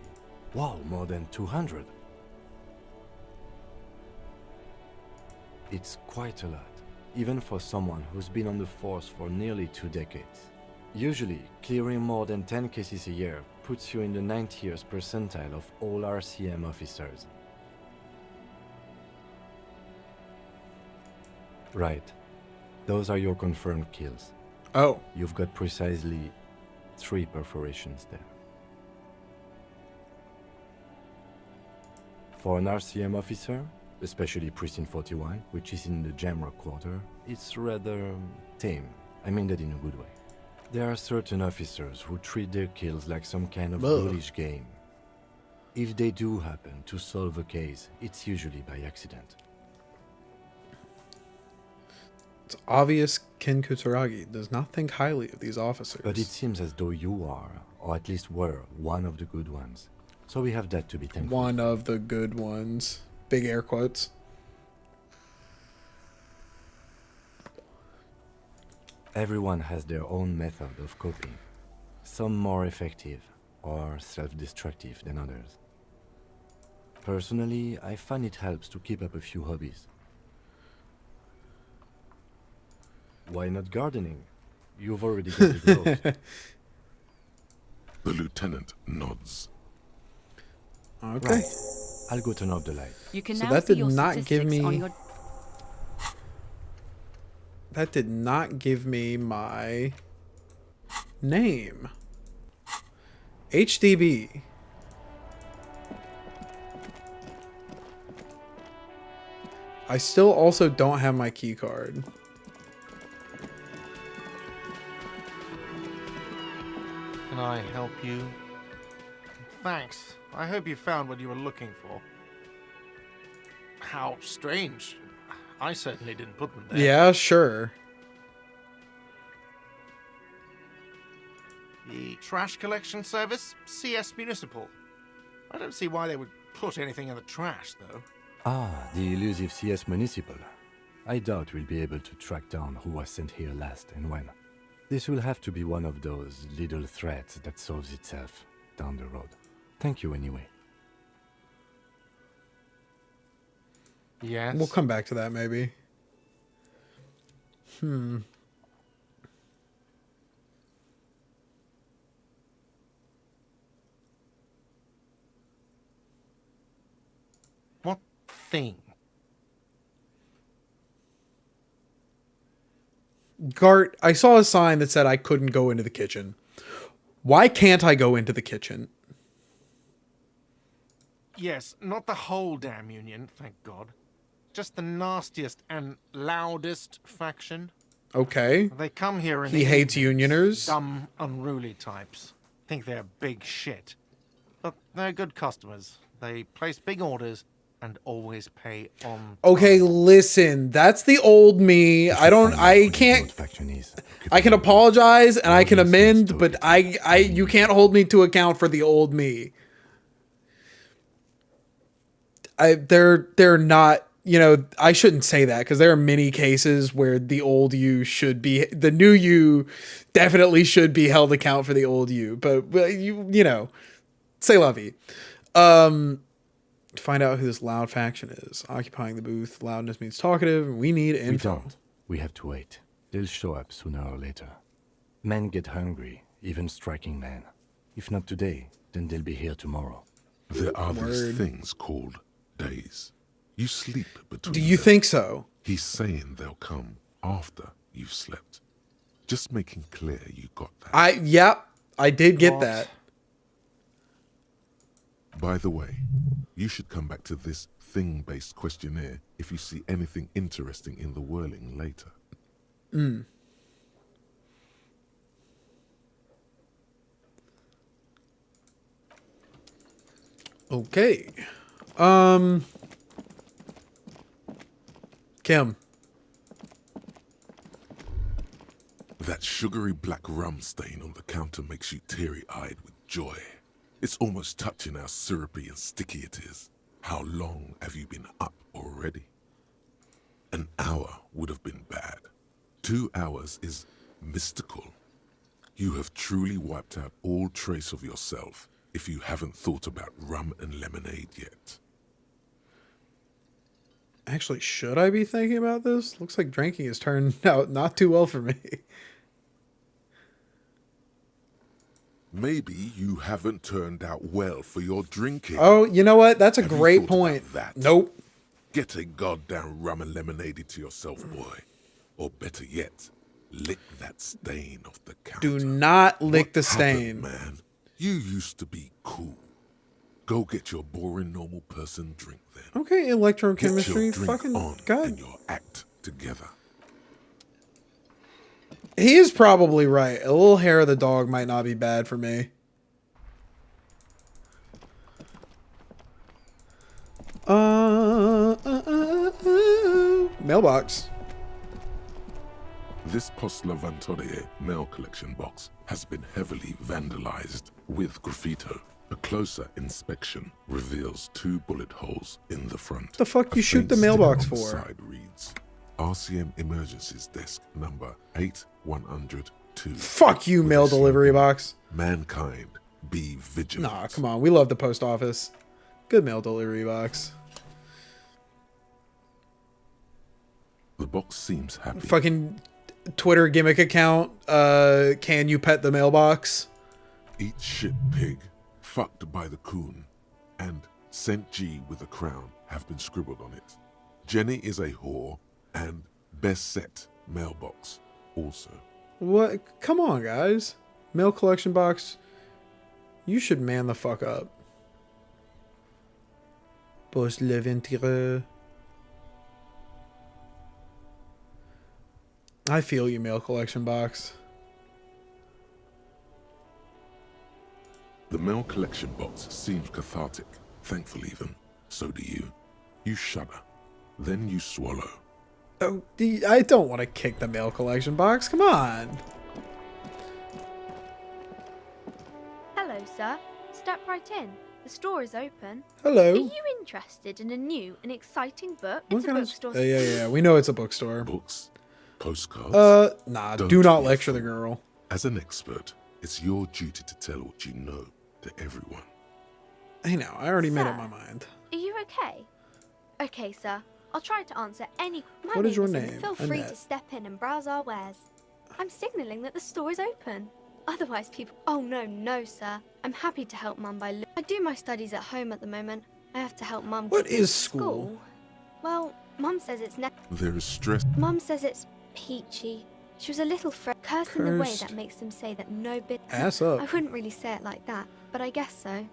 wow, more than 200. It's quite a lot, even for someone who's been on the force for nearly 2 decades. Usually, clearing more than 10 cases a year puts you in the 90th percentile of all RCM officers. Right. Those are your confirmed kills. Oh. You've got precisely 3 perforations there. For an RCM officer, especially Precinct 41, which is in the Jamrock quarter, it's rather tame. I mean that in a good way. There are certain officers who treat their kills like some kind of bullish game. If they do happen to solve a case, it's usually by accident. It's obvious Ken Kutaragi does not think highly of these officers. But it seems as though you are, or at least were, one of the good ones. So we have that to be thankful. One of the good ones. Big air quotes. Everyone has their own method of coping. Some more effective or self-destructive than others. Personally, I find it helps to keep up a few hobbies. Why not gardening? You've already got the growth. The lieutenant nods. Okay. Right. I'll go turn off the light. You can So now that see did your not give statistics on me- your... That did not give me my name. HDB. I still also don't have my key card. Can I help you? Thanks. I hope you found what you were looking for. How strange. I certainly didn't put them there. Yeah, sure. The trash collection service, CS Municipal. I don't see why they would put anything in the trash, though. Ah, the elusive CS Municipal. I doubt we'll be able to track down who was sent here last and when. This will have to be one of those little threats that solves itself down the road. Thank you anyway. Yes. We'll come back to that maybe. What thing? Gart, I saw a sign that said I couldn't go into the kitchen. Why can't I go into the kitchen? Yes, not the whole damn union, thank God. Just the nastiest and loudest faction. Okay. They come here and He hates unioners. Dumb, unruly types. Think they're big shit. But they're good customers. They place big orders and always pay on. Okay, listen, that's the old me. I can't. I can apologize and I can amend, but you can't hold me to account for the old me. They're not. You know, I shouldn't say that because there are many cases where the old you should be, the new you definitely should be held account for the old you. But you know, say la vie. Find out who this loud faction is. Occupying the booth. Loudness means talkative. And we need info. We don't. We have to wait. They'll show up sooner or later. Men get hungry, even striking men. If not today, then they'll be here tomorrow. There are these things called days. You sleep between Do you them. think so? He's saying they'll come after you've slept. Just making clear you got that. Yep, I did get that. By the way, you should come back to this thing-based questionnaire if you see anything interesting in the whirling later. Okay. Kim. That sugary black rum stain on the counter makes you teary-eyed with joy. It's almost touching how syrupy and sticky it is. How long have you been up already? An hour would have been bad. 2 hours is mystical. You have truly wiped out all trace of yourself if you haven't thought about rum and lemonade yet. Actually, should I be thinking about this? Looks like drinking has turned out not too well for me. Maybe you haven't turned out well for your drinking. Oh, you know what? That's a Have you great thought point. about that? Nope. Get a goddamn rum and lemonade to yourself, boy. Or better yet, lick that stain off the counter. Do not lick the What stain. happened, man? You used to be cool. Go get your boring normal person drink then. Okay, Get electrochemistry. your drink Fucking on God. and your act together. He is probably right. A little hair of the dog might not be bad for me. Mailbox. This Post Lavantorie mail collection box has been heavily vandalized with graffito. A closer inspection reveals 2 bullet holes in the front. The fuck A you shoot the faint mailbox sticker on for? the side reads, RCM Emergencies Desk number 8102. Fuck you, With mail a delivery slogan, box. Mankind, be vigilant. Nah, come on. We love the post office. Good mail delivery box. The box seems happy. Fucking Twitter gimmick account. Can you pet the mailbox? Eat shit pig, fucked by the coon, and St. G with a crown have been scribbled on it. Jenny is a whore, and best set mailbox also. What? Come on, guys. Mail collection box. You should man the fuck up. Post Lavantorie. I feel you, mail collection box. The mail collection box seems cathartic, thankful even. So do you. You shudder. Then you swallow. Oh, I don't want to kick the mail collection box. Come on. Hello, sir. Step right in. The store is open. Hello. Are you interested in a new and exciting book? What It's a kind of- bookstore. yeah. We know it's a bookstore. Books? Postcards? Nah. Don't Do not be lecture the fooled. girl. As an expert, it's your duty to tell what you know to everyone. Hey, now I already made up Sir. my mind. Are you okay? Okay, sir. I'll try to answer any. My What is your Annette. name? Feel free Annette. to step in and browse our wares. I'm signaling that the store is open. Otherwise, people. Oh no, sir. I'm happy to help Mum by. I do my studies at home at the moment. I have to help Mum. What get is to school? Well, Mum says it's There is stress. Mum says it's peachy. She was a little cursed in the way Cursed. that makes them say that no bit. Ass up. I wouldn't really say it like that, but I guess so.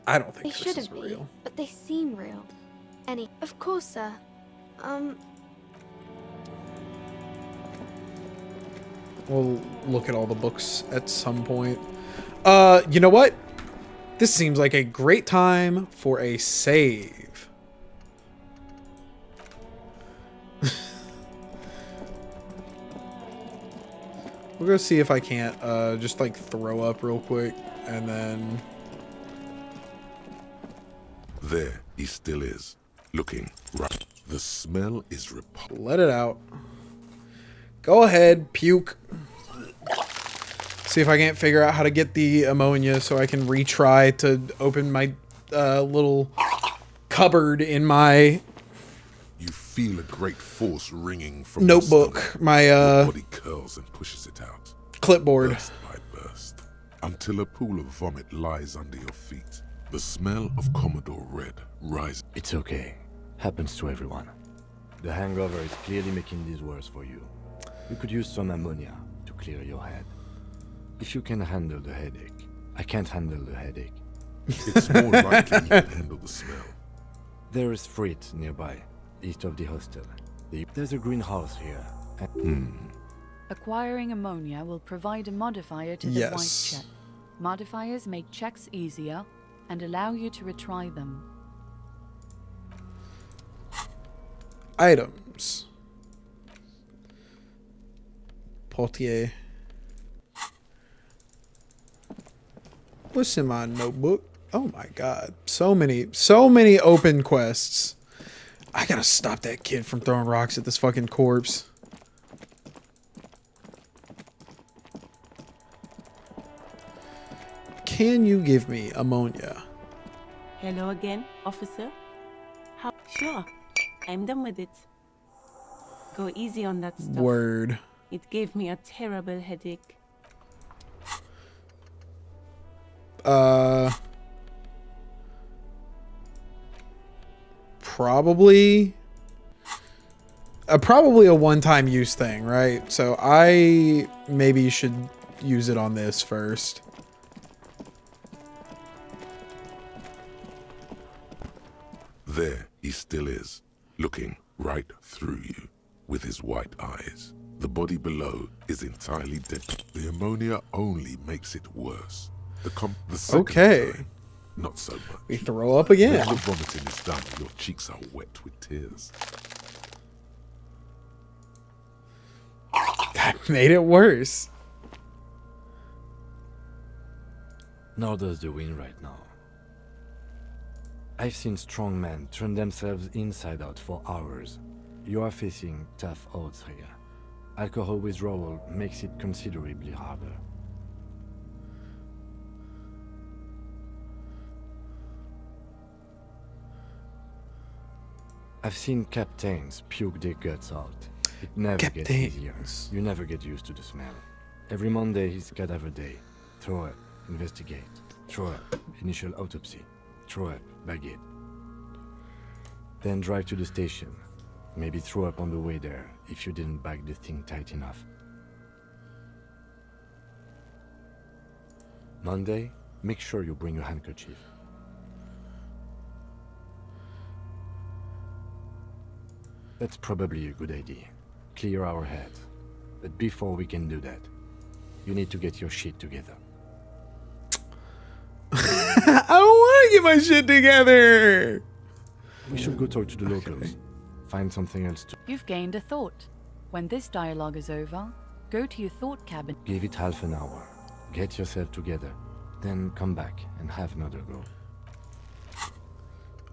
I don't They think this shouldn't is be, real. but they seem real. Of course, sir. We'll look at all the books at some point. You know what? This seems like a great time for a save. We'll go see if I can't just like throw up real quick and then There he still is, looking right. The smell is repulsive. let it out. Go ahead, puke. See if I can't figure out how to get the ammonia so I can retry to open my little cupboard in my You feel a great force ringing from notebook, your stomach. my Your body curls and pushes it out. clipboard. Burst by burst, until a pool of vomit lies under your feet. The smell of Commodore Red rises. It's okay. Happens to everyone. The hangover is clearly making this worse for you. You could use some ammonia to clear your head. If you can handle the headache. I can't handle the headache. It's more likely you can handle the smell. There is Frit nearby, east of the hostel. There's a greenhouse here. Acquiring ammonia will provide a modifier to the Yes. white check. Modifiers make checks easier and allow you to retry them. Items. Portier. What's in my notebook? Oh my god. So many open quests. I gotta stop that kid from throwing rocks at this fucking corpse. Can you give me ammonia? Hello again, officer. How? Sure, I'm done with it. Go easy on that stuff. Word. It gave me a terrible headache. Probably a one-time use thing, right? So I maybe should use it on this first. There he still is, looking right through you with his white eyes. The body below is entirely dead. The ammonia only makes it worse. The second Okay. time, not so much. We throw up again. When the vomiting is done, your cheeks are wet with tears. That made it worse. Nor does the wind right now. I've seen strong men turn themselves inside out for hours. You are facing tough odds here. Alcohol withdrawal makes it considerably harder. I've seen captains puke their guts out. It never gets easier. You never get used to the smell. Every Monday is cadaver day. Throw up, investigate. Throw up, initial autopsy. Throw up, baguette. Then drive to the station. Maybe throw up on the way there if you didn't bag the thing tight enough. Monday, make sure you bring your handkerchief. That's probably a good idea. Clear our heads. But before we can do that, you need to get your shit together. I don't want to get my shit together. We should go talk to the locals. Find something else to... You've gained a thought. When this dialogue is over, go to your thought cabin. Give it half an hour. Get yourself together. Then come back and have another go.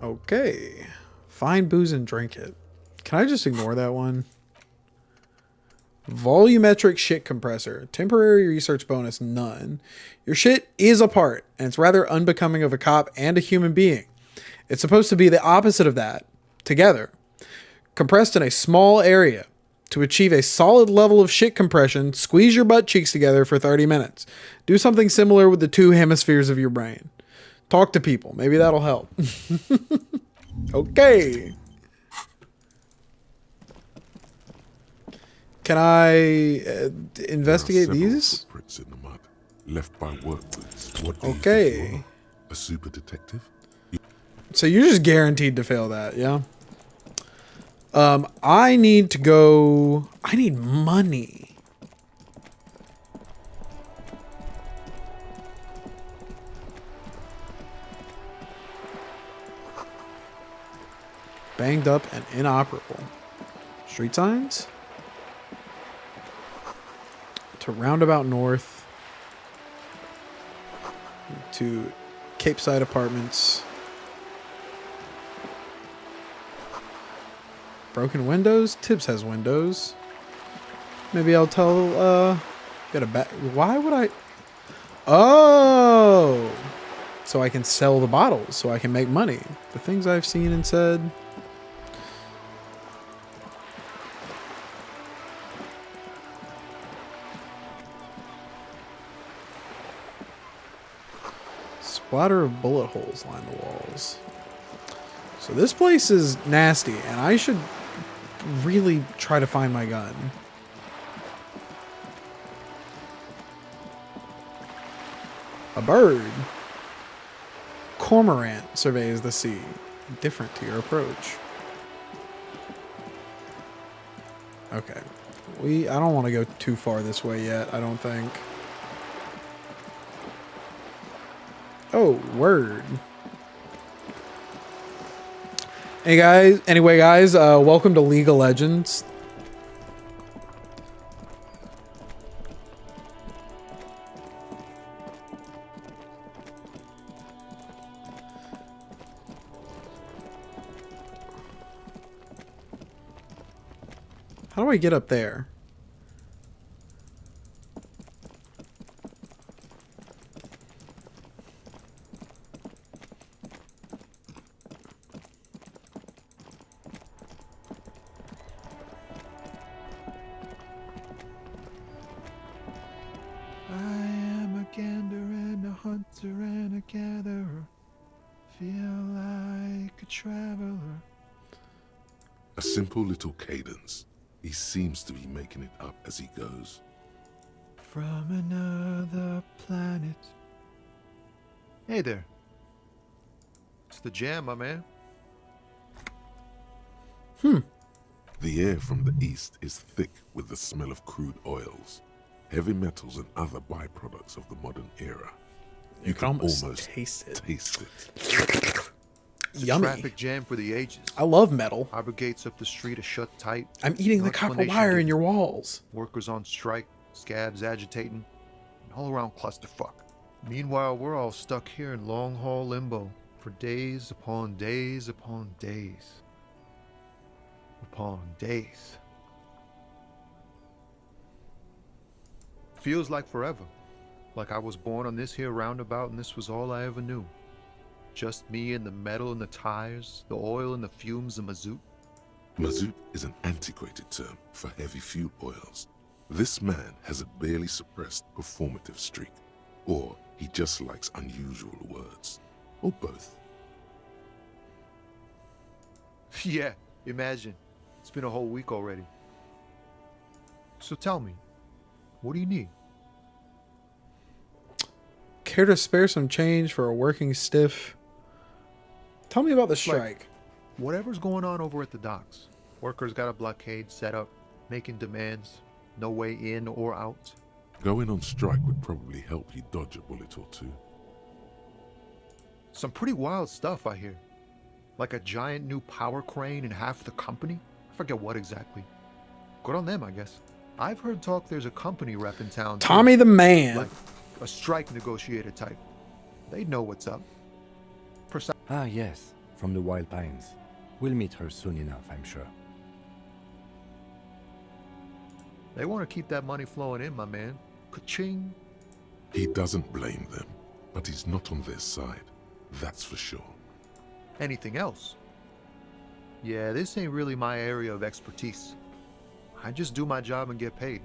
Okay. Find booze and drink it. Can I just ignore that one? Volumetric shit compressor. Temporary research bonus, none. Your shit is apart, and it's rather unbecoming of a cop and a human being. It's supposed to be the opposite of that. Together. Compressed in a small area. To achieve a solid level of shit compression, squeeze your butt cheeks together for 30 minutes. Do something similar with the two hemispheres of your brain. Talk to people. Maybe that'll help. Okay. Can I investigate these? Footprints in the mud, left by work boots. What do you think Okay. you are? A super detective? So you're just guaranteed to fail that, yeah? I need to go... I need money. Banged up and inoperable. Street signs? To Roundabout North. To Cape Side Apartments. Broken windows? Tibbs has windows. Maybe I'll tell, got a bat. Why would I? Oh! So I can sell the bottles, so I can make money. The things I've seen and said. Splatter of bullet holes line the walls. So this place is nasty, and I should really try to find my gun. A bird. Cormorant surveys the sea. Different to your approach. Okay. I don't want to go too far this way yet, I don't think. Oh, word. Anyway, guys, welcome to League of Legends. How do I get up there? A simple little cadence. He seems to be making it up as he goes. From another planet. Hey there. It's the jam, my man. The air from the east is thick with the smell of crude oils, heavy metals, and other byproducts of the modern era. You can almost taste it. It's Yummy. a traffic jam for the ages. I love metal. Harbor gates up the street are shut tight. I'm eating No the copper explanation wire in given. your walls. Workers on strike, scabs agitating, an all-around clusterfuck. Meanwhile, we're all stuck here in long-haul limbo for days upon days upon days. Upon days. Feels like forever. Like I was born on this here roundabout and this was all I ever knew. Just me and the metal and the tires, the oil and the fumes of mazout. Mazout is an antiquated term for heavy fuel oils. This man has a barely suppressed performative streak, or he just likes unusual words, or both. Yeah, imagine. It's been a whole week already. So tell me, what do you need? Care to spare some change for a working stiff? Tell me about the strike. Whatever's going on over at the docks. Workers got a blockade set up, making demands, no way in or out. Going on strike would probably help you dodge a bullet or two. Some pretty wild stuff, I hear. Like a giant new power crane in half the company? I forget what exactly. Good on them, I guess. I've heard talk there's a company rep in town. Tommy the Man. Like a strike negotiator type. They'd know what's up. Ah, yes, from the Wild Pines. We'll meet her soon enough, I'm sure. They want to keep that money flowing in, my man. Ka-ching. He doesn't blame them, but he's not on their side. That's for sure. Anything else? Yeah, this ain't really my area of expertise. I just do my job and get paid.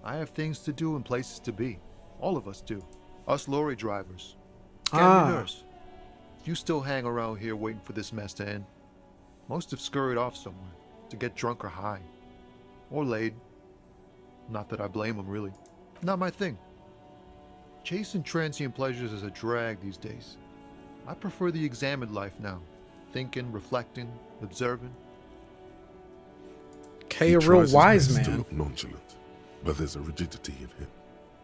I have things to do and places to be. All of us do. Us lorry drivers. Camionneurs. You still hang around here waiting for this mess to end. Most have scurried off somewhere to get drunk or high. Or laid. Not that I blame them, really. Not my thing. Chasing transient pleasures is a drag these days. I prefer the examined life now. Thinking, reflecting, observing. Okay, a real wise To man. look nonchalant, but there's a rigidity in him,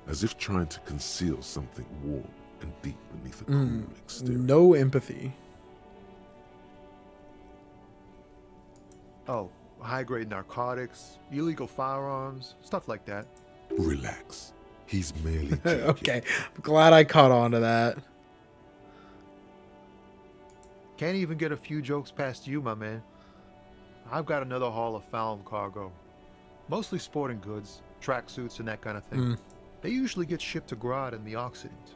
as if trying to conceal something warm and deep beneath a cool exterior. No empathy. Oh, high-grade narcotics, illegal firearms, stuff like that. Relax. He's merely joking. Okay, I'm glad I caught on to that. Can't even get a few jokes past you, my man. I've got another haul of found cargo. Mostly sporting goods, tracksuits, and that kind of thing. They usually get shipped to Grodd in the Occident,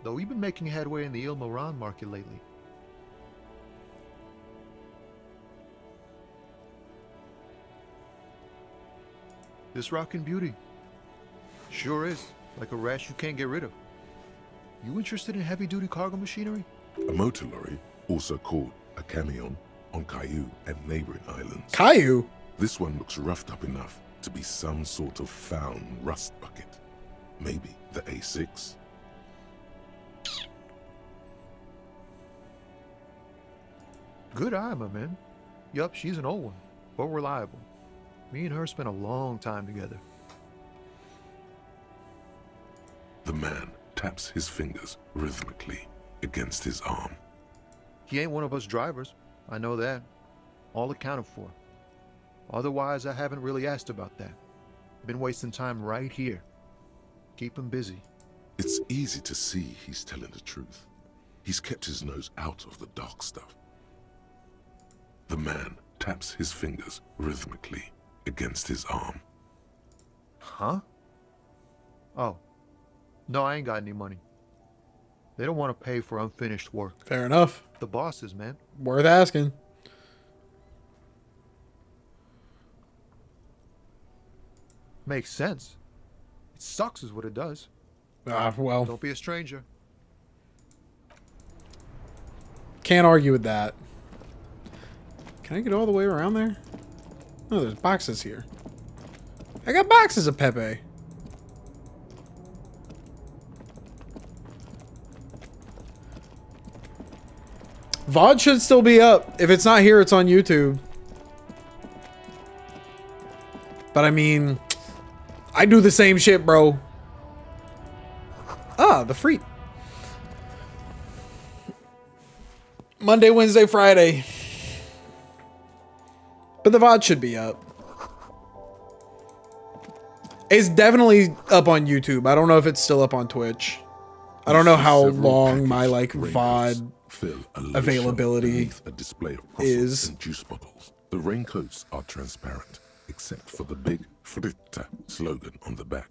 though we've been making headway in the Il Moran market lately. This rockin' beauty. Sure is, like a rash you can't get rid of. You interested in heavy-duty cargo machinery? A motor lorry, also called a camion, on Caillou and neighboring islands. Caillou? This one looks roughed up enough to be some sort of found rust bucket. Maybe the A6. Good eye, my man. Yup, she's an old one, but reliable. Me and her spent a long time together. The man taps his fingers rhythmically against his arm. He ain't one of us drivers. I know that. All accounted for. Otherwise, I haven't really asked about that. Been wasting time right here. Keep him busy. It's easy to see he's telling the truth. He's kept his nose out of the dark stuff. The man taps his fingers rhythmically against his arm. Huh? Oh. No, I ain't got any money. They don't want to pay for unfinished work. Fair enough. The bosses, man. Worth asking. Makes sense. It sucks is what it does. Well, Don't be a stranger. can't argue with that. Can I get all the way around there? Oh, there's boxes here. I got boxes of Pepe. VOD should still be up. If it's not here, it's on YouTube. But I mean, I do the same shit, bro. Ah, the free. Monday, Wednesday, Friday. But the VOD should be up. It's definitely up on YouTube. I don't know if it's still up on Twitch. I don't know how long my like VOD availability a display of is. and juice bottles. The raincoats are transparent, except for the big Fritta slogan on the back.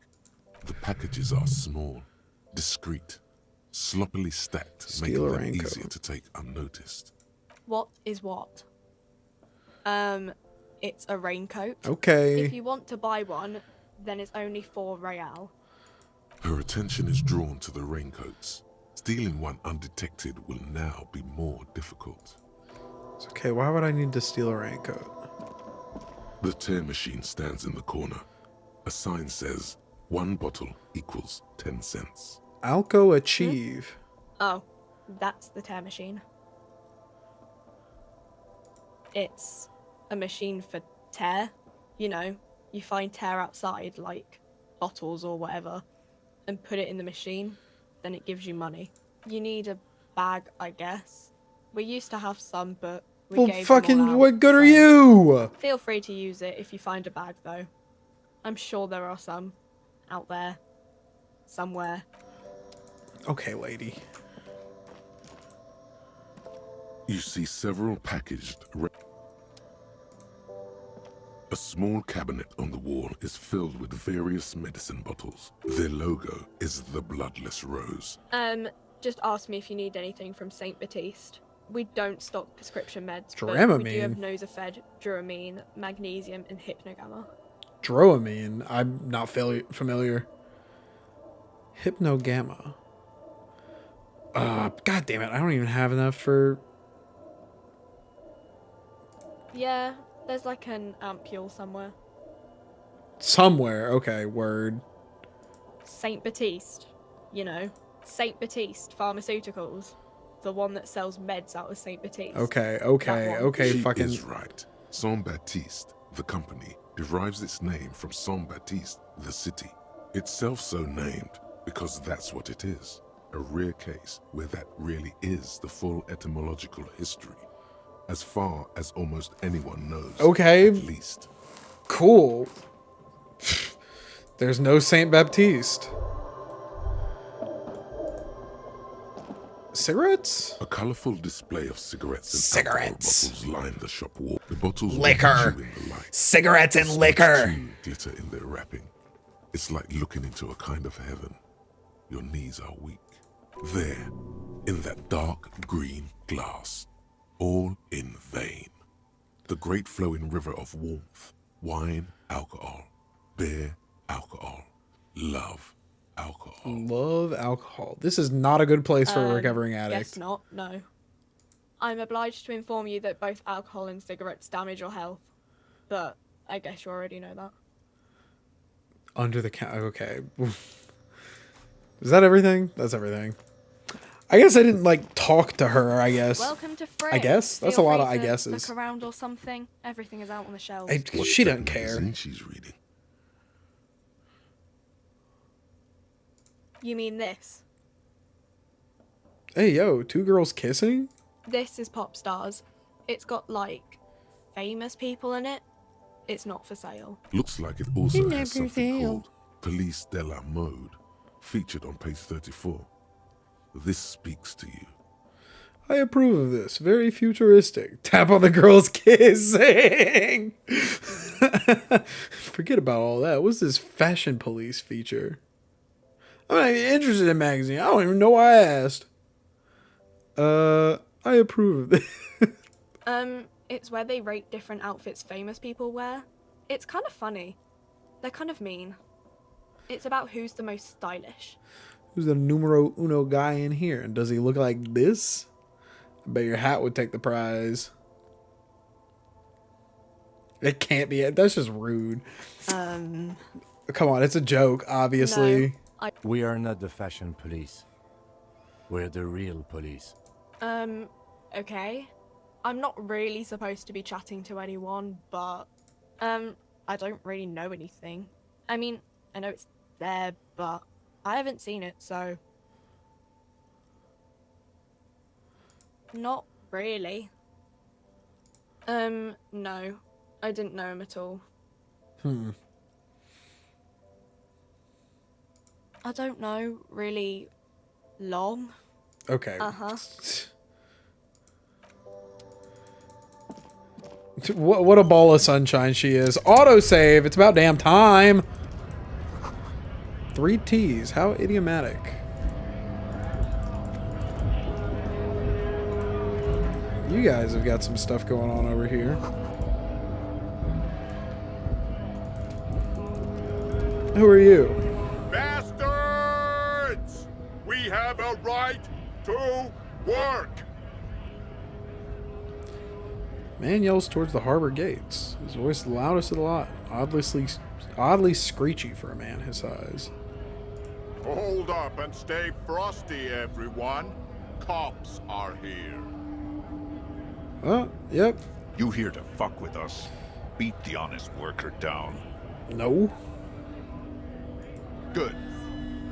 The packages are small, discreet, sloppily stacked, Steal a making them raincoat. easier to take unnoticed. What is what? It's a raincoat. Okay. If you want to buy one, then it's only 4 real. Her attention is drawn to the raincoats. Stealing one undetected will now be more difficult. It's okay, why would I need to steal a raincoat? The tear machine stands in the corner. A sign says, 1 bottle equals 10 cents. Alco Achieve. Oh, that's the tear machine. It's a machine for tear. You know, you find tear outside, like bottles or whatever, and put it in the machine, then it gives you money. You need a bag, I guess. We used to have some, but we Well, gave them all fucking, out, what good are so you? Feel free to use it if you find a bag, though. I'm sure there are some out there, somewhere. Okay, lady. You see several packaged. A small cabinet on the wall is filled with various medicine bottles. Their logo is the Bloodless Rose. Just ask me if you need anything from St. Baptiste. We don't stock prescription meds, but we Dramamine. do have Nosafed, Duramine, Magnesium, and Hypnogamma. Dramamine. I'm not familiar. Hypnogamma. God damn it! I don't even have enough for. Yeah, there's like an ampule somewhere. Somewhere. Okay. Word. St. Baptiste, you know, St. Baptiste Pharmaceuticals, the one that sells meds out of St. Baptiste. Okay. She Fucking. is right. Saint Baptiste, the company, derives its name from Saint Baptiste, the city. Itself so named because that's what it is. A rare case where that really is the full etymological history, as far as almost anyone knows. Okay. At least. Cool. There's no Saint Baptiste. Cigarettes? A colorful display of cigarettes and Cigarettes. alcohol bottles line the shop wall. The bottles Liquor. will hit you in the light. Cigarettes and Smudge liquor. too glitter in their wrapping. It's like looking into a kind of heaven. Your knees are weak. There, in that dark green glass, all in vain. The great flowing river of warmth, wine, alcohol, beer, alcohol, love, alcohol. Love alcohol. This is not a good place for a recovering addict. Guess not, no. I'm obliged to inform you that both alcohol and cigarettes damage your health, but I guess you already know that. Under the counter. Okay. Is that everything? That's everything. I guess I didn't like talk to her. I guess. Welcome to Frick. I guess that's Feel a lot free of I to guesses. Look around or something. Everything is out on the shelves. She doesn't care. Magazine she's reading. You mean this? Hey yo, two girls kissing? This is Pop Stars. It's got like famous people in it. It's not for sale. Looks like it also has something called Police de la Mode, featured on page 34. This speaks to you. I approve of this. Very futuristic. Tap on the girls kissing. Forget about all that. What's this fashion police feature? I'm not even interested in magazine. I don't even know why I asked. I approve of this. It's where they rate different outfits famous people wear. It's kind of funny. They're kind of mean. It's about who's the most stylish. Who's the numero uno guy in here? And does he look like this? I bet your hat would take the prize. It can't be it. That's just rude. Come on, it's a joke, obviously. We are not the fashion police. We're the real police. Okay. I'm not really supposed to be chatting to anyone, but, I don't really know anything. I mean, I know it's there, but I haven't seen it, so... Not really. No. I didn't know him at all. I don't know, really long. Okay. Uh-huh. What a ball of sunshine she is. Autosave. It's about damn time. 3 T's. How idiomatic. You guys have got some stuff going on over here. Who are you? Bastards! We have a right to work! Man yells towards the harbor gates. His voice the loudest of the lot. Oddly screechy for a man his size. Hold up and stay frosty, everyone. Cops are here. Oh, yep. You here to fuck with us? Beat the honest worker down. No. Good.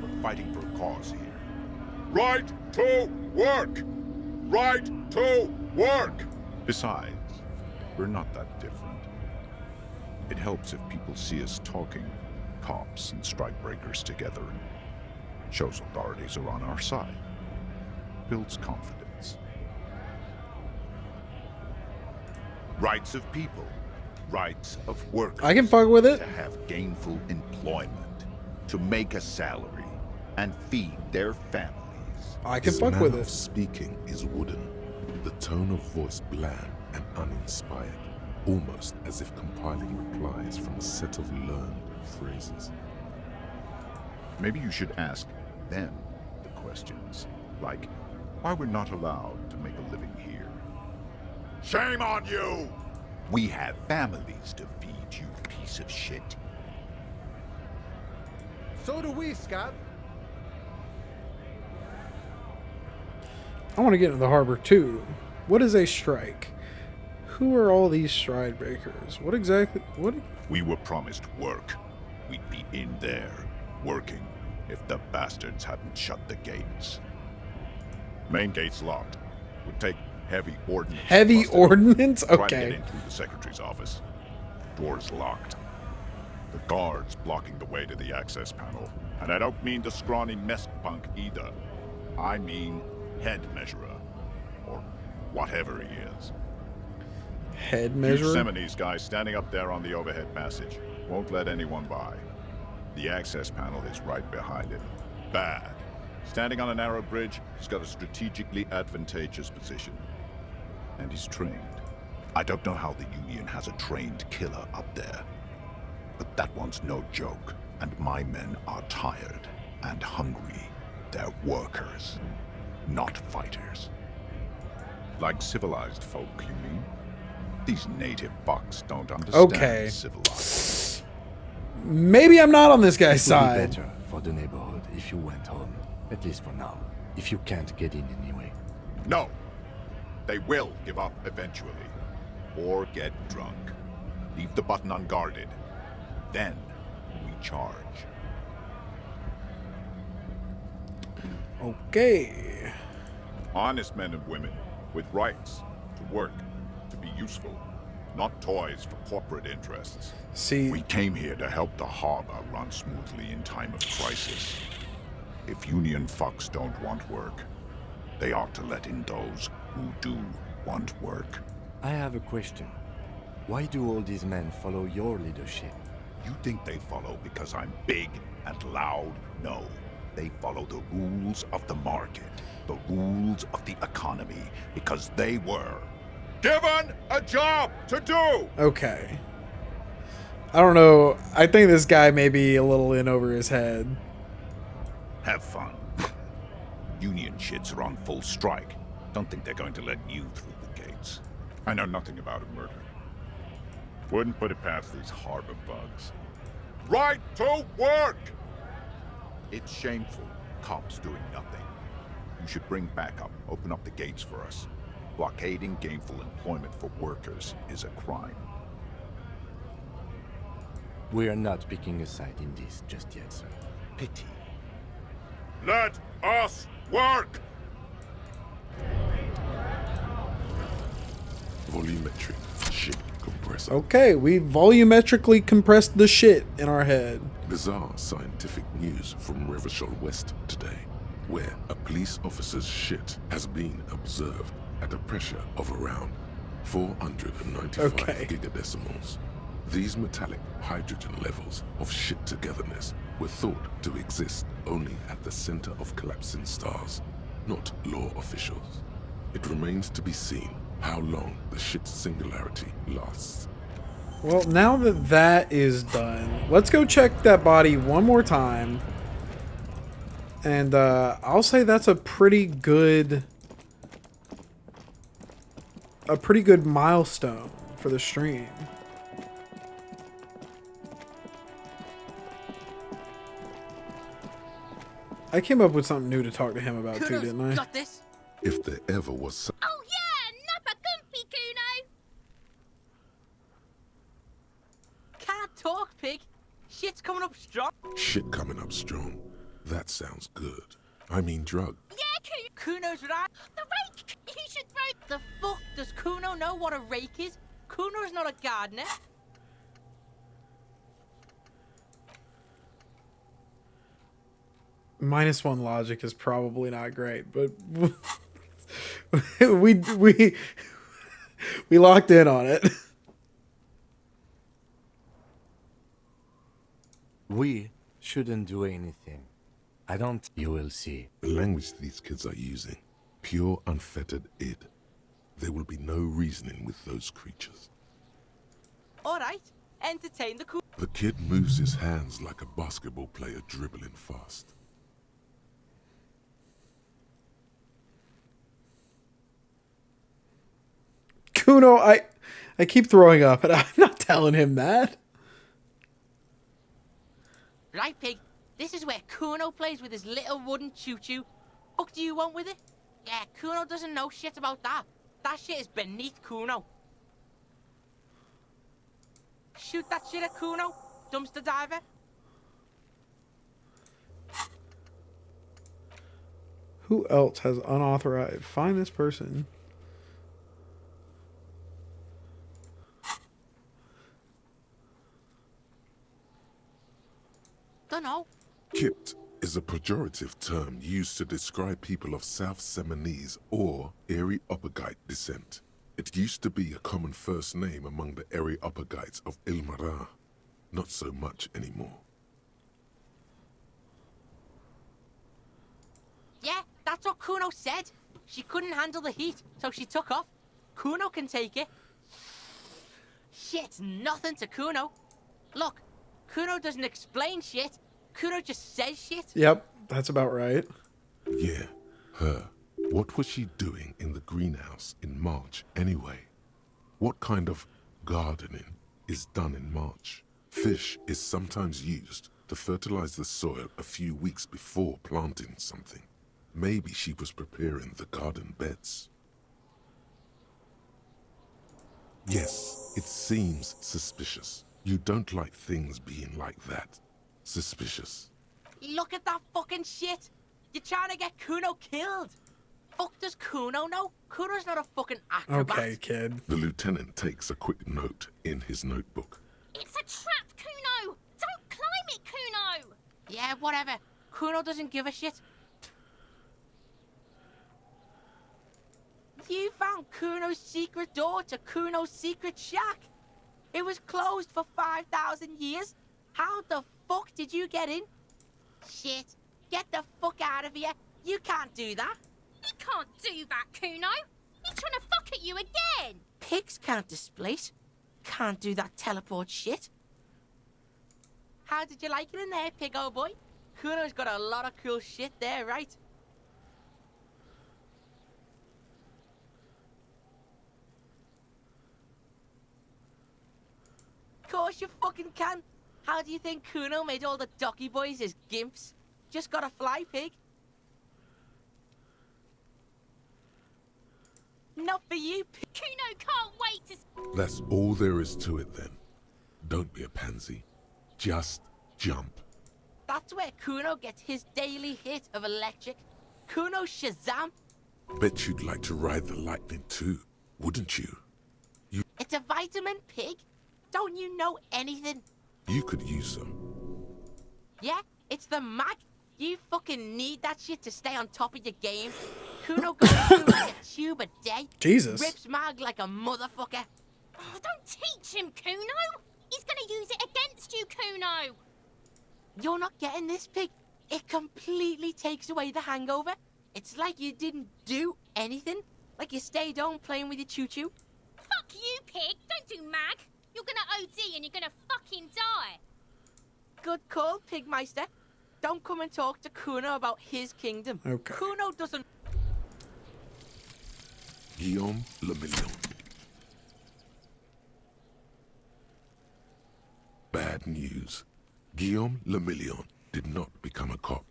We're fighting for a cause here. Right to work! Right to work! Besides, we're not that different. It helps if people see us talking, cops and strikebreakers together. Shows authorities are on our side. Builds confidence. Rights of people. Rights of workers. I can fuck with it. To have gainful employment. To make a salary. And feed their families. I can His fuck with manner it. of speaking is wooden. The tone of voice bland and uninspired. Almost as if compiling replies from a set of learned phrases. Maybe you should ask them the questions. Like, why we're not allowed to make a living here. Shame on you! We have families to feed, you piece of shit. So do we, Scott. I want to get into the harbor too. What is a strike? Who are all these stride breakers? What exactly? What? We were promised work. We'd be in there, working, if the bastards hadn't shut the gates. Main gate's locked. Would take heavy ordnance. Heavy ordnance? Try to Okay. get in through the secretary's office. Door's locked. The guard's blocking the way to the access panel. And I don't mean the scrawny mess punk either. I mean head measurer. Or whatever he is. Head Huge measurer? Seminoles guy standing up there on the overhead passage. Won't let anyone by. The access panel is right behind him. Bad. Standing on a narrow bridge, he's got a strategically advantageous position. And he's trained. I don't know how the Union has a trained killer up there. But that one's no joke. And my men are tired and hungry. They're workers, not fighters. Like civilized folk, you mean? These native fucks don't understand Okay. civilized. Maybe I'm not on this guy's It would be side. better for the neighborhood if you went home. At least for now. If you can't get in anyway. No. They will give up eventually. Or get drunk. Leave the button unguarded. Then we charge. Okay. Honest men and women with rights to work, to be useful, not toys for corporate interests. See, we came here to help the harbor run smoothly in time of crisis. If Union fucks don't want work, they ought to let in those who do want work. I have a question. Why do all these men follow your leadership? You think they follow because I'm big and loud? No. They follow the rules of the market, the rules of the economy, because they were given a job to do! Okay. I don't know. I think this guy may be a little in over his head. Have fun. Union shits are on full strike. Don't think they're going to let you through the gates. I know nothing about a murder. Wouldn't put it past these harbor bugs. Right to work! It's shameful. Cops doing nothing. You should bring backup. Open up the gates for us. Blockading gainful employment for workers is a crime. We are not picking a side in this just yet, sir. Pity. Let us work! Volumetric shit compressor. Okay, we volumetrically compressed the shit in our head. Bizarre scientific news from Revachol West today, where a police officer's shit has been observed at a pressure of around 495 gigadecimals. These metallic hydrogen levels of shit togetherness were thought to exist only at the center of collapsing stars, not law officials. It remains to be seen how long the shit singularity lasts. Well, now that that is done, let's go check that body one more time. And I'll say that's a pretty good milestone for the stream. I came up with something new to talk to him about too, didn't I? Got this. If there ever was some Oh yeah, Nappa Gumpy, Kuno. Can't talk, pig. Shit's coming up strong. shit coming up strong, that sounds good. I mean drug. Yeah, Kuno's right. The rake. You should throw. The fuck does Kuno know what a rake is? Kuno's not a gardener. -1 logic is probably not great, but we We locked in on it. We shouldn't do anything. I don't... You will see. The language these kids are using, pure unfettered id. There will be no reasoning with those creatures. Alright, entertain the cool. The kid moves his hands like a basketball player dribbling fast. Kuno, I keep throwing up, and I'm not telling him that. Right, Pig, this is where Kuno plays with his little wooden choo-choo. What do you want with it? Yeah, Kuno doesn't know shit about that. That shit is beneath Kuno. Shoot that shit at Kuno, dumpster diver. Who else has unauthorized? Find this person. Dunno. Kipt is a pejorative term used to describe people of South Seminese or Areopagite descent. It used to be a common first name among the Areopagites of Ilmarar. Not so much anymore. Yeah, that's what Kuno said. She couldn't handle the heat, so she took off. Kuno can take it. Shit's nothing to Kuno. Look, Kuno doesn't explain shit. Kuno just says shit. Yep, that's about right. Yeah, her. What was she doing in the greenhouse in March anyway? What kind of gardening is done in March? Fish is sometimes used to fertilize the soil a few weeks before planting something. Maybe she was preparing the garden beds. Yes, it seems suspicious. You don't like things being like that. Suspicious. Look at that fucking shit. You're trying to get Kuno killed. Fuck does Kuno know? Kuno's not a fucking acrobat. Okay, kid. The lieutenant takes a quick note in his notebook. It's a trap, Kuno! Don't climb it, Kuno! Yeah, whatever. Kuno doesn't give a shit. You found Kuno's secret door to Kuno's secret shack. It was closed for 5,000 years. How the fuck did you get in? Shit. Get the fuck out of here. You can't do that. He can't do that, Kuno! He's trying to fuck at you again! Pigs can't displace. Can't do that teleport shit. How did you like it in there, pig old boy? Kuno's got a lot of cool shit there, right? Of course you fucking can. How do you think Kuno made all the docky boys his gimps? Just gotta fly, pig. Not for you, pig. Kuno can't wait to... That's all there is to it then. Don't be a pansy. Just jump. That's where Kuno gets his daily hit of electric. Kuno Shazam. Bet you'd like to ride the lightning too, wouldn't you? It's a vitamin, pig. Don't you know anything? You could use some. Yeah, it's the mag. You fucking need that shit to stay on top of your game. Kuno goes through like a tube a day. Jesus. Rips mag like a motherfucker. Oh, don't teach him, Kuno! He's gonna use it against you, Kuno! You're not getting this, pig. It completely takes away the hangover. It's like you didn't do anything. Like you stayed home playing with your choo-choo. Fuck you, pig! Don't do mag! You're gonna OD and you're gonna fucking die! Good call, Pigmeister. Don't come and talk to Kuno about his kingdom. Okay. Kuno doesn't... Guillaume Le Million. Bad news. Guillaume Le Million did not become a cop.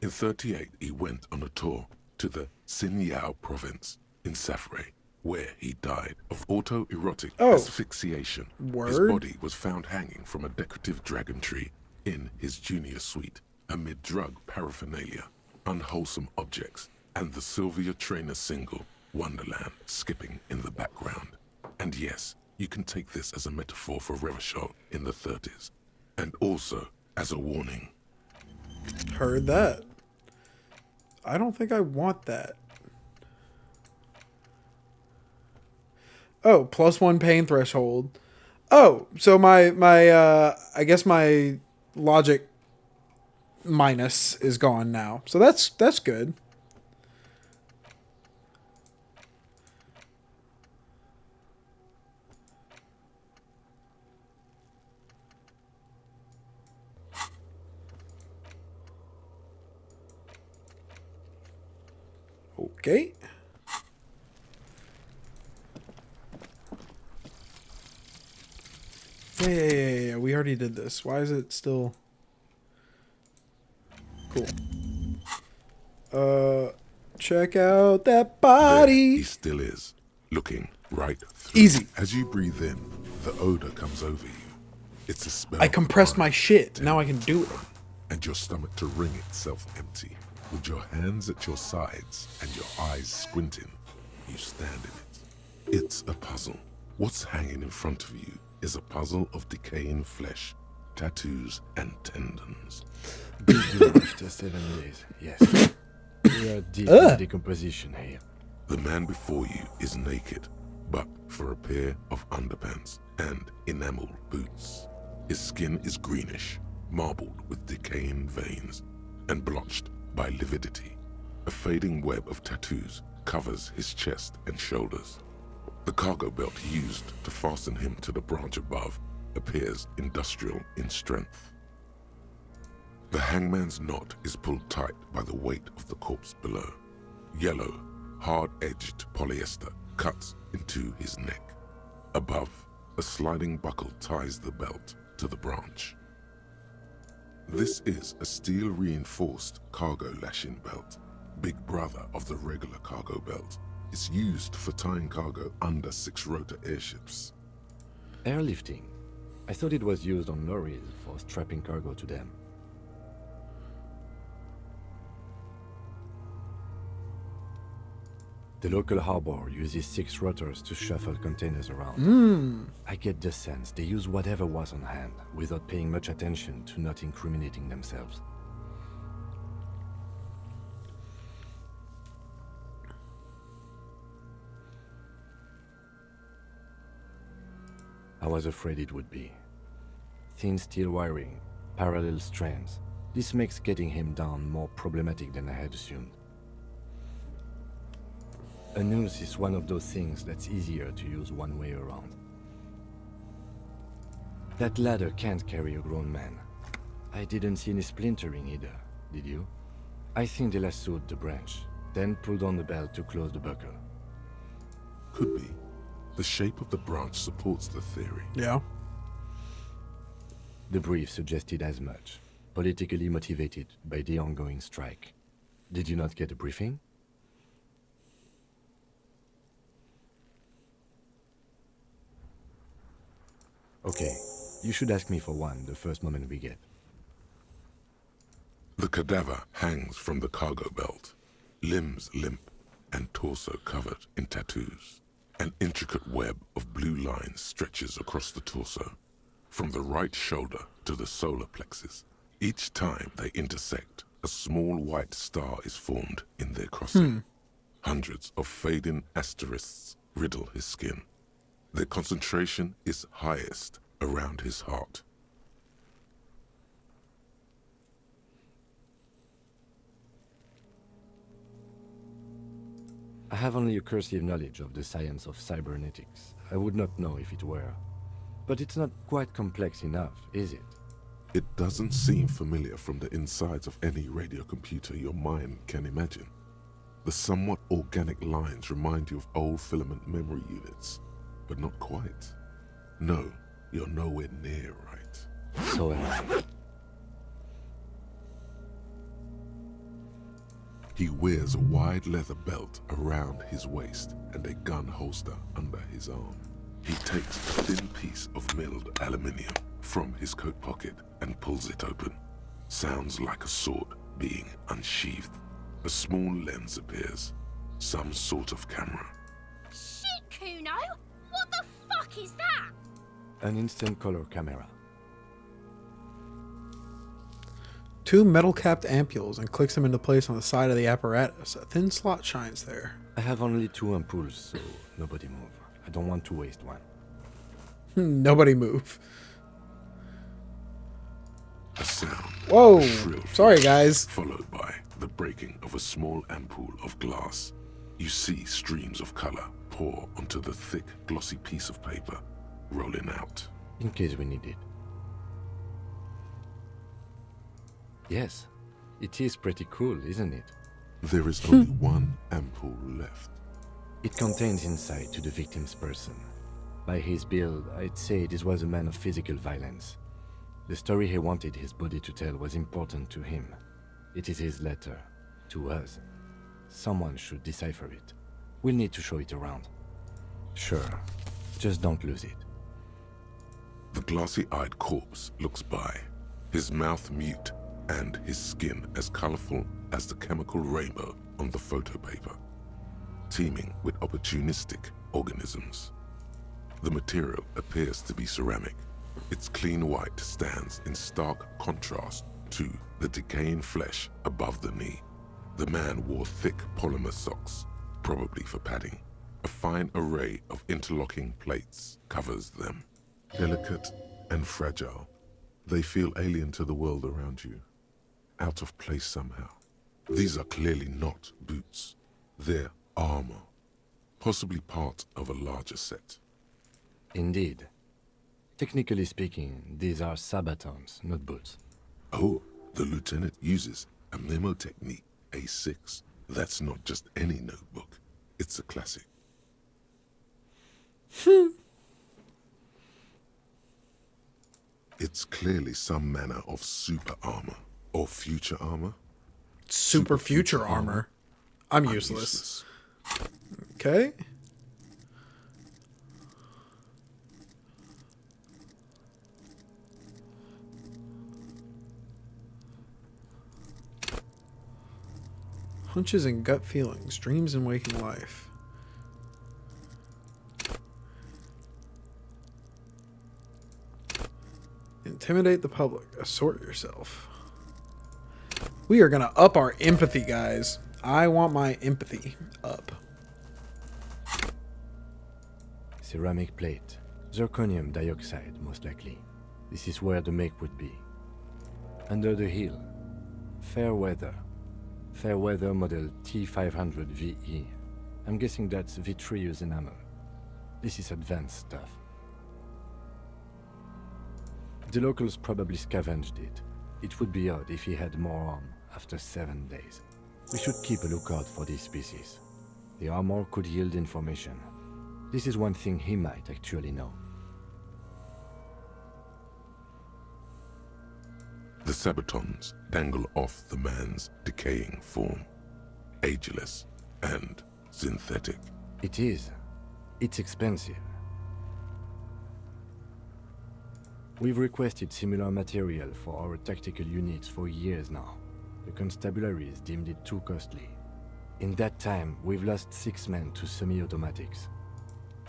In 38, he went on a tour to the Sinyao province in Safre, where he died of autoerotic asphyxiation. His Word? body was found hanging from a decorative dragon tree in his junior suite, amid drug paraphernalia, unwholesome objects, and the Sylvia Trainer single, Wonderland, skipping in the background. And yes, you can take this as a metaphor for Revachol in the 30s, and also as a warning. Heard that. I don't think I want that. Oh, +1 pain threshold. Oh, so my I guess my logic minus is gone now. So that's good. Okay. Yeah. We already did this. Why is it still... Cool. Check out that body. There he still is, looking right through. Easy. As you breathe in, the odor comes over you. It's a smell. I compressed my shit. Now I can do it. And your stomach to wring itself empty. With your hands at your sides and your eyes squinting, you stand in it. It's a puzzle. What's hanging in front of you is a puzzle of decaying flesh, tattoos, and tendons. Building after 7 days, yes. We are deep in decomposition here. The man before you is naked, but for a pair of underpants and enamel boots. His skin is greenish, marbled with decaying veins, and blotched by lividity. A fading web of tattoos covers his chest and shoulders. The cargo belt used to fasten him to the branch above appears industrial in strength. The hangman's knot is pulled tight by the weight of the corpse below. Yellow, hard-edged polyester cuts into his neck. Above, a sliding buckle ties the belt to the branch. This is a steel-reinforced cargo lashing belt, big brother of the regular cargo belt. It's used for tying cargo under 6-rotor airships. Airlifting. I thought it was used on lorries for strapping cargo to them. The local harbor uses 6 rotors to shuffle containers around. I get the sense they use whatever was on hand, without paying much attention to not incriminating themselves. I was afraid it would be. Thin steel wiring, parallel strands. This makes getting him down more problematic than I had assumed. A noose is one of those things that's easier to use one way around. That ladder can't carry a grown man. I didn't see any splintering either, did you? I think they lassoed the branch, then pulled on the belt to close the buckle. Could be. The shape of the branch supports the theory. Yeah. The brief suggested as much, politically motivated by the ongoing strike. Did you not get a briefing? Okay, you should ask me for one the first moment we get. The cadaver hangs from the cargo belt, limbs limp and torso covered in tattoos. An intricate web of blue lines stretches across the torso, from the right shoulder to the solar plexus. Each time they intersect, a small white star is formed in their crossing. Hundreds of fading asterisks riddle his skin. Their concentration is highest around his heart. I have only a cursive knowledge of the science of cybernetics. I would not know if it were. But it's not quite complex enough, is it? It doesn't seem familiar from the insides of any radio computer your mind can imagine. The somewhat organic lines remind you of old filament memory units, but not quite. No, you're nowhere near right. So am I. He wears a wide leather belt around his waist and a gun holster under his arm. He takes a thin piece of milled aluminium from his coat pocket and pulls it open. Sounds like a sword being unsheathed. A small lens appears. Some sort of camera. Shit, Kuno! What the fuck is that? An instant color camera. 2 metal-capped ampules and clicks them into place on the side of the apparatus. A thin slot shines there. I have only 2 ampoules, so nobody move. I don't want to waste one. Nobody move. A sound. Whoa! A shrill Sorry, flash, guys. Followed by the breaking of a small ampoule of glass. You see streams of color pour onto the thick, glossy piece of paper, rolling out. In case we need it. Yes, it is pretty cool, isn't it? There is only one ampoule left. It contains insight to the victim's person. By his build, I'd say this was a man of physical violence. The story he wanted his body to tell was important to him. It is his letter to us. Someone should decipher it. We'll need to show it around. Sure, just don't lose it. The glossy-eyed corpse looks by, his mouth mute and his skin as colorful as the chemical rainbow on the photo paper, teeming with opportunistic organisms. The material appears to be ceramic. Its clean white stands in stark contrast to the decaying flesh above the knee. The man wore thick polymer socks, probably for padding. A fine array of interlocking plates covers them. Delicate and fragile, they feel alien to the world around you, out of place somehow. These are clearly not boots. They're armor, possibly part of a larger set. Indeed. Technically speaking, these are sabatons, not boots. Oh, the lieutenant uses a mnemotechnique A6. That's not just any notebook. It's a classic. It's clearly some manner of super armor or future armor. Super future armor. I'm useless. Okay. Hunches and gut feelings, dreams and waking life. Intimidate the public. Assort yourself. We are going to up our empathy, guys. I want my empathy up. Ceramic plate. Zirconium dioxide, most likely. This is where the make would be. Under the hill. Fair weather. Fair weather model T500 VE. I'm guessing that's vitreous enamel. This is advanced stuff. The locals probably scavenged it. It would be odd if he had more on after 7 days. We should keep a lookout for these species. The armor could yield information. This is one thing he might actually know. The sabatons dangle off the man's decaying form, ageless and synthetic. It is. It's expensive. We've requested similar material for our tactical units for years now. The constabularies deemed it too costly. In that time, we've lost 6 men to semi-automatics.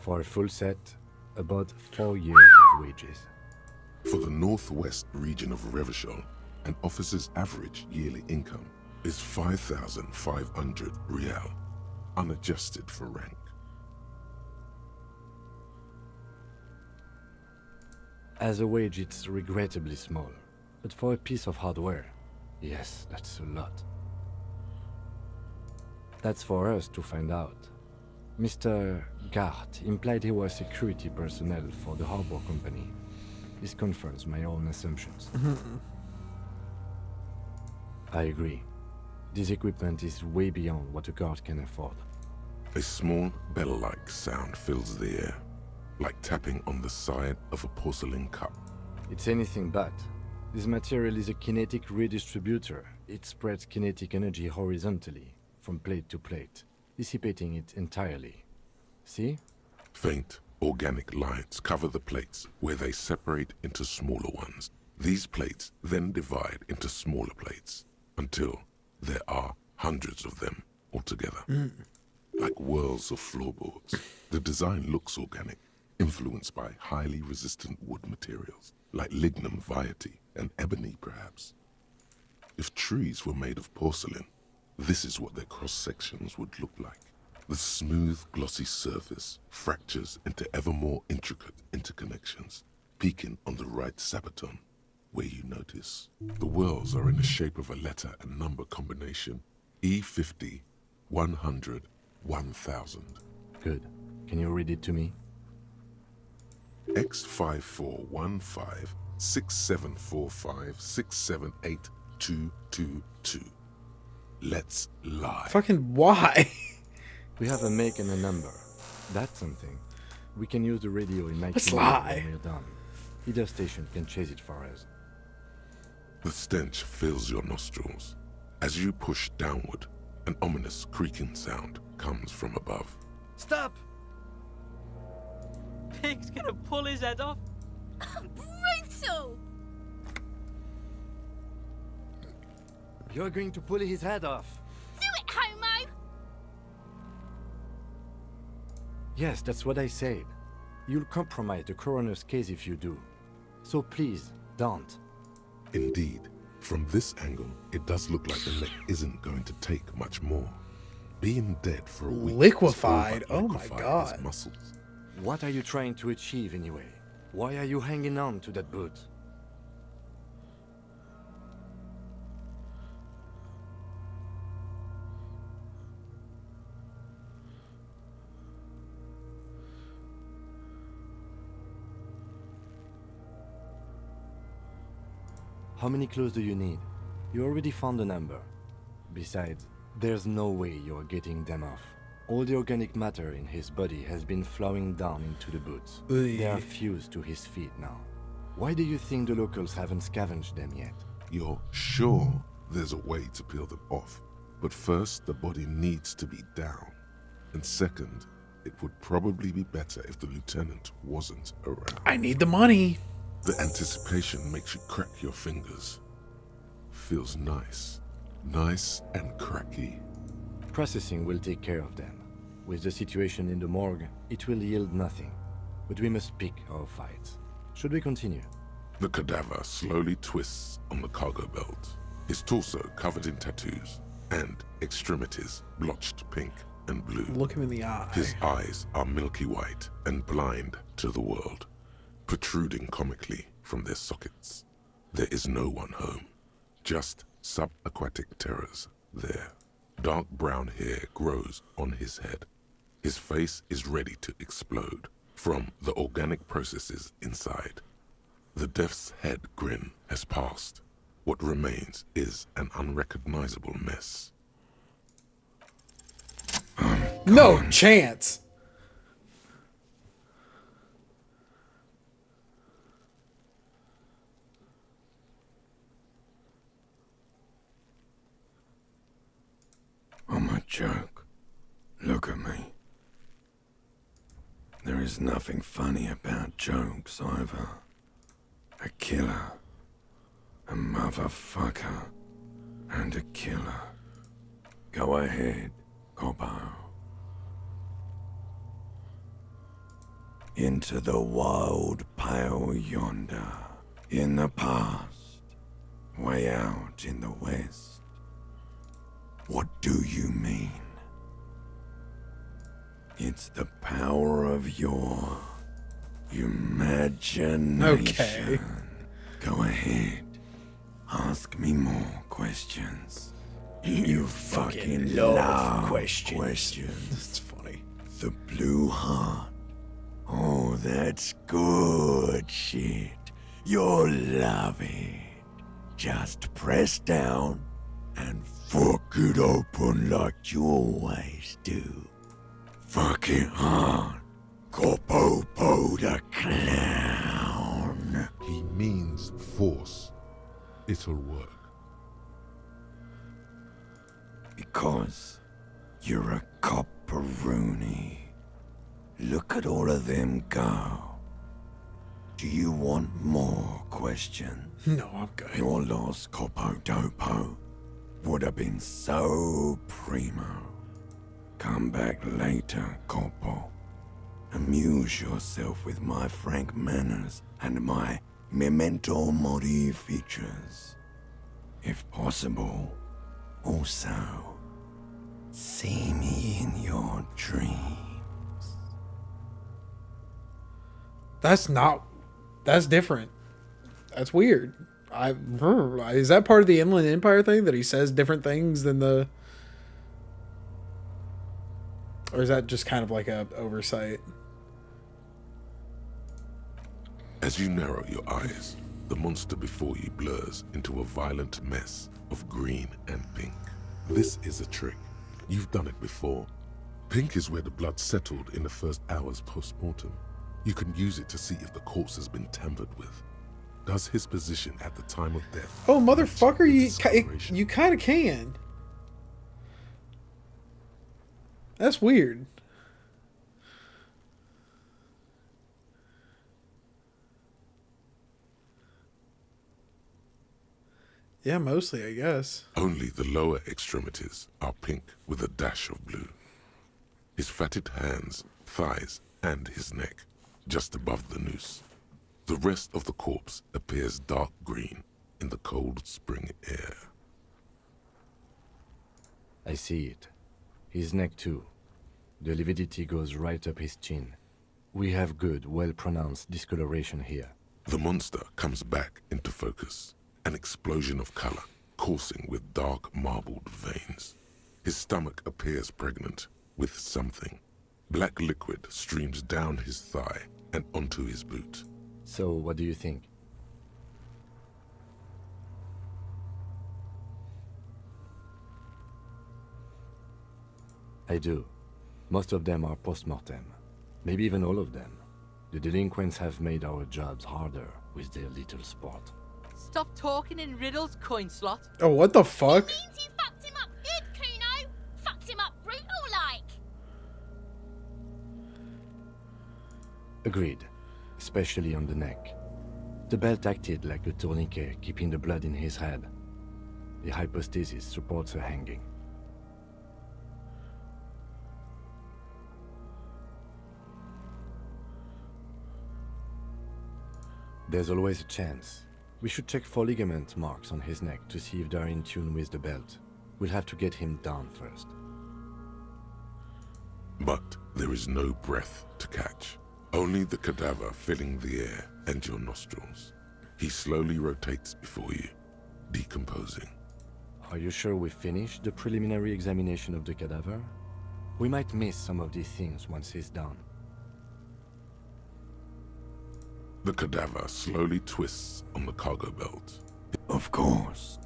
For a full set, about 4 years of wages. For the northwest region of Revachol, an officer's average yearly income is 5,500 rial, unadjusted for rank. As a wage, it's regrettably small. But for a piece of hardware, yes, that's a lot. That's for us to find out. Mr. Gart implied he was security personnel for the harbor company. This confirms my own assumptions. I agree. This equipment is way beyond what a guard can afford. A small bell-like sound fills the air, like tapping on the side of a porcelain cup. It's anything but. This material is a kinetic redistributor. It spreads kinetic energy horizontally, from plate to plate, dissipating it entirely. See? Faint, organic lines cover the plates where they separate into smaller ones. These plates then divide into smaller plates until there are hundreds of them altogether. Like whirls of floorboards. The design looks organic, influenced by highly resistant wood materials, like lignum vitae and ebony perhaps. If trees were made of porcelain, this is what their cross-sections would look like. The smooth, glossy surface fractures into ever more intricate interconnections, peaking on the right sabaton, where you notice the whorls are in the shape of a letter and number combination: E50, 100, 1000. Good. Can you read it to me? X5415 6745 678222. Let's lie. Fucking why? We have a make and a number. That's something. We can use the radio in my Let's clinic lie. when we're done. Either station can chase it for us. The stench fills your nostrils. As you push downward, an ominous creaking sound comes from above. Stop! Pig's gonna pull his head off. Brutal! You're going to pull his head off. Do it, homo! Yes, that's what I said. You'll compromise the coroner's case if you do. So please, don't. Indeed, from this angle, it does look like the neck isn't going to take much more. Being dead for a week. Liquefied? has all Oh but my liquefied God. his muscles. What are you trying to achieve anyway? Why are you hanging on to that boot? How many clues do you need? You already found the number. Besides, there's no way you're getting them off. All the organic matter in his body has been flowing down into the boots. Oy. They are fused to his feet now. Why do you think the locals haven't scavenged them yet? You're sure there's a way to peel them off, but first the body needs to be down. And second, it would probably be better if the lieutenant wasn't around. I need the money. The anticipation makes you crack your fingers. Feels nice. Nice and cracky. Processing will take care of them. With the situation in the morgue, it will yield nothing. But we must pick our fights. Should we continue? The cadaver slowly twists on the cargo belt, his torso covered in tattoos, and extremities blotched pink and blue. Look him in the eye. His eyes are milky white and blind to the world, protruding comically from their sockets. There is no one home, just subaquatic terrors there. Dark brown hair grows on his head. His face is ready to explode from the organic processes inside. The death's head grin has passed. What remains is an unrecognizable mess. No chance. I'm a joke. Look at me. There is nothing funny about jokes either. A killer, a motherfucker, and a killer. Go ahead, Cobbo. Into the wild pale yonder, in the past, way out in the west. What do you mean? It's the power of your imagination. Okay. Go ahead. Ask me more questions. You fucking love questions. That's funny. The blue heart. Oh, that's good shit. You'll love it. Just press down and fuck it open like you always do. Fuck it hard. Corpopo the clown. He means force. It'll work. Because you're a copperoonie. Look at all of them go. Do you want more questions? No, I'm good. Your lost Copodopo would have been so primo. Come back later, Corpo. Amuse yourself with my frank manners and my memento mori features. If possible, also See me in your dreams. That's different. That's weird. Is that part of the Inland Empire thing that he says different things than the, or is that just kind of like a oversight? As you narrow your eyes, the monster before you blurs into a violent mess of green and pink. This is a trick. You've done it before. Pink is where the blood settled in the first hours post-mortem. You can use it to see if the corpse has been tampered with. Does his position at the time of death... Oh, motherfucker, you kind of can. That's weird. Yeah, mostly, I guess. Only the lower extremities are pink with a dash of blue. His fatted hands, thighs, and his neck, just above the noose. The rest of the corpse appears dark green in the cold spring air. I see it. His neck too. The lividity goes right up his chin. We have good, well-pronounced discoloration here. The monster comes back into focus. An explosion of color, coursing with dark marbled veins. His stomach appears pregnant with something. Black liquid streams down his thigh and onto his boot. So, what do you think? I do. Most of them are post-mortem. Maybe even all of them. The delinquents have made our jobs harder with their little sport. Stop talking in riddles, coin slot. Oh, what the fuck? Means you fucked him up good, Kuno. Fucked him up brutal like. Agreed. Especially on the neck. The belt acted like a tourniquet, keeping the blood in his head. The hypostasis supports a hanging. There's always a chance. We should check for ligament marks on his neck to see if they're in tune with the belt. We'll have to get him down first. But there is no breath to catch. Only the cadaver filling the air and your nostrils. He slowly rotates before you, decomposing. Are you sure we finished the preliminary examination of the cadaver? We might miss some of these things once he's done. The cadaver slowly twists on the cargo belt. Of course.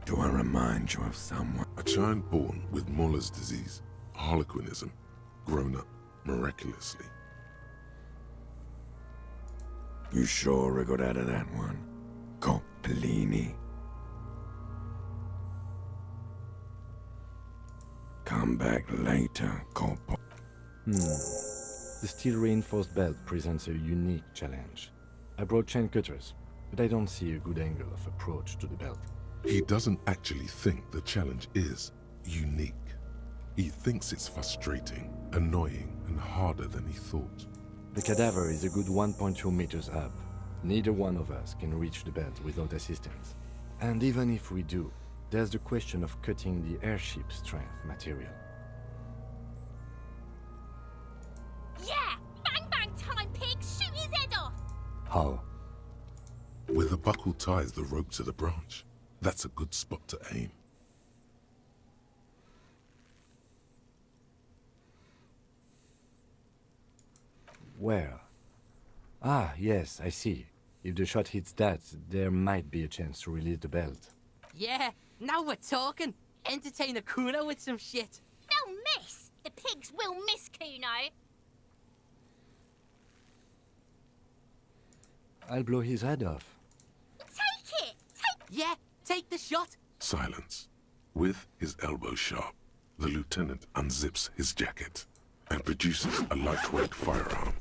Do I remind you of someone? A child born with Muller's disease, harlequinism, grown up miraculously. You sure wriggled out of that one? Coppellini. Come back later, Coppo. The steel-reinforced belt presents a unique challenge. I brought chain cutters, but I don't see a good angle of approach to the belt. He doesn't actually think the challenge is unique. He thinks it's frustrating, annoying, and harder than he thought. The cadaver is a good 1.2 meters up. Neither one of us can reach the belt without assistance. And even if we do, there's the question of cutting the airship strength material. Yeah! Bang bang time, pig! Shoot his head off! How? Where the buckle ties the rope to the branch. That's a good spot to aim. Where? Ah, yes, I see. If the shot hits that, there might be a chance to release the belt. Yeah, now we're talking. Entertain a Kuno with some shit. They'll miss! The pigs will miss Kuno! I'll blow his head off. Take it! Yeah, take the shot! Silence. With his elbow sharp, the lieutenant unzips his jacket and produces a lightweight firearm.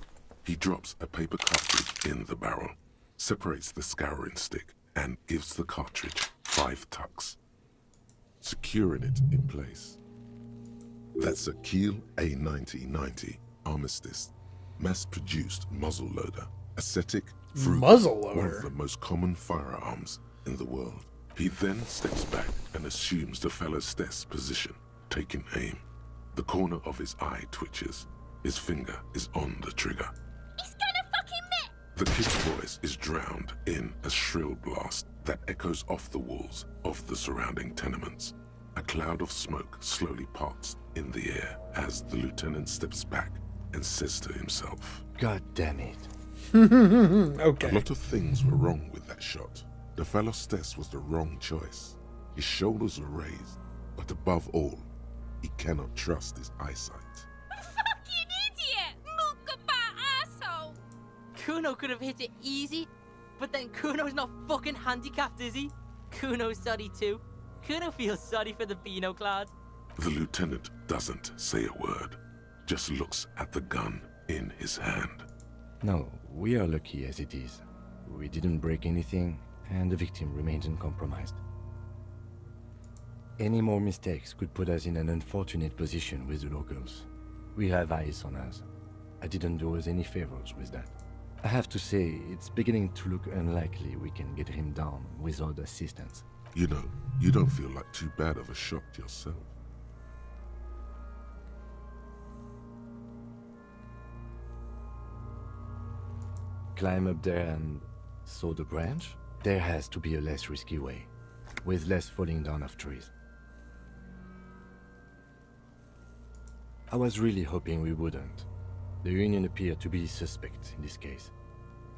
He drops a paper cartridge in the barrel, separates the scouring stick, and gives the cartridge 5 tucks, securing it in place. That's a Kiel A9090 Armistice, mass-produced muzzleloader, ascetic, frugal, Muzzleloader? one of the most common firearms in the world. He then steps back and assumes the fellow's position, taking aim. The corner of his eye twitches. His finger is on the trigger. He's gonna fucking miss! The kid's voice is drowned in a shrill blast that echoes off the walls of the surrounding tenements. A cloud of smoke slowly parts in the air as the lieutenant steps back and says to himself, God damn it. Okay. A lot of things were wrong with that shot. The Phalostes was the wrong choice. His shoulders were raised, but above all, he cannot trust his eyesight. Fucking idiot! Mookaba asshole! Kuno could have hit it easy, but then Kuno's not fucking handicapped, is he? Kuno's sorry too. Kuno feels sorry for the Beano Cloud. The lieutenant doesn't say a word, just looks at the gun in his hand. No, we are lucky as it is. We didn't break anything, and the victim remains uncompromised. Any more mistakes could put us in an unfortunate position with the locals. We have eyes on us. I didn't do us any favors with that. I have to say, it's beginning to look unlikely we can get him down without assistance. You know, you don't feel like too bad of a shot yourself. Climb up there and saw the branch? There has to be a less risky way, with less falling down of trees. I was really hoping we wouldn't. The Union appeared to be suspect in this case.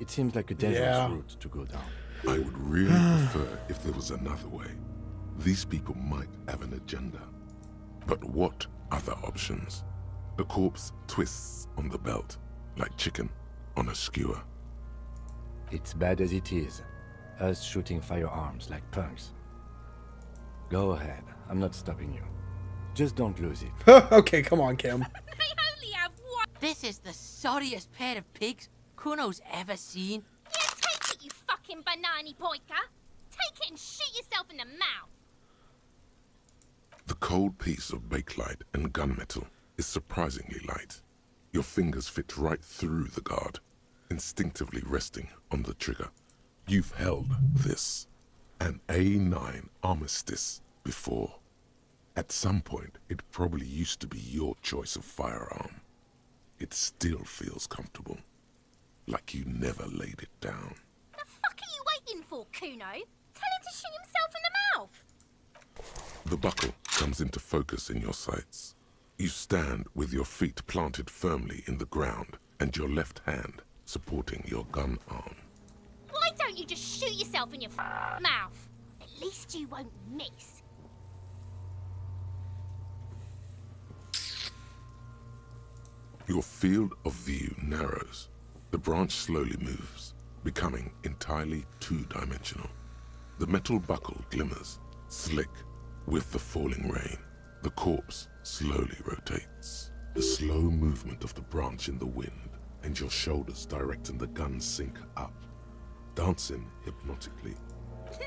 It seems like a dangerous route to go down. I would really prefer if there was another way. These people might have an agenda. But what other options? The corpse twists on the belt, like chicken on a skewer. It's bad as it is. Us shooting firearms like punks. Go ahead, I'm not stopping you. Just don't lose it. Okay, come on, Kim. They only have one. This is the sorriest pair of pigs Kuno's ever seen. Yeah, take it, you fucking banani poika. Take it and shoot yourself in the mouth. The cold piece of bakelite and gunmetal is surprisingly light. Your fingers fit right through the guard, instinctively resting on the trigger. You've held this, an A9 Armistice, before. At some point, it probably used to be your choice of firearm. It still feels comfortable, like you never laid it down. The fuck are you waiting for, Kuno? Tell him to shoot himself in the mouth. The buckle comes into focus in your sights. You stand with your feet planted firmly in the ground and your left hand supporting your gun arm. Why don't you just shoot yourself in your mouth? At least you won't miss. Your field of view narrows. The branch slowly moves, becoming entirely two-dimensional. The metal buckle glimmers, slick, with the falling rain. The corpse slowly rotates. The slow movement of the branch in the wind, and your shoulders directing the gun sink up, dancing hypnotically.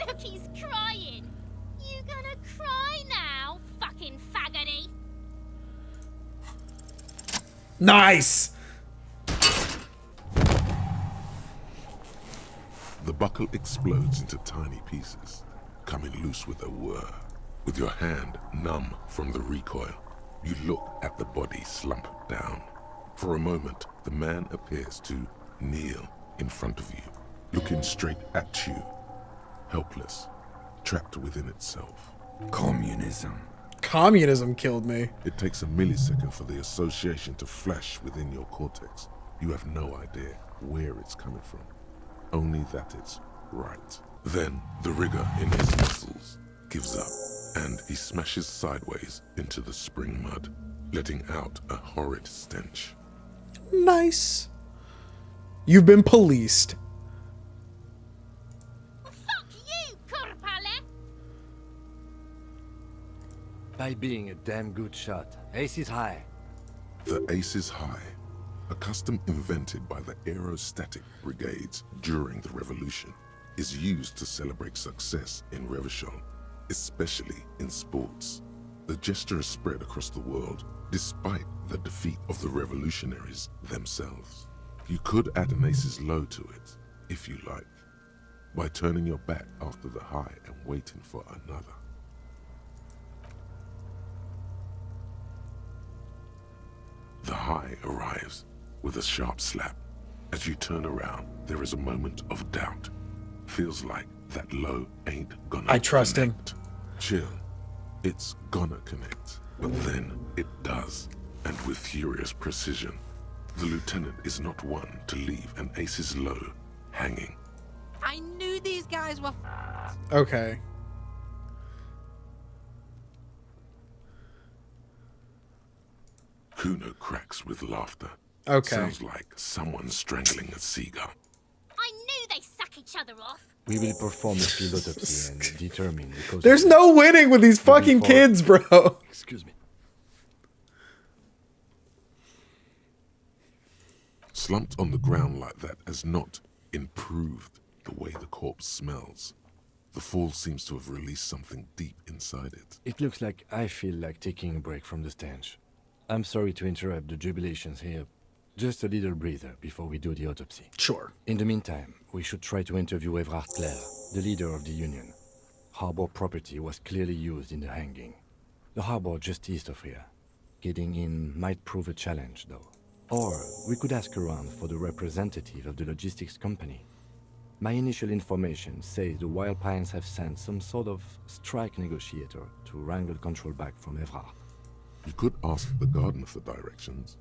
Look, he's crying. You gonna cry now, fucking faggoty? Nice! The buckle explodes into tiny pieces, coming loose with a whir. With your hand numb from the recoil, you look at the body slump down. For a moment, the man appears to kneel in front of you, looking straight at you, helpless, trapped within itself. Communism. Communism killed me. It takes a millisecond for the association to flash within your cortex. You have no idea where it's coming from, only that it's right. Then the rigor in his muscles gives up, and he smashes sideways into the spring mud, letting out a horrid stench. Nice. You've been policed. Fuck you, Kurpale! By being a damn good shot. Ace is high. The Ace is High, a custom invented by the aerostatic brigades during the revolution, is used to celebrate success in Revachol, especially in sports. The gesture is spread across the world, despite the defeat of the revolutionaries themselves. You could add an Ace's Low to it, if you like, by turning your back after the high and waiting for another. high arrives with a sharp slap. As you turn around, there is a moment of doubt. Feels like that low ain't gonna I trust connect. Him. Chill. It's gonna connect. But then it does. And with furious precision. The lieutenant is not one to leave an ace's low hanging. I knew these guys were Okay. Kuno cracks with laughter. Okay. Sounds like someone strangling a seagull. I knew they suck each other off. We will perform a field autopsy and determine the cause. There's no winning with these fucking kids, bro. Excuse me. Slumped on the ground like that has not improved the way the corpse smells. The fall seems to have released something deep inside it. It looks like I feel like taking a break from the stench. I'm sorry to interrupt the jubilations here. Just a little breather before we do the autopsy. Sure. In the meantime, we should try to interview Evrard Clare, the leader of the Union. Harbor property was clearly used in the hanging. The harbor just east of here. Getting in might prove a challenge, though. Or we could ask around for the representative of the logistics company. My initial information says the Wild Pines have sent some sort of strike negotiator to wrangle control back from Evrard. You could ask the gardener for directions.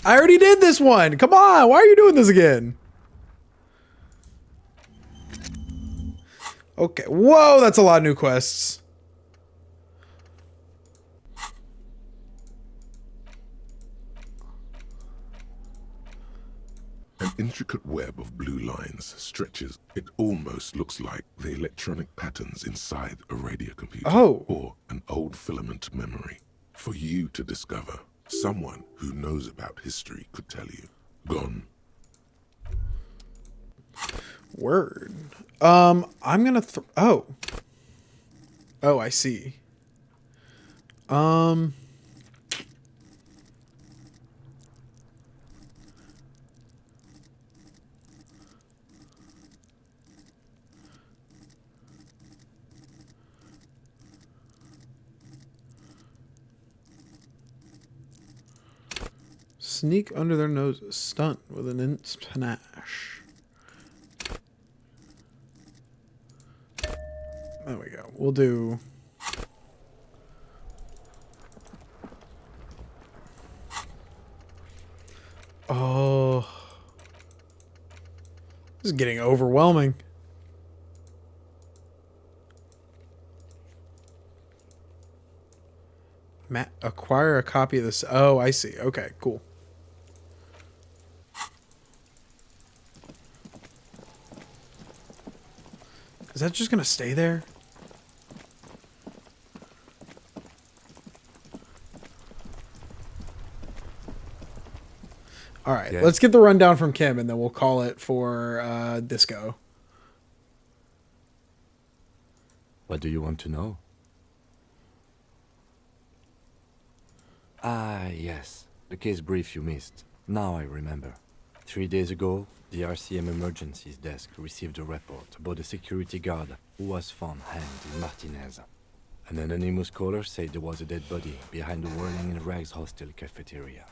I already did this one. Come on. Why are you doing this again? Okay. Whoa, that's a lot of new quests. An intricate web of blue lines stretches. It almost looks like the electronic patterns inside a radio computer. Oh. Or an old filament memory. For you to discover. Someone who knows about history could tell you. Gone. Word. I'm gonna oh. Oh, I see. Sneak under their noses. Stunt with an immense panache. There we go. We'll do... Oh. This is getting overwhelming. Acquire a copy of this. Oh, I see. Okay, cool. Is that just gonna stay there? All right, Yeah. let's get the rundown from Kim, and then we'll call it for Disco. What do you want to know? Ah, yes. The case brief you missed. Now I remember. 3 days ago, the RCM Emergencies Desk received a report about a security guard who was found hanged in Martinez. An anonymous caller said there was a dead body behind the Whirling in Rags hostel cafeteria.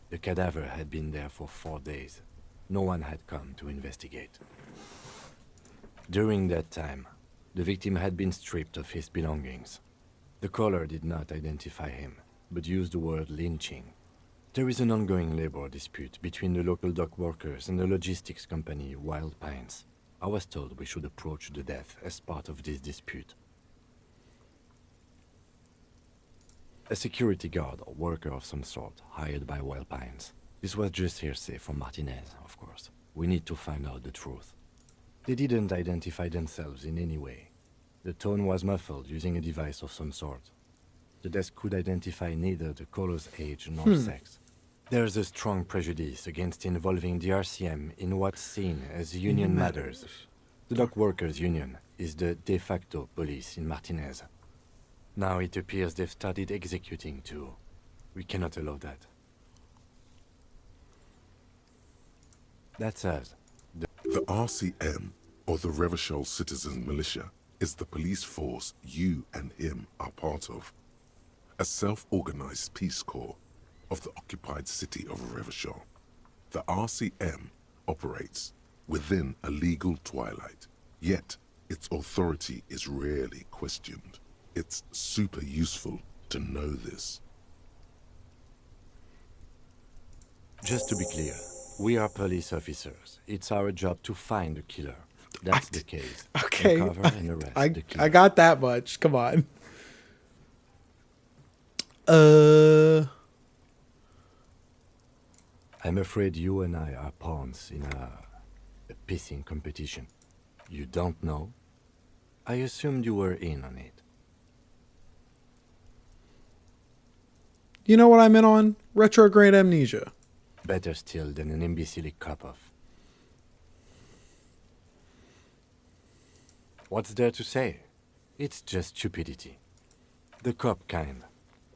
The cadaver had been there for 4 days. No one had come to investigate. During that time, the victim had been stripped of his belongings. The caller did not identify him, but used the word lynching. There is an ongoing labor dispute between the local dock workers and the logistics company Wild Pines. I was told we should approach the death as part of this dispute. A security guard or worker of some sort hired by Wild Pines. This was just hearsay from Martinez, of course. We need to find out the truth. They didn't identify themselves in any way. The tone was muffled using a device of some sort. The desk could identify neither the caller's age nor sex. There's a strong prejudice against involving the RCM in what's seen as union matters. The dock workers' union is the de facto police in Martinez. Now it appears they've started executing too. We cannot allow that. That's us. The RCM, or the Revachol Citizen Militia, is the police force you and him are part of. A self-organized Peace Corps of the occupied city of Revachol. The RCM operates within a legal twilight, yet its authority is rarely questioned. It's super useful to know this. Just to be clear, we are police officers. It's our job to find the killer. That's the case. Okay, Uncover and arrest the killer. I got that much. Come on. I'm afraid you and I are pawns in a pissing competition. You don't know? I assumed you were in on it. You know what I'm in on? Retrograde amnesia. Better still than an imbecilic cop-off. What's there to say? It's just stupidity. The cop kind.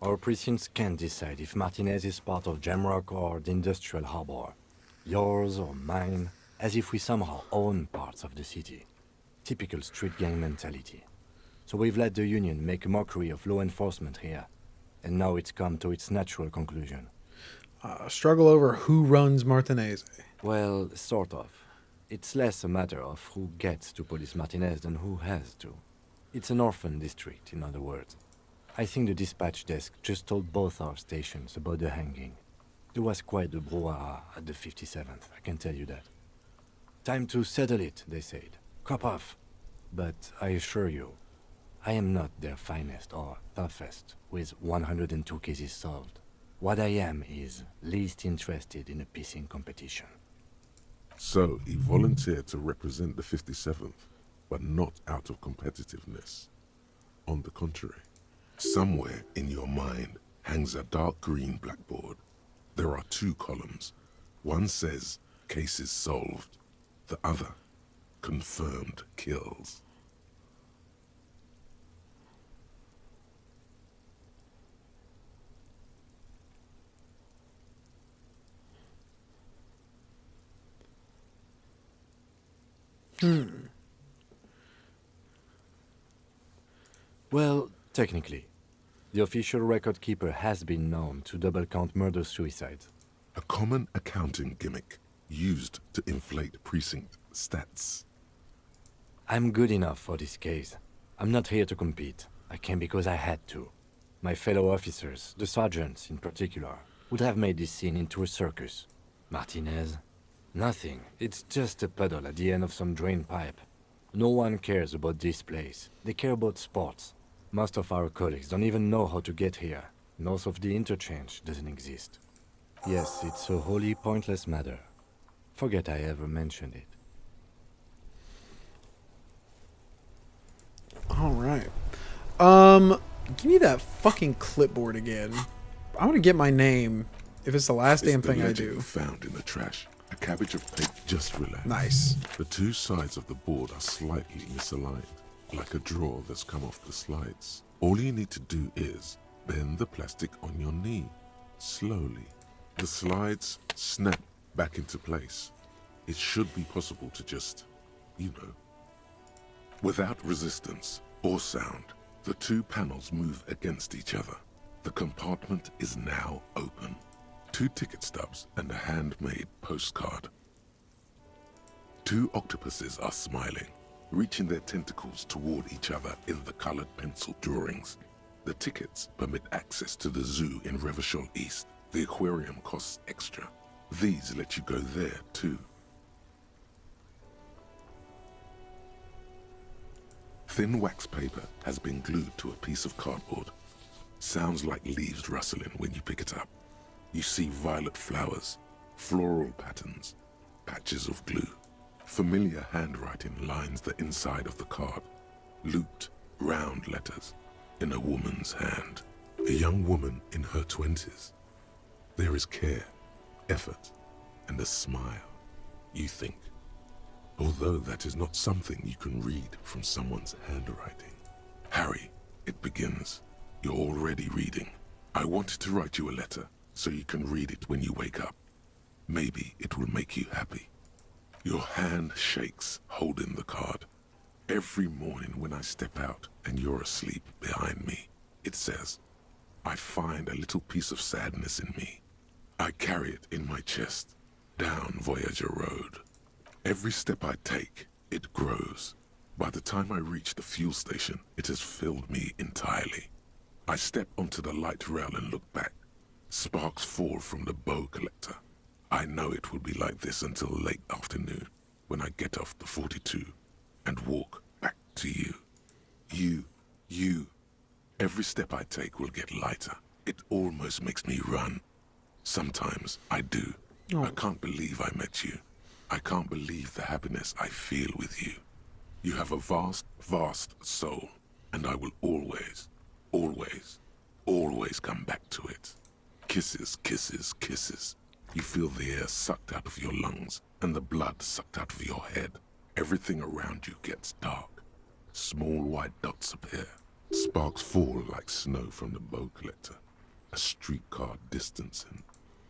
Our precincts can't decide if Martinez is part of Jamrock or the Industrial Harbor. Yours or mine, as if we somehow own parts of the city. Typical street gang mentality. So we've let the Union make a mockery of law enforcement here. And now it's come to its natural conclusion. Struggle over who runs Martinez. Well, sort of. It's less a matter of who gets to police Martinez than who has to. It's an orphan district, in other words. I think the dispatch desk just told both our stations about the hanging. There was quite the brouhaha at the 57th, I can tell you that. Time to settle it, they said. Cop off. But I assure you, I am not their finest or toughest, with 102 cases solved. What I am is least interested in a pissing competition. So he volunteered to represent the 57th, but not out of competitiveness. On the contrary, somewhere in your mind hangs a dark green blackboard. There are two columns. One says, cases solved. The other, confirmed kills. Well, technically, the official record keeper has been known to double count murder-suicides. A common accounting gimmick used to inflate precinct stats. I'm good enough for this case. I'm not here to compete. I came because I had to. My fellow officers, the sergeants in particular, would have made this scene into a circus. Martinez? Nothing. It's just a puddle at the end of some drain pipe. No one cares about this place. They care about sports. Most of our colleagues don't even know how to get here. North of the interchange doesn't exist. Yes, it's a wholly pointless matter. Forget I ever mentioned it. All right. Give me that fucking clipboard again. I want to get my name. If it's the last damn thing I do. Found in the trash. A cabbage of paint just relaxed. Nice. The two sides of the board are slightly misaligned, like a drawer that's come off the slides. All you need to do is bend the plastic on your knee, slowly. The slides snap back into place. It should be possible to just, without resistance or sound, the two panels move against each other. The compartment is now open. 2 ticket stubs and a handmade postcard. 2 octopuses are smiling, reaching their tentacles toward each other in the colored pencil drawings. The tickets permit access to the zoo in Revachol East. The aquarium costs extra. These let you go there too. Thin wax paper has been glued to a piece of cardboard. Sounds like leaves rustling when you pick it up. You see violet flowers, floral patterns, patches of glue. Familiar handwriting lines the inside of the card. Looped, round letters in a woman's hand. A young woman in her 20s. There is care, effort, and a smile, you think. Although that is not something you can read from someone's handwriting. Harry, it begins. You're already reading. I wanted to write you a letter so you can read it when you wake up. Maybe it will make you happy. Your hand shakes, holding the card. Every morning when I step out and you're asleep behind me, it says, I find a little piece of sadness in me. I carry it in my chest, down Voyager Road. Every step I take, it grows. By the time I reach the fuel station, it has filled me entirely. I step onto the light rail and look back. Sparks fall from the bow collector. I know it will be like this until late afternoon, when I get off the 42 and walk back to you. You. Every step I take will get lighter. It almost makes me run. Sometimes I do. Oh. I can't believe I met you. I can't believe the happiness I feel with you. You have a vast, vast soul, and I will always, always, always come back to it. Kisses, kisses, kisses. You feel the air sucked out of your lungs and the blood sucked out of your head. Everything around you gets dark. Small white dots appear. Sparks fall like snow from the bow collector. A streetcar distancing.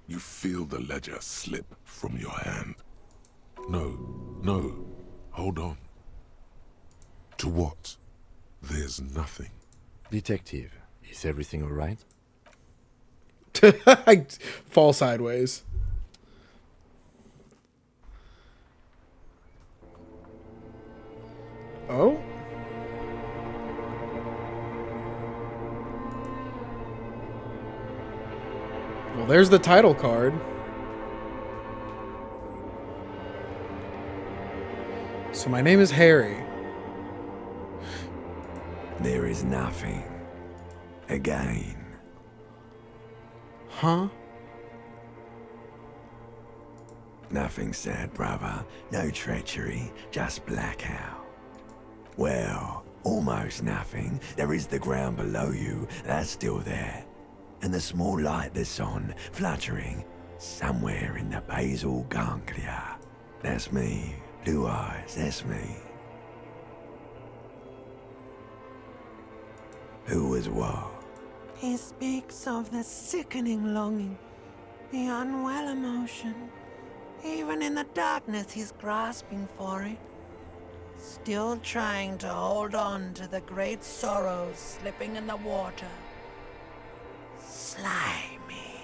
You feel the ledger slip from your hand. No, hold on. To what? There's nothing. Detective, is everything all right? I fall sideways. Oh? Well, there's the title card. So my name is Harry. There is nothing. Again. Huh? Nothing sad, brother. No treachery, just blackout. Well, almost nothing. There is the ground below you, that's still there. And the small light that's on, fluttering, somewhere in the basal ganglia. That's me. Blue eyes, that's me. Who was what? He speaks of the sickening longing, the unwell emotion. Even in the darkness, he's grasping for it. Still trying to hold on to the great sorrows slipping in the water. Slimy.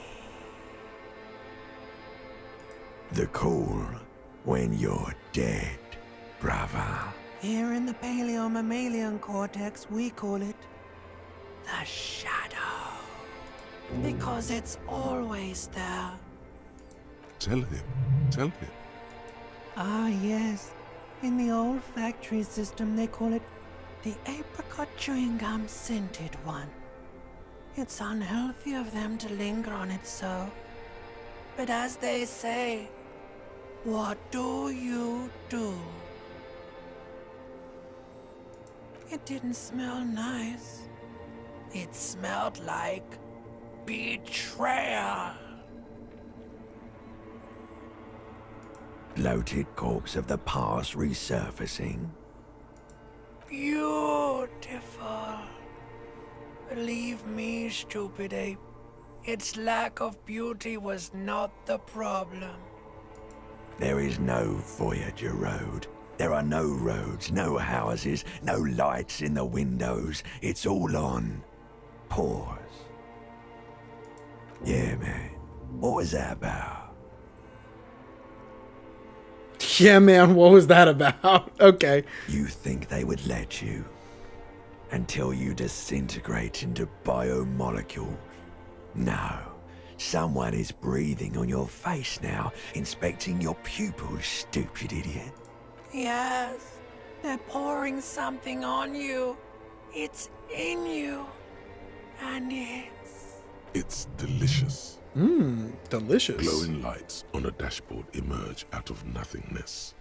The call when you're dead, brother. Here in the paleo-mammalian cortex, we call it the shadow. Because it's always there. Tell him. Ah, yes. In the old factory system, they call it the apricot chewing gum scented one. It's unhealthy of them to linger on it so. But as they say, what do you do? It didn't smell nice. It smelled like betrayal. Bloated corpse of the past resurfacing. Beautiful. Believe me, stupid ape, its lack of beauty was not the problem. There is no Voyager Road. There are no roads, no houses, no lights in the windows. It's all on pause. Yeah, man. What was that about? Yeah, man, what was that about? Okay. You think they would let you? Until you disintegrate into biomolecules? No. Someone is breathing on your face now, inspecting your pupils, stupid idiot. Yes, they're pouring something on you. It's in you. And It's delicious. Delicious. Glowing lights on a dashboard emerge out of nothingness.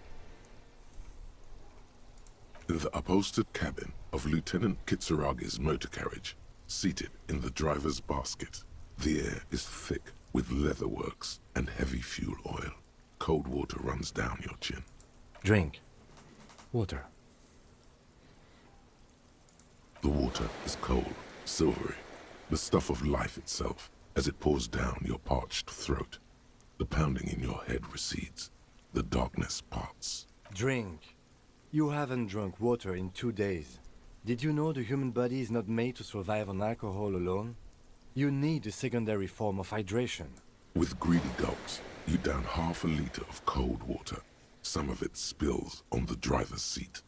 The upholstered cabin of Lieutenant Kitsuragi's motor carriage, seated in the driver's basket. The air is thick with leatherworks and heavy fuel oil. Cold water runs down your chin. Drink. Water. The water is cold, silvery, the stuff of life itself as it pours down your parched throat. The pounding in your head recedes. The darkness parts. Drink. You haven't drunk water in 2 days. Did you know the human body is not made to survive on alcohol alone? You need a secondary form of hydration. With greedy gulps, you down half a liter of cold water. Some of it spills on the driver's seat.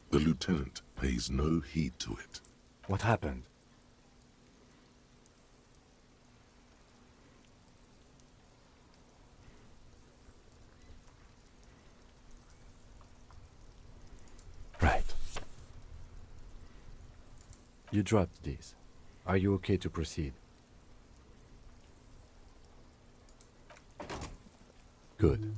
The lieutenant pays no heed to it. What happened? Right. You dropped these. Are you okay to proceed? Good.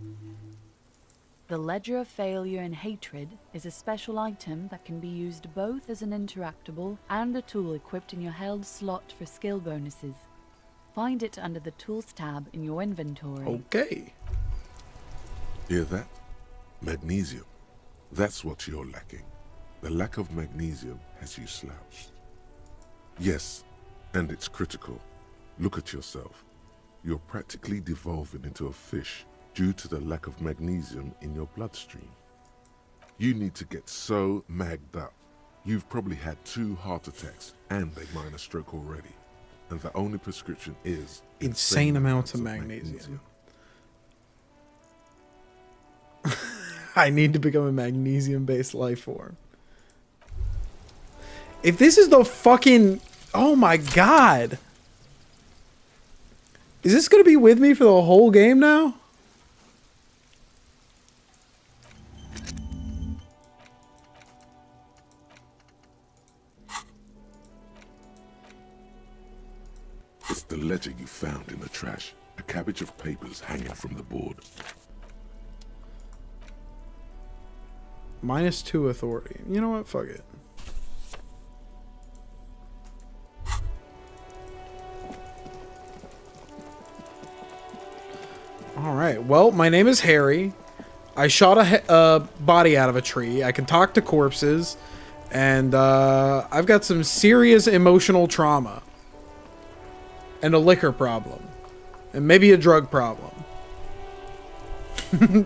The Ledger of Failure and Hatred is a special item that can be used both as an interactable and a tool equipped in your held slot for skill bonuses. Find it under the Tools tab in your inventory. Okay. Hear that? Magnesium. That's what you're lacking. The lack of magnesium has you slouched. Yes, and it's critical. Look at yourself. You're practically devolving into a fish due to the lack of magnesium in your bloodstream. You need to get so magged up. You've probably had 2 heart attacks and a minor stroke already. And the only prescription is insane amounts of magnesium. I need to become a magnesium-based life form. If this is the fucking... Oh my god. Is this going to be with me for the whole game now? It's the ledger you found in the trash. A cabbage of papers hanging from the board. -2 authority. You know what? Fuck it. Alright, well, my name is Harry. I shot a body out of a tree. I can talk to corpses. And I've got some serious emotional trauma. And a liquor problem. And maybe a drug problem.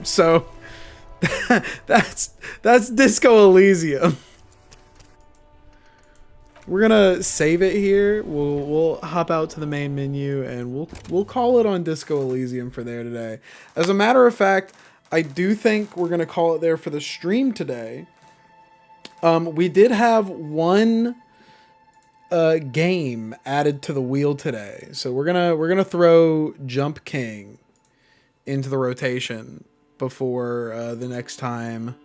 So, that's Disco Elysium. We're gonna save it here. We'll hop out to the main menu and we'll call it on Disco Elysium for there today. As a matter of fact, I do think we're gonna call it there for the stream today. We did have one game added to the wheel today, so we're gonna throw Jump King into the rotation before the next time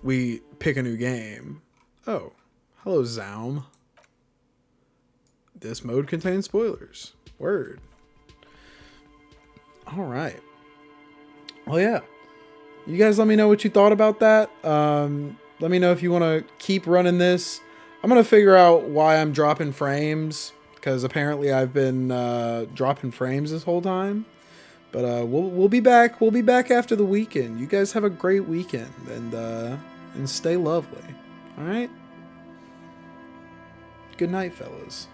we pick a new game. Oh. Hello, Zaum. This mode contains spoilers. Word. Alright. Well, yeah. You guys let me know what you thought about that. Let me know if you want to keep running this. I'm going to figure out why I'm dropping frames, because apparently I've been dropping frames this whole time. But we'll be back. We'll be back after the weekend. You guys have a great weekend, and stay lovely. All right? Good night, fellas.